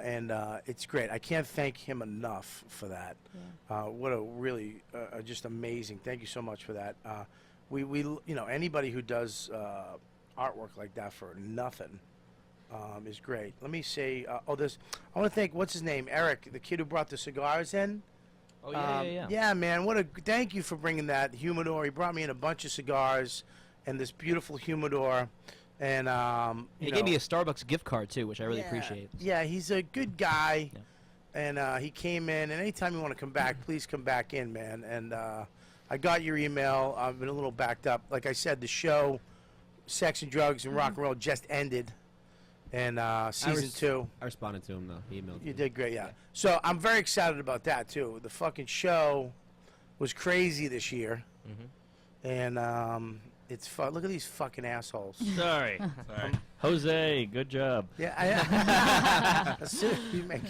And it's great. I can't thank him enough for that. What a really just amazing. Thank you so much for that. We anybody who does artwork like that for nothing is great. Let me say, I want to thank, what's his name, Eric, the kid who brought the cigars in. Oh, yeah. Yeah, man. Thank you for bringing that humidor. He brought me in a bunch of cigars and this beautiful humidor, and He gave me a Starbucks gift card too, which I really appreciate. Yeah, he's a good guy, and he came in. And anytime you want to come back, please come back in, man. And I got your email. I've been a little backed up. Like I said, the show, Sex and Drugs and Rock and Roll, just ended, and season 2. I responded to him though. He emailed me. You did great, yeah. So I'm very excited about that too. The fucking show was crazy this year, and it's fun. Look at these fucking assholes. Sorry. Jose, good job. Yeah, as soon as you make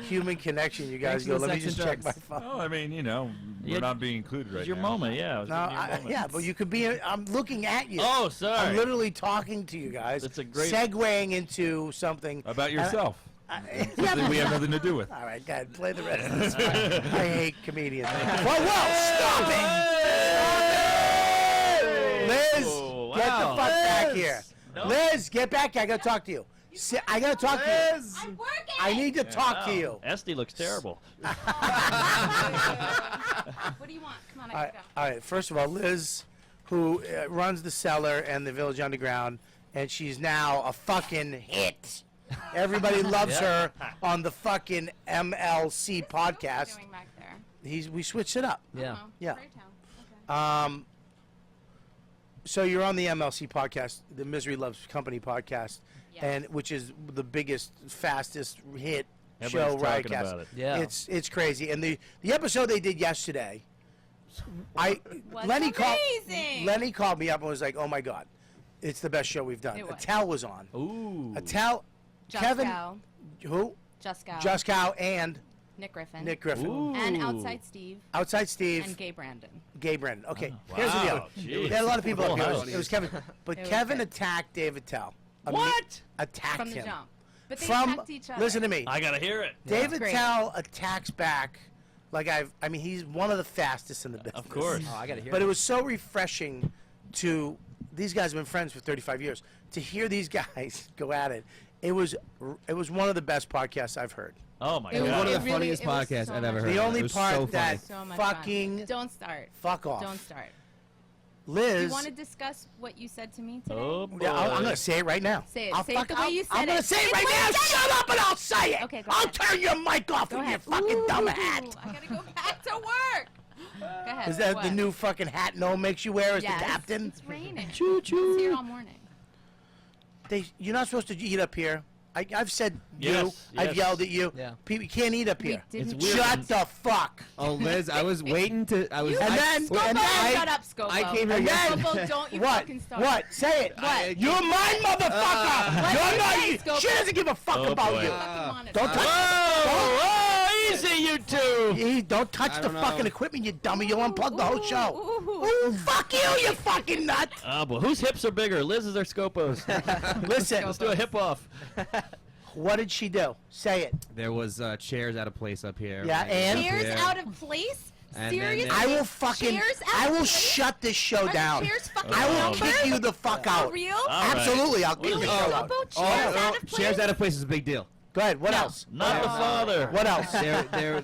human connection, you guys Thanks go. for the Let me sex just and check my drugs. phone. Well, I mean, Yeah, we're not being included right It's your now. moment, yeah. No, yeah, but you could be. I'm looking at you. Oh, sorry. I'm literally talking to you guys. That's a great- segueing into something About yourself. Yeah, Something we have nothing to do with. all right, go ahead, play the rest of this. I hate comedians. Whoa, stop it! Liz, Oh, get the wow. fuck back here. No. Liz, get back here. I gotta talk to you. I gotta talk to you. I'm working. I need to talk to you. Esty looks terrible. What do you want? Come on, I gotta go. All right, first of all, Liz, who runs the Cellar and the Village Underground, and she's now a fucking hit. Everybody loves her on the fucking MLC podcast. Doing back there. We switched it up. Yeah. Yeah. Great town. Okay. So you're on the MLC podcast, the Misery Loves Company podcast, Yes. and which is the biggest, fastest hit Everybody's show talking Riotcast. about it. Yeah. It's crazy. And the episode they did yesterday, Was Lenny amazing. called me up and was like, "Oh my God, it's the best show we've done." It was. Attell was on. Ooh. Attell, Kevin, Juskow. who? Juskow. Juskow and Nick Griffin. Nick Griffin. Ooh. And Outside Steve. Outside Steve. And Gay Brandon. Gay Brendan. Okay, Oh, here's the deal. wow, jeez. There had a lot of people up here. Full It was Kevin, but It was Kevin good. attacked David Tell. What? Attacked From the him. jump. But they From attacked each other. listen to me. I gotta hear it. David Great. Tell attacks back I mean, he's one of the fastest in the business. Of course. Oh, I gotta hear. But it was so refreshing to, these guys have been friends for 35 years, to hear these guys go at it. It was one of the best podcasts I've heard. Oh my It was god. one of It the really- funniest it was podcasts so I've ever much heard. The only It was part so that funny. So much fucking fun. Don't start. fuck off. Don't start. Liz. Do you want to discuss what you said to me today? Oh boy. Yeah, I'm gonna say it right now. Say it. I'll Say it the way you said I'm gonna it. say Say it it right the way now. you said Shut up and I'll say it. Okay, go I'll ahead. turn your mic off Go with ahead. your fucking dumb Ooh, hat. I gotta go back to work. Go ahead. Is that what? the new fucking hat Noah makes you wear as Yes. the captain? It's raining. Choo choo. It's here all morning. You're not supposed to eat up here. I've said Yes, I've yes. yelled at you. Yeah. People, you can't eat up here. didn't- It's weird. Shut the fuck. Oh, Liz, I was waiting to. I was. You And I, then- Scopo, and then- shut up, Scopo. I came here And then- Scopo, don't you What? fucking start. What? Say it. What? You're mine, motherfucker. What You're did not. you say, Scopo? She doesn't give a fuck Oh, about boy. you. Fucking monitor. Don't touch. Oh, easy, you two. Don't touch I the don't know. fucking equipment, you dummy. You'll unplug the whole show. Ooh. Ooh, fuck you, you fucking nut. Oh, but whose hips are bigger, Liz's or Scopo's? Listen, Let's do a hip off. what did she do? Say it. there was chairs out of place up here. Yeah, and? Chairs Yeah. out of place? And then Seriously? I will fucking. Chairs out I of will place? shut this show Are the down. chairs fucking I will numbered? kick you the fuck For out. real? All right. Absolutely, I'll kick the Really, show out. Scopo? Chairs out of place? chairs out of place is a big deal. Go ahead. What No. else? Not the father. What else?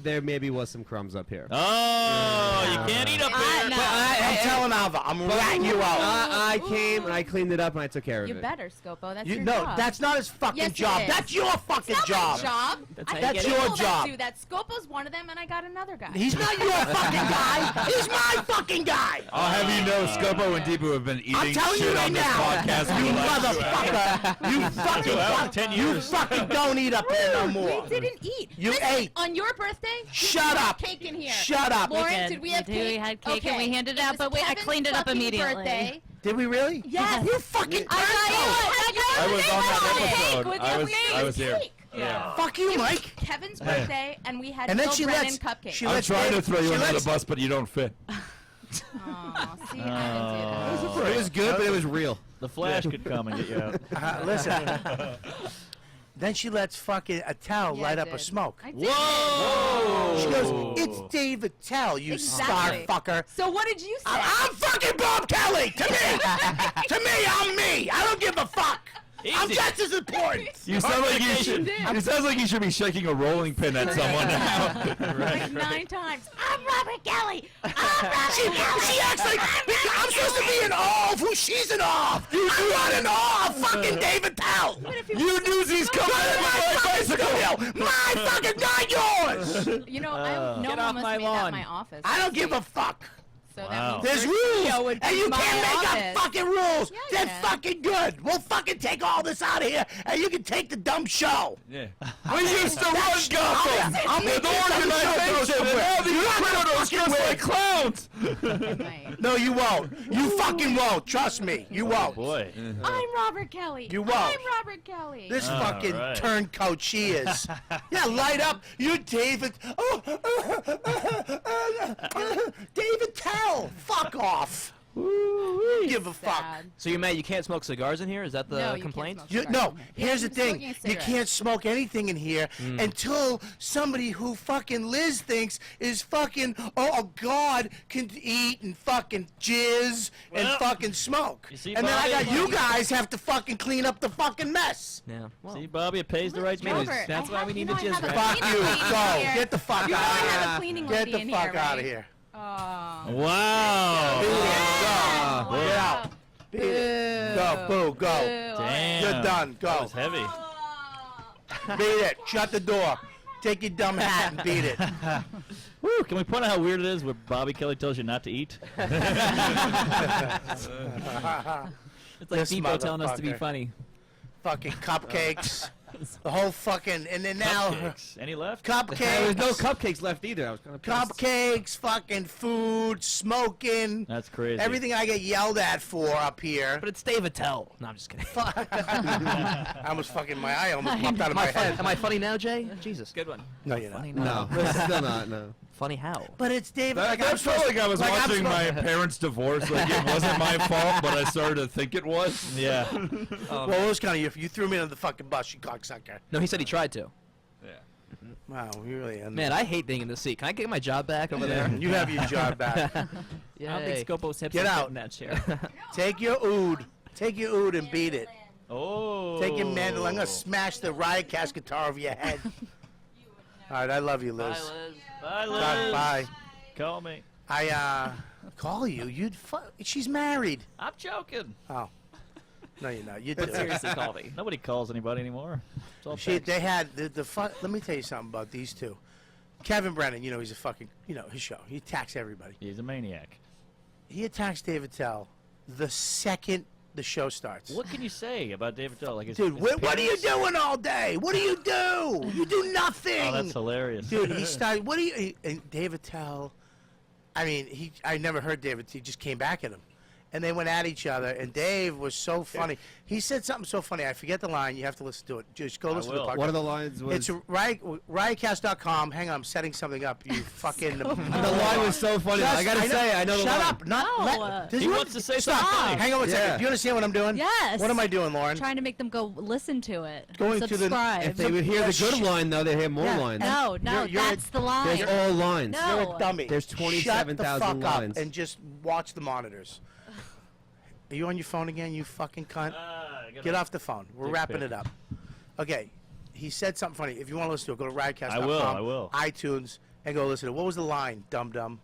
there maybe was some crumbs up here. Oh, you can't eat up there. No. I'm telling Alva, I'm ratting you out. I came and I cleaned it up and I took care of You it. better, Scopo. That's You, your no, job. that's not his fucking Yes, it job. is. That's your fucking It's not job. my job. That's how I you That's get your people job. that do that. Scopo's one of them, and I got another guy. He's not your fucking guy. He's my fucking guy. I'll have you know, Scopo and Deepu have been eating I'm telling you shit right on this now, podcast for you the last 2 hours. motherfucker. You fucking, 2 hours, 10 you years. fucking don't eat up here no more. We didn't eat. You Listen, ate. on your birthday. Shut we had up. Cake in here. Shut up. Lauren, did we have did. cake? We had cake and Okay. we handed it It out, was but I Kevin's cleaned it up fucking immediately. Birthday. Did we really? Yes. You fucking I I was on that episode. With I was here. Yeah. Fuck you, Mike. Kevin's birthday, and we had And then Bill she Brennan lets. cupcakes. She I'm lets trying to Dave- throw you she under lets- the bus, but you don't fit. Aw, see, I didn't do that. It was good, but it was real. The Flash could come and get you out. Listen. Then she lets fucking Attell Yeah, light I up a did. smoke. I did. Whoa! She goes, "It's Dave Attell, you Exactly. star fucker." So what did you say? I'm fucking Bob Kelly. To me, I'm me. I don't give a fuck. I'm Easy. just as important. You sound like you should. It sounds like you should be shaking a rolling pin at someone now. Like 9 times. I'm Robert Kelly. I'm Robert She Kelly. acts like I'm supposed to be in awe of who she's in awe of. I'm not in awe of fucking Dave Attell. You newsies come Good in my my fucking bicycle. studio. My fucking, not yours. You know, no Get one off must my have made that lawn. my office. I don't give a fuck. So Wow. that means There's your rules, studio would and be you my can't make office. up fucking rules. Yeah, They're yeah. fucking good. We'll fucking take all this out of here, and you can take the dumb show. Yeah. We used to run Gotham. I'll make The this dumb show go organization, and somewhere. all these You're not gonna criminals fucking just win. like clowns. Right. No, you won't. You fucking won't. Trust me. You won't. Boy. I'm Robert Kelly. You won't. I'm Robert Kelly. This All fucking right. turncoat she is. Yeah, light up. You David. David Tell. Fuck off. Give a fuck. Sad. So you're mad you can't smoke cigars in here? Is that the No, you can't complaint? smoke You, cigars no, in here. Yeah, here's the I'm thing. smoking a You cigarette. can't smoke anything in here until somebody who fucking Liz thinks is fucking, oh, God, can eat and fucking jizz and Well, fucking smoke. you see, And then I got Bobby? you guys have to fucking clean up the fucking mess. Yeah. Well, See, Bobby, it pays the right Robert, dues. That's I why have- we you need know the I have jizz a back. Fuck cleaning you. lady Go. here. Get the fuck You know I out of have a here. cleaning Get lady the in fuck here, out right? of here. Wow. Beat it. Wow. Go. Get out. Beat it. Go. Boo. Go. Damn. You're done. That Go. was heavy. Beat it. Shut the door. Take your dumb hat and beat it. Woo, can we point out how weird it is where Bobby Kelly tells you not to eat? It's like This Depot telling us to be motherfucker. funny. Fucking cupcakes. The whole fucking, and then now Cupcakes. Any left? There was no cupcakes. cupcakes left either. I was kind of pissed. Cupcakes, fucking food, smoking. That's crazy. Everything I get yelled at for up here. but it's Dave Attell. No, I'm just kidding. I almost fucking, my eye almost popped out of my head. Am I funny now, Jay? Jesus. Good one. No, you're not. Funny No, now. still not. No. Funny how? But it's David. That, Like, that I'm felt supposed- like I was like, I'm watching my supposed- parents' divorce. Like it wasn't my fault, but I started to think it was. Yeah. Well, it was kind of you. You threw me under the fucking bus, you cocksucker. No, he said he tried to. Yeah. Wow, we really end. Man, I hate being in the seat. Can I get my job back over there? You have your job back. I don't think Scopo's hips Get will out. fit in that chair. Take your oud. Take your oud and beat it. Oh. Take your mandolin. I'm gonna smash the Riotcast guitar over your head. All right, I love you, Liz. Bye, Liz. Bye, Liz. Bye. Call me. I call you. You'd. She's married. I'm joking. Oh. No, you're not. You do. But seriously, call me. Nobody calls anybody anymore. It's all She, text. they had the fun. Let me tell you something about these two. Kevin Brennan, he's a fucking, his show. He attacks everybody. He's a maniac. He attacks David Tell the second the show starts. What can you say about David Tell? Like, Dude, what are you doing all day? What do you do? You do nothing. Oh, that's hilarious. Dude, he started. What do you? And David Tell. I mean, I never heard David. He just came back at him. And they went at each other, and Dave was so funny. He said something so funny. I forget the line. You have to listen to it. Just go listen to the podcast. One of the lines was... It's riotcast.com. Hang on, I'm setting something up. You fucking... The line was so funny. I gotta say, I know the line. Shut up. Not, He wants to say something funny. Hang on one second. Do you understand what I'm doing? Yes. What am I doing, Lauren? Trying to make them go listen to it. Going to the- Subscribe. If they would hear the good line, though, they hear more Yeah. lines. No, You're that's the line. There's all lines. No. You're a dummy. There's Shut 27,000 the fuck lines. up and just watch the monitors. Are you on your phone again, you fucking cunt? Get off the phone. We're Dick wrapping pic. it up. Okay. He said something funny. If you want to listen to it, go to riotcast.com. I will. iTunes, and go listen to it. What was the line, dum-dum?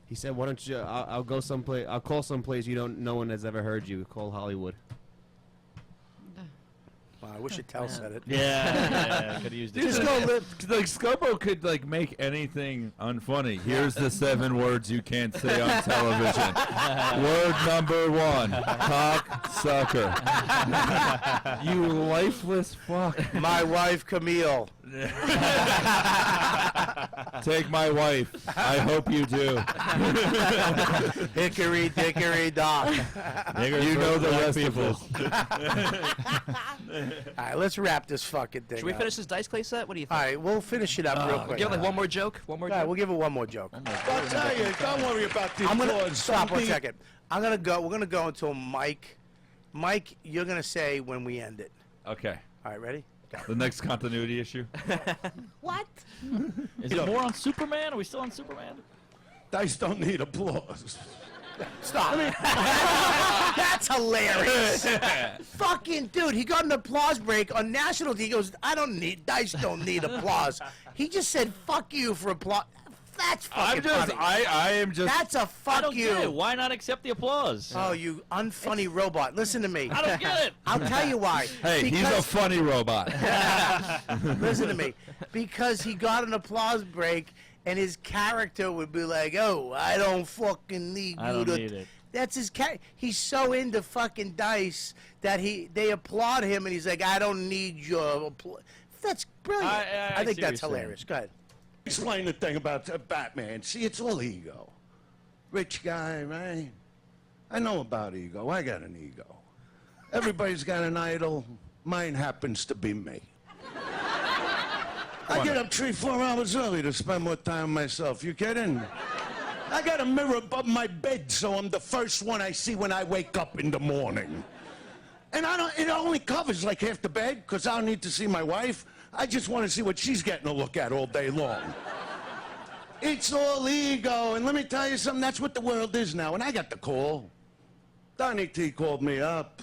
He said, "Why don't you? I'll go someplace. I'll call someplace no one has ever heard you. Call Hollywood." Wow, I wish Attell said it. Yeah, could have used it. Just go live. Like Scopo could make anything unfunny. Here's the 7 words you can't say on television. Word number 1, cock sucker. You lifeless fuck. My wife, Camille. Take my wife. I hope you do. Hickory dickory dock. You know the rest of this. All right, let's wrap this fucking thing Should we up. finish this Dice Clay set? What do you All think? right, we'll finish it up real quick. Give like one more joke? One more All right, joke? we'll give it one more joke. I'll tell you, don't worry about the I'm gonna applause. stop one Don't be- second. I'm gonna go. We're gonna go until Mike. Mike, you're gonna say when we end it. Okay. All right, ready? Go. The next continuity issue. What? Is it more on Superman? Are we still on Superman? Dice don't need applause. Stop. That's hilarious. Fucking dude, he got an applause break on national TV. He goes, Dice don't need applause. He just said, fuck you for applause. That's fucking funny. I am just. That's a I fuck don't you. get it. Why not accept the applause? Oh, you unfunny robot. Listen to me. I don't get it. I'll tell you why. Hey, he's a Because- funny robot. Listen to me. Because he got an applause break, and his character would be like, "Oh, I don't fucking need I you don't to." need it. That's his character. He's so into fucking Dice that they applaud him, and he's like, "I don't need your applause." That's brilliant. I think see what that's you're saying. hilarious. Go ahead. Explain the thing about Batman. See, it's all ego. Rich guy, right? I know about ego. I got an ego. Everybody's got an idol. Mine happens to be me. I get up 3-4 hours early to spend more time with myself. You kidding? I got a mirror above my bed, so I'm the first one I see when I wake up in the morning. And it only covers like half the bed, because I don't need to see my wife. I just want to see what she's getting to look at all day long. It's all ego, and let me tell you something, that's what the world is now. And I got the call. Donnie T called me up.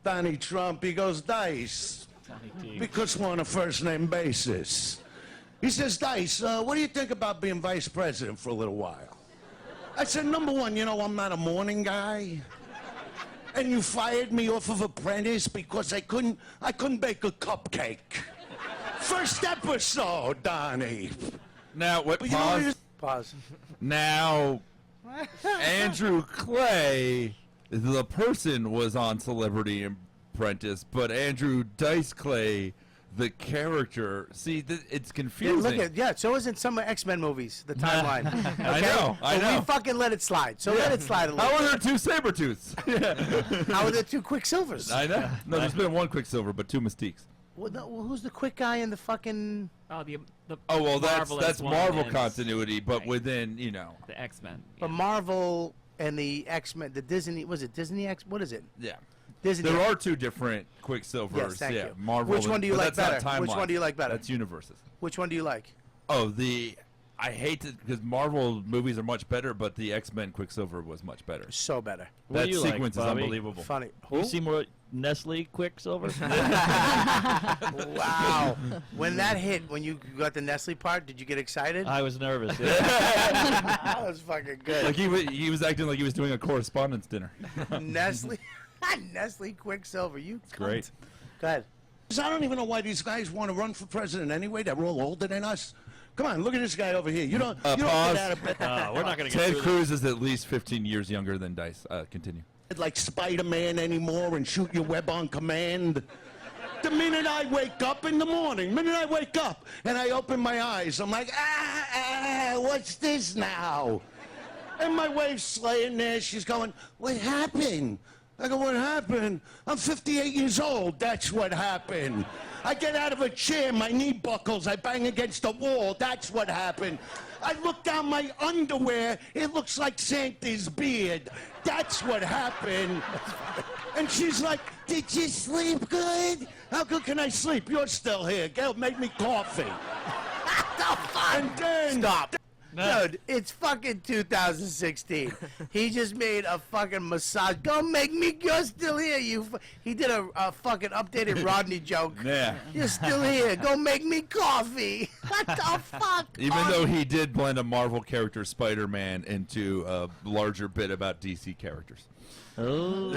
Donnie Trump, he goes, Dice, because we're on a first-name basis. He says, Dice, what do you think about being vice president for a little while? I said, number one, I'm not a morning guy. And you fired me off of Apprentice because I couldn't bake a cupcake. First episode, Donnie. Now, what? But you know what Pause. it is? Pause. Now, Andrew Clay, the person, was on Celebrity Apprentice, but Andrew Dice Clay, the character, see, it's Yeah, confusing. so is in some X-Men movies, the timeline. I know. But we fucking let it slide. So let it slide a little. How are there 2 Sabretooths? How are there 2 Quicksilvers? I know. No, there's been 1 Quicksilver, but 2 Mystiques. Well, who's the quick guy in the fucking... Oh, the Oh, well, Marvelous that's one Marvel and- continuity, but right. within, the X-Men. But Marvel and the X-Men, the Disney... Was it Disney X... What is it? yeah. There are two different Quicksilvers. Yes, thank yeah, you. Marvel. Which one do you but like that's not better? Which timeline. one do you like better? That's universes. Which one do you like? Oh, I hate it because Marvel movies are much better, but the X-Men Quicksilver was much better. So better. What do That you like, sequence is Bobby? unbelievable. Funny. You see more Nestle Quicksilver? Wow. When that hit, when you got the Nestle part, did you get excited? I was nervous. That was fucking good. Like he was acting like he was doing a correspondence dinner. Nestle, Nestle Quicksilver. You It's great. Go ahead. I don't even know why these guys want to run for president anyway. They're all older than us. Come on, look at this guy over here. You don't Pause. get out of bed We're not going to get Ted through Cruz is at least 15 years younger than Dice. Continue. like Spider-Man anymore and shoot your web on command. The minute I wake up in the morning, and I open my eyes, I'm like, what's this now? And my wife's laying there, she's going, what happened? I go, what happened? I'm 58 years old, that's what happened. I get out of a chair, my knee buckles, I bang against the wall, that's what happened. I look down my underwear, it looks like Santa's beard. That's what happened. And she's like, did you sleep good? How good can I sleep? You're still here. Gail, make me coffee. And then... Stop. Dude, it's fucking 2016. He just made a fucking massage. Go make me. You're still here. He did a fucking updated Rodney joke. Yeah. You're still here. Go make me coffee. What the fuck? Even though he did blend a Marvel character, Spider-Man, into a larger bit about DC characters. Oh,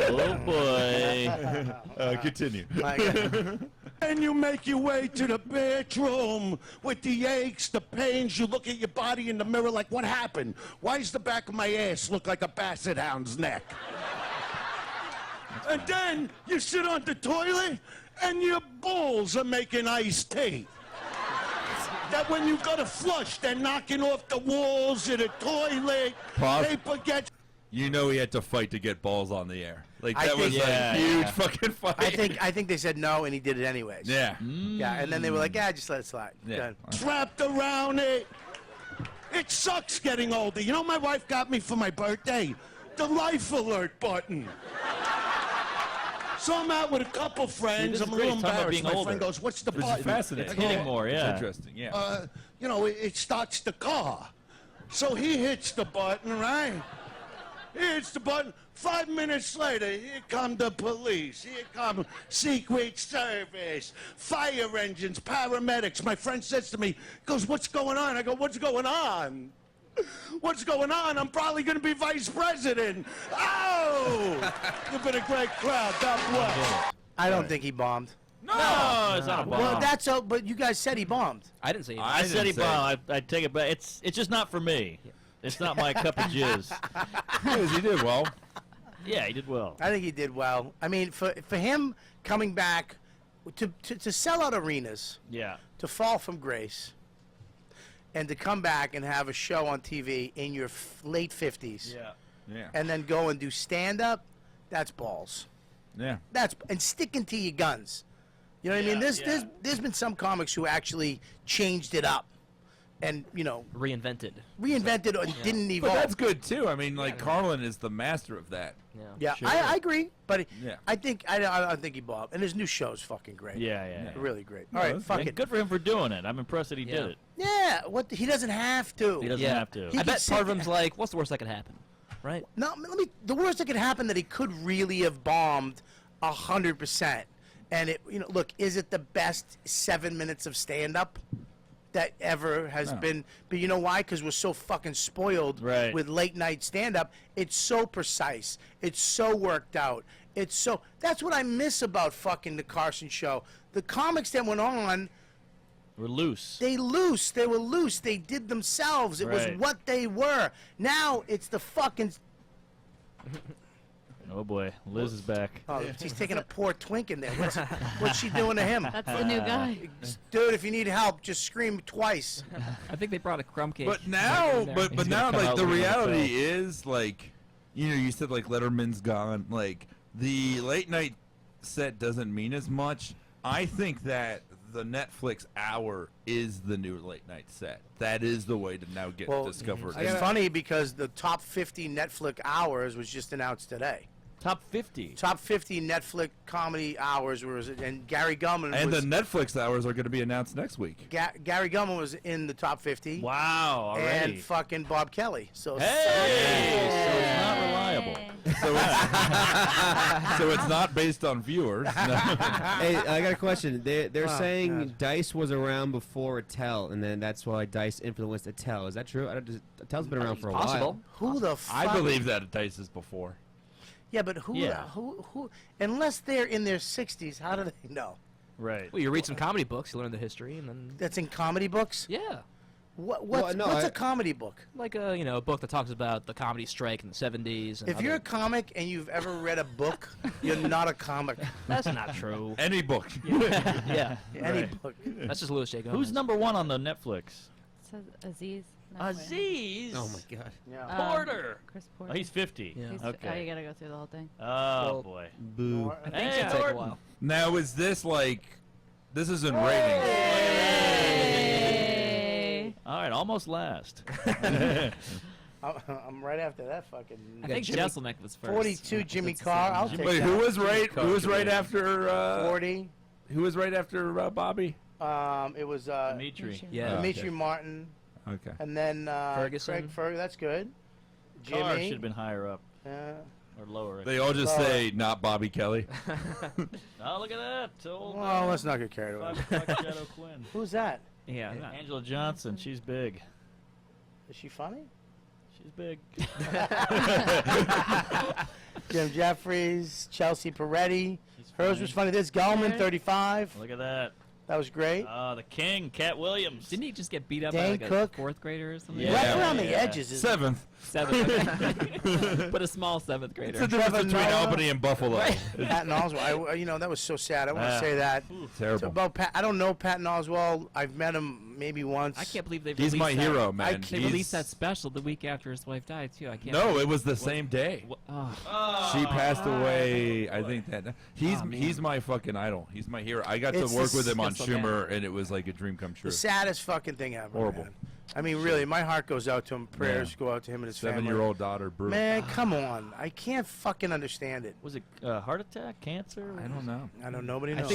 oh boy. Continue. My God. And you make your way to the bathroom with the aches, the pains. You look at your body in the mirror like, what happened? Why does the back of my ass look like a basset hound's neck? And then you sit on the toilet and your balls are making iced tea. That when you go to flush, they're knocking off the walls of the toilet. Pause. Paper gets... You know he had to fight to get balls on the air. Like I that was think- Yeah, a huge yeah. fucking fight. I think they said no, and he did it anyways. Yeah. Yeah, and then they were like, yeah, just let it slide. Yeah. Good. wrapped around it. It sucks getting older. You know what my wife got me for my birthday? The life alert button. So I'm out with a couple friends. this is I'm a great. little Talk about embarrassed. being My friend older. goes, what's the Which is button? fascinating. It's hitting more, It's yeah. interesting, yeah. You know, it starts the car. So he hits the button, right? He hits the button. 5 minutes later, here come the police. Here come Secret Service, fire engines, paramedics. My friend says to me, he goes, what's going on? I go, what's going on? What's going on? I'm probably going to be vice president. Oh! You've been a great crowd. God bless. I don't think he bombed. No, it's not a bomb. Well, that's so. But you guys said he bombed. I didn't say I said he didn't say bombed. I take it back. It's just not for me. It's not my cup of jizz. Yes, he did well. Yeah, he did well. I think he did well. I mean, for him coming back to sell out arenas, Yeah. to fall from grace, and to come back and have a show on TV in your late 50s, Yeah. and then go and do stand-up, that's balls. Yeah. And sticking to your guns. You know what I mean? There's been some comics who actually changed it up, and reinvented. reinvented or didn't But evolve. that's good too. I mean, like Carlin is the master of that. Yeah, Sure. I agree, but Yeah. I think he bombed, and his new show's fucking great. Yeah. Really great. No, All right, that's fuck And it. good for him for doing it. I'm impressed that he Yeah. did it. Yeah, he doesn't have to. He doesn't have to. He I could bet sit part of there- him's like, what's the worst that could happen? Right? No, the worst that could happen that he could really have bombed 100%. And look, is it the best 7 minutes of stand-up that ever has No. been? But you know why? Because we're so fucking spoiled Right. with late-night stand-up. It's so precise. It's so worked out. That's what I miss about fucking the Carson show. The comics that went on, We're loose. they were loose. They did themselves. It was Right. what they were. Now it's the fucking... Oh boy, Liz is back. Oh, she's taking a poor twink in there. What's she doing to him? That's the new guy. Dude, if you need help, just scream twice. I think they brought a crumb cake. But now, He's but gonna now, come like out the looking like reality is, like, you said like Letterman's gone. Like the late night set doesn't mean as much. I think that the Netflix hour is the new late night set. That is the way to now get discovered. It's funny because the top 50 Netflix hours was just announced today. Top 50. Top 50 Netflix comedy hours was, and Gary Gulman and was, the Netflix hours are going to be announced next week. Gary Gulman was in the top 50. Wow, already. And fucking Bob Kelly. So hey, so it's not reliable. So it's not based on viewers. No. Hey, I got a question. They're Oh, saying God. Dice was around before Attell, and then that's why Dice influenced Attell. Is that true? Attell's been around for a Possible. while. Who the fuck? I believe that Dice is before. Yeah, but who? Unless they're in their 60s, how do they know? Right. Well, you read some comedy books, you learn the history, and then That's in comedy books. yeah, What's a comedy book? like a book that talks about the comedy strike in the '70s. And If you're a comic and you've ever read a book, you're not a comic. that's not true. Any book. Yeah, Any Right. book. that's just Louis J. Gomez. Who's number one on the Netflix? It says Aziz. No, wait. Aziz. Oh my God. Yeah. Porter. Chris Oh, Porter. he's 50. Yeah. He's Oh, you Okay. gotta go through the whole thing. Oh, Well, boy. Boo. I think Hey, it'll take a Norton. while. Now, is this like... This is in ratings. Hey. All right, almost last. I'm right after that fucking. I think Jesselneck was first. 42 Jimmy Carr. I'll take Wait, that. who was right? Who was right after... 40. Who was right after Bobby? It was Dimitri. Yeah. Dimitri Martin, Okay. and then Ferguson. Craig Ferguson. That's good. Carr Jimmy. should have been higher up Uh, or lower. They all just say, not Bobby Kelly. Oh, look at that. Old, well, let's not get carried away. Shadow Quinn. Who's that? Yeah. I'm not- Angela Johnson. She's big. Is she funny? She's big. Jim Jeffries, Chelsea Peretti. She's Hers funny. was funny. This Gallman, Yeah. 35. Look at that. That was great. The King, Cat Williams. Didn't he just get beat up Dan by like Cook. a fourth grader or something? Yeah. Right around the yeah. edges. Is Seventh. Seventh. But a small seventh grader. It's the difference Trevor between Noah. Albany and Buffalo. Patton Oswalt. That was so sad. I want to say that. Terrible. So about I don't know Patton Oswalt. I've met him maybe once. I can't believe they've He's my released that- hero, man. They He's- released that special the week after his wife died too. I can't. No, it was the same day. Oh. She passed away. I think that he's Oh, man. he's my fucking idol. He's my hero. I got It's to work the with him on it's so Schumer, and it was like a dream come true. The saddest fucking thing ever. Horrible. Man. I mean, really, my heart goes out to him. Prayers go out to him and his family. 7-year-old daughter, brutal. Man, come on. I can't fucking understand it. Was it heart attack, cancer? I don't know. I don't. Nobody knows.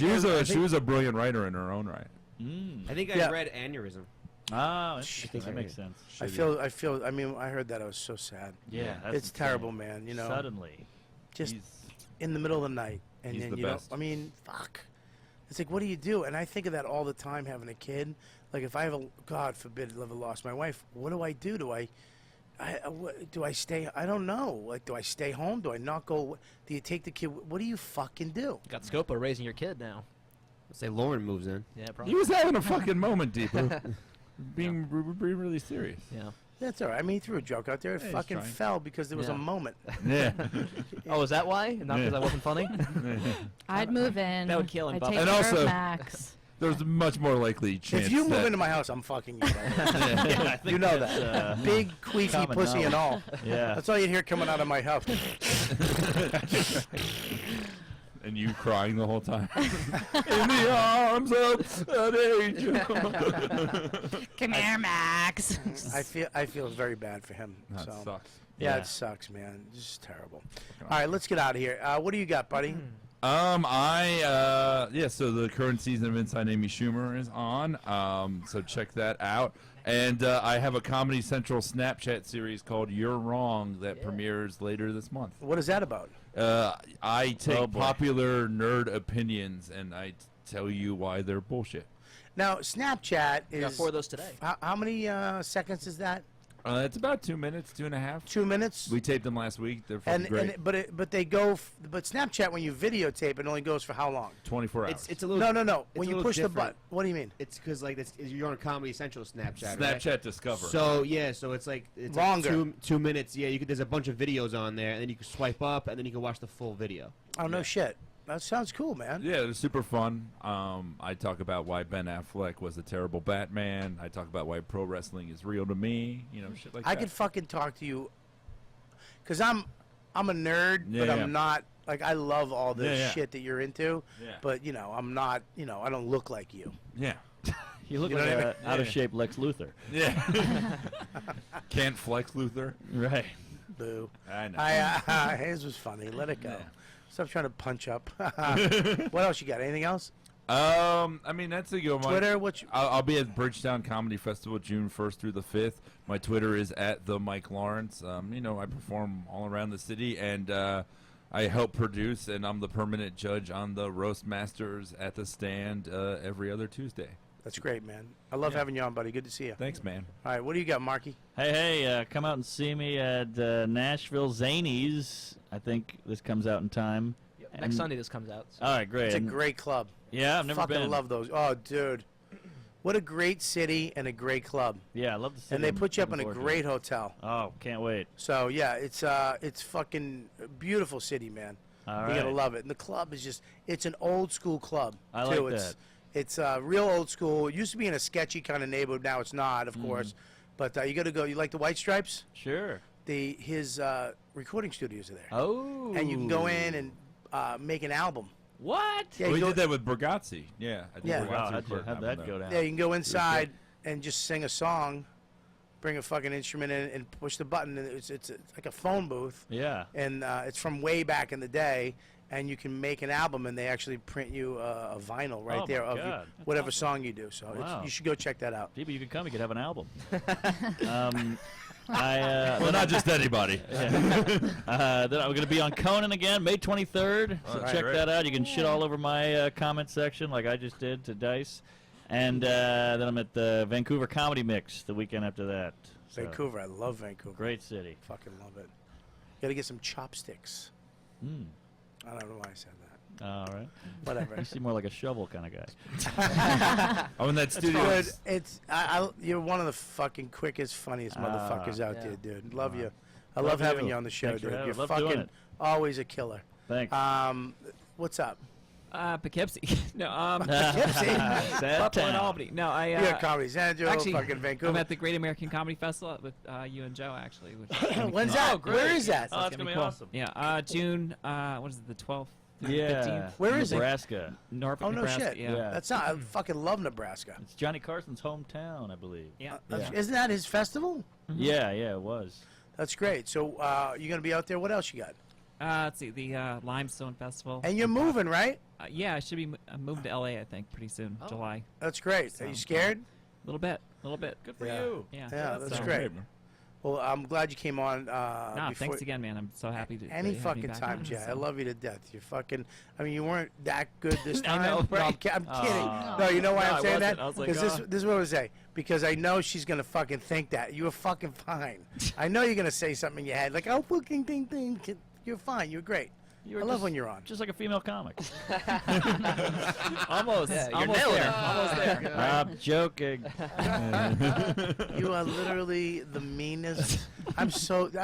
She was a brilliant writer in her own right. I think I Yeah. read aneurysm. Oh, interesting. That makes sense. I feel. I mean, I heard that. I was so sad. Yeah, that's It's insane. terrible, man. You know, Suddenly, just he's- in the middle of the night, and He's then the you best. know. I mean, fuck. It's like, what do you do? And I think of that all the time, having a kid. Like, if I have God forbid, ever lost my wife, what do I do? Do I stay? I don't know. Like, do I stay home? Do I not go? Do you take the kid? What do you fucking do? Got Scopo raising your kid now. Let's say Lauren moves in. Yeah, probably. He was having a fucking moment, Deepu. being really serious. Yeah. That's all right. I mean, he threw a joke out there. It Yeah, he's fucking trying. fell because there was a Yeah. moment. Yeah. Oh, is that why? Not because I wasn't funny? I'd move in. That would kill him, I'd Buffalo. take And care of also- Max. There's a much more likely chance. If you move that- into my house, I'm fucking you. I think You know that's, that. Big, queefy common pussy and all. Yeah. That's all you'd hear coming out of my house. and you crying the whole time. In the arms of an angel. Come here, Max. I feel very bad for him. That so. sucks. Yeah, Yeah. it sucks, man. This is terrible. All right, let's get out of here. What do you got, buddy? So the current season of Inside Amy Schumer is on. So check that out. And I have a Comedy Central Snapchat series called You're Wrong that premieres later this month. What is that about? I take Oh, boy. popular nerd opinions and I tell you why they're bullshit. Now, Snapchat is. Got 4 of those today. How many seconds is that? It's about 2 minutes, 2.5. 2 minutes. We taped them last week. They're fucking great. But they go. But Snapchat, when you videotape, it only goes for how long? 24 hours. It's a little. No. it's When a you little push the different. button, what do you mean? It's because like you're on Comedy Central Snapchat. Right? Snapchat Discover. So yeah, so it's like Longer. Like 2 minutes. Yeah, there's a bunch of videos on there, and then you can swipe up, and then you can watch the full video. Oh no shit. That sounds cool, man. Yeah, they're super fun. I talk about why Ben Affleck was a terrible Batman. I talk about why pro wrestling is real to me. You know, shit like I that. could fucking talk to you, cause I'm a nerd, Yeah, but yeah. I'm not Like I love all the Yeah. shit that you're into, Yeah. but you know, I'm not. You know, I don't look like you. Yeah. You look You know like what I an out of shape Lex Luthor. Yeah. Can't flex Luther. Right. Boo. I know. His was funny. Let it go. Yeah. Stop trying to punch up. What else you got? Anything else? I mean, that's a good one. Twitter? What you? I'll be at Bridgetown Comedy Festival June 1st through the 5th. My Twitter is at the Mike Lawrence. You know, I perform all around the city, and I help produce, and I'm the permanent judge on the Roast Masters at the Stand every other Tuesday. That's great, man. I love having you on, buddy. Good to see you. Thanks, man. All right, what do you got, Marky? Hey, come out and see me at Nashville Zanies. I think this comes out in time. Next Sunday this comes out. So. All right, great. It's a great club. Yeah, I've never Fucking been. love those. Oh, dude. What a great city and a great club. Yeah, I love the city. And they I'm put you up in looking a forward to great it. hotel. Oh, can't wait. So, yeah, it's fucking a beautiful city, man. All You're going to right. love it. And the club is just, it's an old school club, I too. like it's, that. It's real old school. It used to be in a sketchy kind of neighborhood. Now it's not, of course. But you got to go. You like the White Stripes? Sure. His recording studios are there. Oh. And you can go in and make an album. What? Yeah, we you go, did that with Bergazzi. Yeah. I did Yeah. Bergazzi Wow, recording how'd that album go there. down? yeah, you can go inside and just sing a song, bring a fucking instrument in and push the button. And it's like a phone booth. Yeah. And it's from way back in the day. And you can make an album, and they actually print you a vinyl right Oh, there my of God. That's whatever awesome. song you do. So Wow. you should go check that out. People, you could come. You could have an album. Well, not just anybody. Then I'm going to be on Conan again, May 23rd. So Right, check right. that out. You can shit all over my comment section like I just did to Dice. And then I'm at the Vancouver Comedy Mix the weekend after that. So, Vancouver, I love Vancouver. Great city. Fucking love it. Got to get some chopsticks. Mm. I don't know why I said that. All right. Whatever. You seem more like a shovel kind of guy. Oh, in that studio. Good. It's you're one of the fucking quickest, funniest motherfuckers out there, dude. Love you. I love having you on the show, Thanks for dude. having You're me. Love doing fucking it. always a killer. Thanks. What's up? Poughkeepsie. No, Poughkeepsie? Sad Buffalo and town. Albany. No, I. You're at Comedy Central, actually, fucking Vancouver. I'm at the Great American Comedy Festival with you and Joe, actually. Which is gonna be When's cool. that? Where is that? Oh, that's going to be cool. awesome. Yeah, June. What is it? The 12th. Yeah. 15th? Where is it? Nebraska. Norfolk, Oh, no Nebraska. shit. Yeah. That's not. I fucking love Nebraska. It's Johnny Carson's hometown, I believe. Yeah. Yeah. Isn't that his festival? Yeah, it was. That's great. So you're gonna be out there. What else you got? Let's see, the Limestone Festival. And you're moving, right? Yeah, I should be moving to LA, I think, pretty soon, July. That's great. Are you scared? A little bit. Good for Yeah. you. Yeah. Yeah, that's So- great. Well, I'm glad you came on. No, before- thanks again, man. I'm so happy to. Any that you had me fucking back time, on, Jay. so- I love you to death. You're fucking. I mean, you weren't that good this I time. know, No, I'm, right? I'm kidding. Aw. No, you know why No, I I'm saying wasn't. that? I was like, Because oh. this is what I would say. Because I know she's gonna fucking think that you were fucking fine. I know you're gonna say something in your head like, "Oh, fucking thing." You're fine. You're great. I love when you're on. Just like a female comic. Almost. Yeah, you're almost nailing there. it. Almost there. I'm joking. You are literally the meanest. I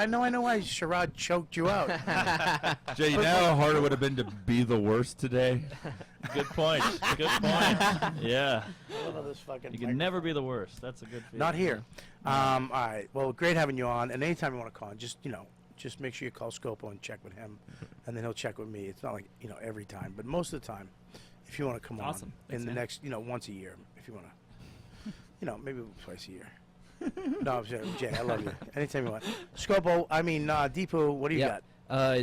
know why Sherrod choked you out. Jay, you know how hard it would have been to be the worst today? Good point. Good point. Yeah. I love this fucking You can never be the worst. That's a good feeling. Not here. All right. Well, great having you on. And anytime you want to call in, just make sure you call Scopo and check with him, and then he'll check with me. It's not like every time, but most of the time, if you want to come Awesome. on Thanks, in the man. next once a year, if you want to, maybe twice a year. No, I'm saying, Jay, I love you. Anytime you want. Scopo, Deepu, what do you got?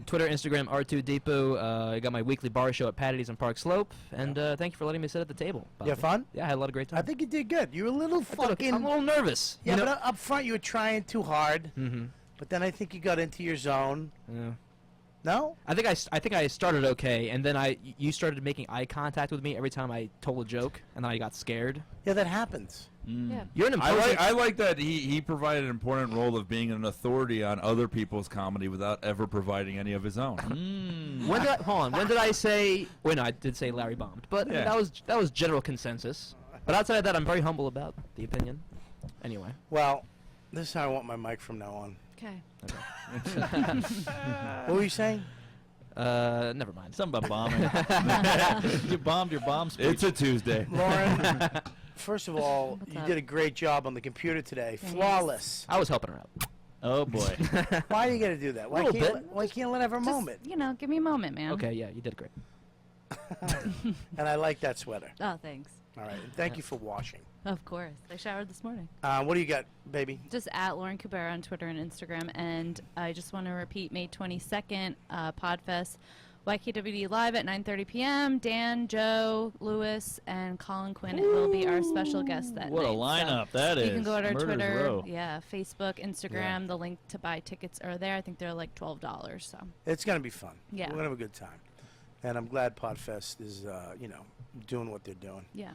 Twitter, Instagram, R2Deepu. I got my weekly bar show at Patty's on Park Slope. And thank you for letting me sit at the table. You have fun? Yeah, I had a lot of great time. I think you did good. You were a little fucking. I'm a little nervous. Yeah, you know? but up front you were trying too hard. Mm-hmm. But then I think you got into your zone. Yeah. No? I think I started okay, and then you started making eye contact with me every time I told a joke, and then I got scared. Yeah, that happens. Yeah. You're an I imposing. like that he provided an important role of being an authority on other people's comedy without ever providing any of his own. When did I, hold on? When did I say? Wait, no, I did say Larry bombed, but Yeah. that was general consensus. But outside of that, I'm very humble about the opinion. Anyway. Well, this is how I want my mic from now on. Okay. What were you saying? Never mind. Something about bombing. You bombed your bomb speech. It's a Tuesday. Lauren, first of all, What's you up? did a great job on the computer today. Flawless. I was helping her out. Oh boy. Why do you got to do that? Why Little can't bit. why can't you let her have a Just, moment? you know, give me a moment, man. Okay, yeah, you did great. And I like that sweater. Oh, thanks. All right, and thank you for washing. Of course. I showered this morning. What do you got, baby? Just at Lauren Kubera on Twitter and Instagram. And I just want to repeat May 22nd, Podfest, YKWD Live at 9:30 p.m. Dan, Joe, Lewis, and Colin Quinn will be our special guests that What a night. lineup So that is. you can go to our Murder's Twitter, Row. Facebook, Instagram. The link to buy tickets are there. I think they're like $12. So It's gonna be fun. Yeah. We're gonna have a good time, and I'm glad Podfest is, doing what they're doing. yeah.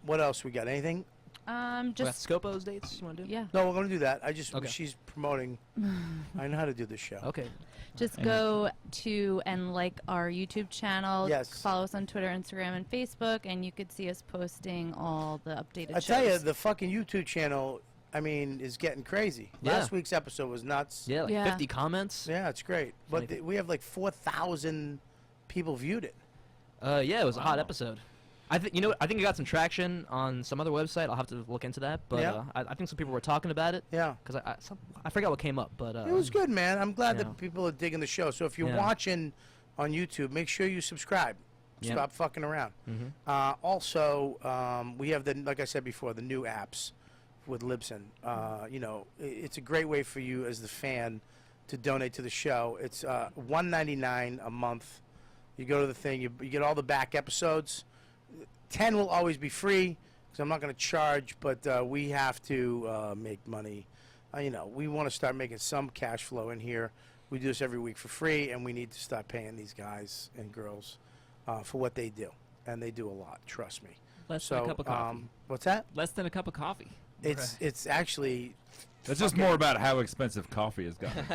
What else we got? Anything? Just Scopo's dates you want to do? yeah. No, we're gonna do that. Okay. She's promoting. I know how to do this show. Okay. Just go to and like our YouTube channel. Yes. Follow us on Twitter, Instagram, and Facebook, and you could see us posting all the updated I shows. tell you, the fucking YouTube channel, is getting crazy. Yeah. Last week's episode was nuts. Yeah, like Yeah. 50 comments. Yeah, it's great. But we have like 4,000 people viewed it. Yeah, it was a hot episode. I think it got some traction on some other website. I'll have to look into that. But Yeah. I think some people were talking about it. Yeah. Because I forgot what came up, but It was good, man. I'm glad yeah. that people are digging the show. So if you're Yeah. watching on YouTube, make sure you subscribe. Yep. Stop fucking around. Also, we have like I said before, the new apps with Libsyn. It's a great way for you as the fan to donate to the show. It's $1.99 a month. You go to the thing, you get all the back episodes. 10 will always be free because I'm not going to charge, but we have to make money. We want to start making some cash flow in here. We do this every week for free, and we need to start paying these guys and girls for what they do, and they do a lot. Trust me. Less than a cup of coffee. What's that? Less than a cup of coffee. It's actually. That's just more about how expensive coffee has gotten.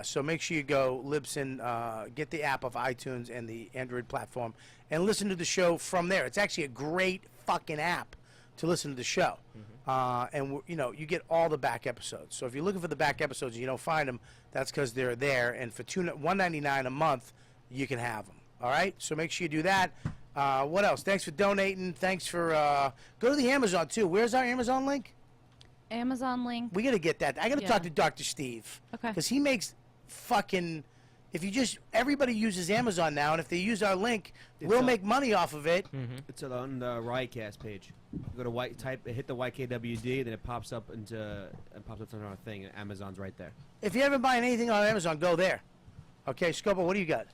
So make sure you go Libsyn, get the app of iTunes and the Android platform, and listen to the show from there. It's actually a great fucking app to listen to the show, and you get all the back episodes. So if you're looking for the back episodes and you don't find them, that's because they're there. And for $1.99 a month, you can have them. All right. So make sure you do that. What else? Thanks for donating. Thanks for go to the Amazon too. Where's our Amazon link? Amazon link. We got to get that. I got to Yeah. talk to Dr. Steve. Okay. Because he makes fucking. Everybody uses Amazon now, and if they use our link, we'll make money off of it. It's on the Riotcast page. You go to hit the YKWD, then it pops up on our thing, and Amazon's right there. If you haven't buying anything on Amazon, go there. Okay, Scopo, what do you got?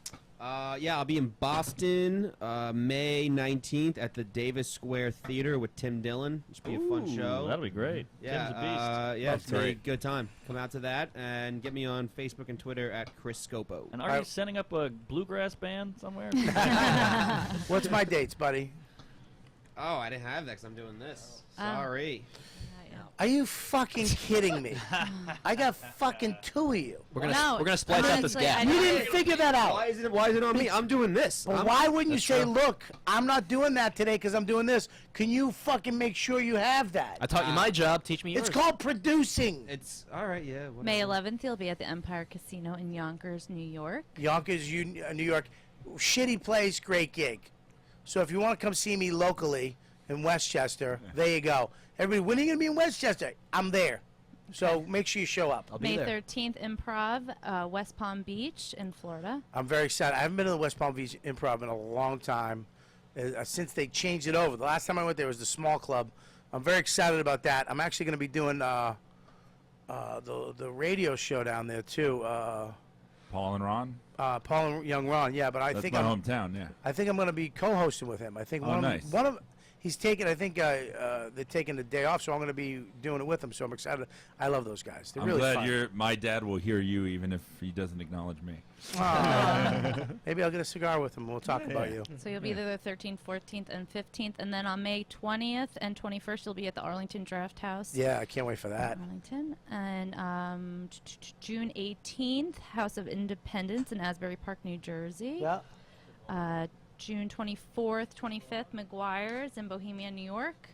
I'll be in Boston May 19th at the Davis Square Theater with Tim Dillon. It should be a fun show. That'll be great. Yeah, Tim's a beast. yeah, it's gonna be a good time. Come out to that and get me on Facebook and Twitter at Chris Scopo. And are you setting up a bluegrass band somewhere? What's my dates, buddy? Oh, I didn't have that because I'm doing this. Sorry. Are you fucking kidding me? I got fucking two of you. we're gonna splice up this honestly, gap. You didn't figure that out. Why is it on me? I'm doing this. Well, why wouldn't you say, look, I'm not doing that today because I'm doing this? Can you fucking make sure you have that? I taught you my job. Teach me yours. It's called producing. It's all right. Yeah. Whatever. May 11th, you'll be at the Empire Casino in Yonkers, New York. Yonkers, New York. Shitty place, great gig. So if you want to come see me locally in Westchester, there you go. Everybody, when are you going to be in Westchester? I'm there. So make sure you show up. I'll be May there. 13th, Improv, West Palm Beach in Florida. I'm very excited. I haven't been to the West Palm Beach Improv in a long time, since they changed it over. The last time I went there was the small club. I'm very excited about that. I'm actually going to be doing the radio show down there too. Paul and Ron. Paul and Young Ron, yeah. But I That's think my I'm hometown. Yeah. I think I'm going to be co-hosting with him. I think nice. one of he's taking. I think they're taking the day off, so I'm going to be doing it with him. So I'm excited. I love those guys. They're I'm really glad fun. my dad will hear you even if he doesn't acknowledge me. Maybe I'll get a cigar with him. We'll talk about you. So you'll be there the 13th, 14th, and 15th. And then on May 20th and 21st, you'll be at the Arlington Draft House. Yeah, I can't wait for that. Arlington. And June 18th, House of Independence in Asbury Park, New Jersey. Yeah. June 24th, 25th, McGuire's in Bohemia, New York.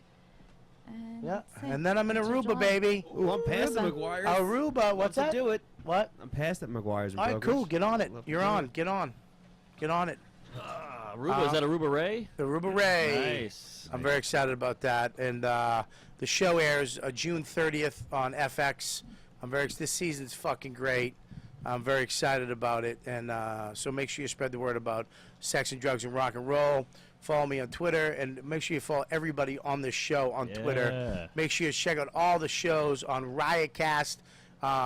And Yeah. that's it. And then I'm in Until Aruba, July. baby. Ooh, I'm past the Aruba. McGuire's. Aruba. What's Love that? to do it. What? I'm past at McGuire's. All right, cool. Get on it. Love to You're do on. it. Get on. Get on it. Aruba, is that Aruba Ray? Aruba Ray. Nice. I'm very excited about that. And the show airs June 30th on FX. This season's fucking great. I'm very excited about it. And so make sure you spread the word about sex and drugs and rock and roll. Follow me on Twitter, and make sure you follow everybody on this show on Twitter. Make sure you check out all the shows on Riotcast.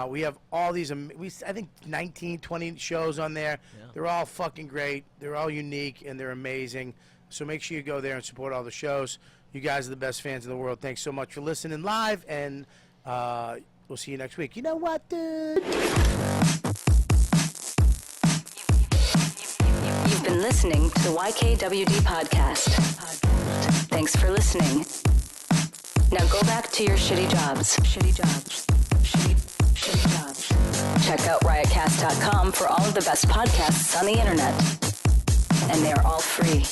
We have all these, I think 19, 20 shows on there. Yeah. They're all fucking great. They're all unique, and they're amazing. So make sure you go there and support all the shows. You guys are the best fans in the world. Thanks so much for listening live, and we'll see you next week. You know what, dude? You've been listening to the YKWD podcast. Thanks for listening. Now go back to your shitty jobs. Shitty jobs. Shitty jobs. Check out riotcast.com for all of the best podcasts on the internet. And they are all free.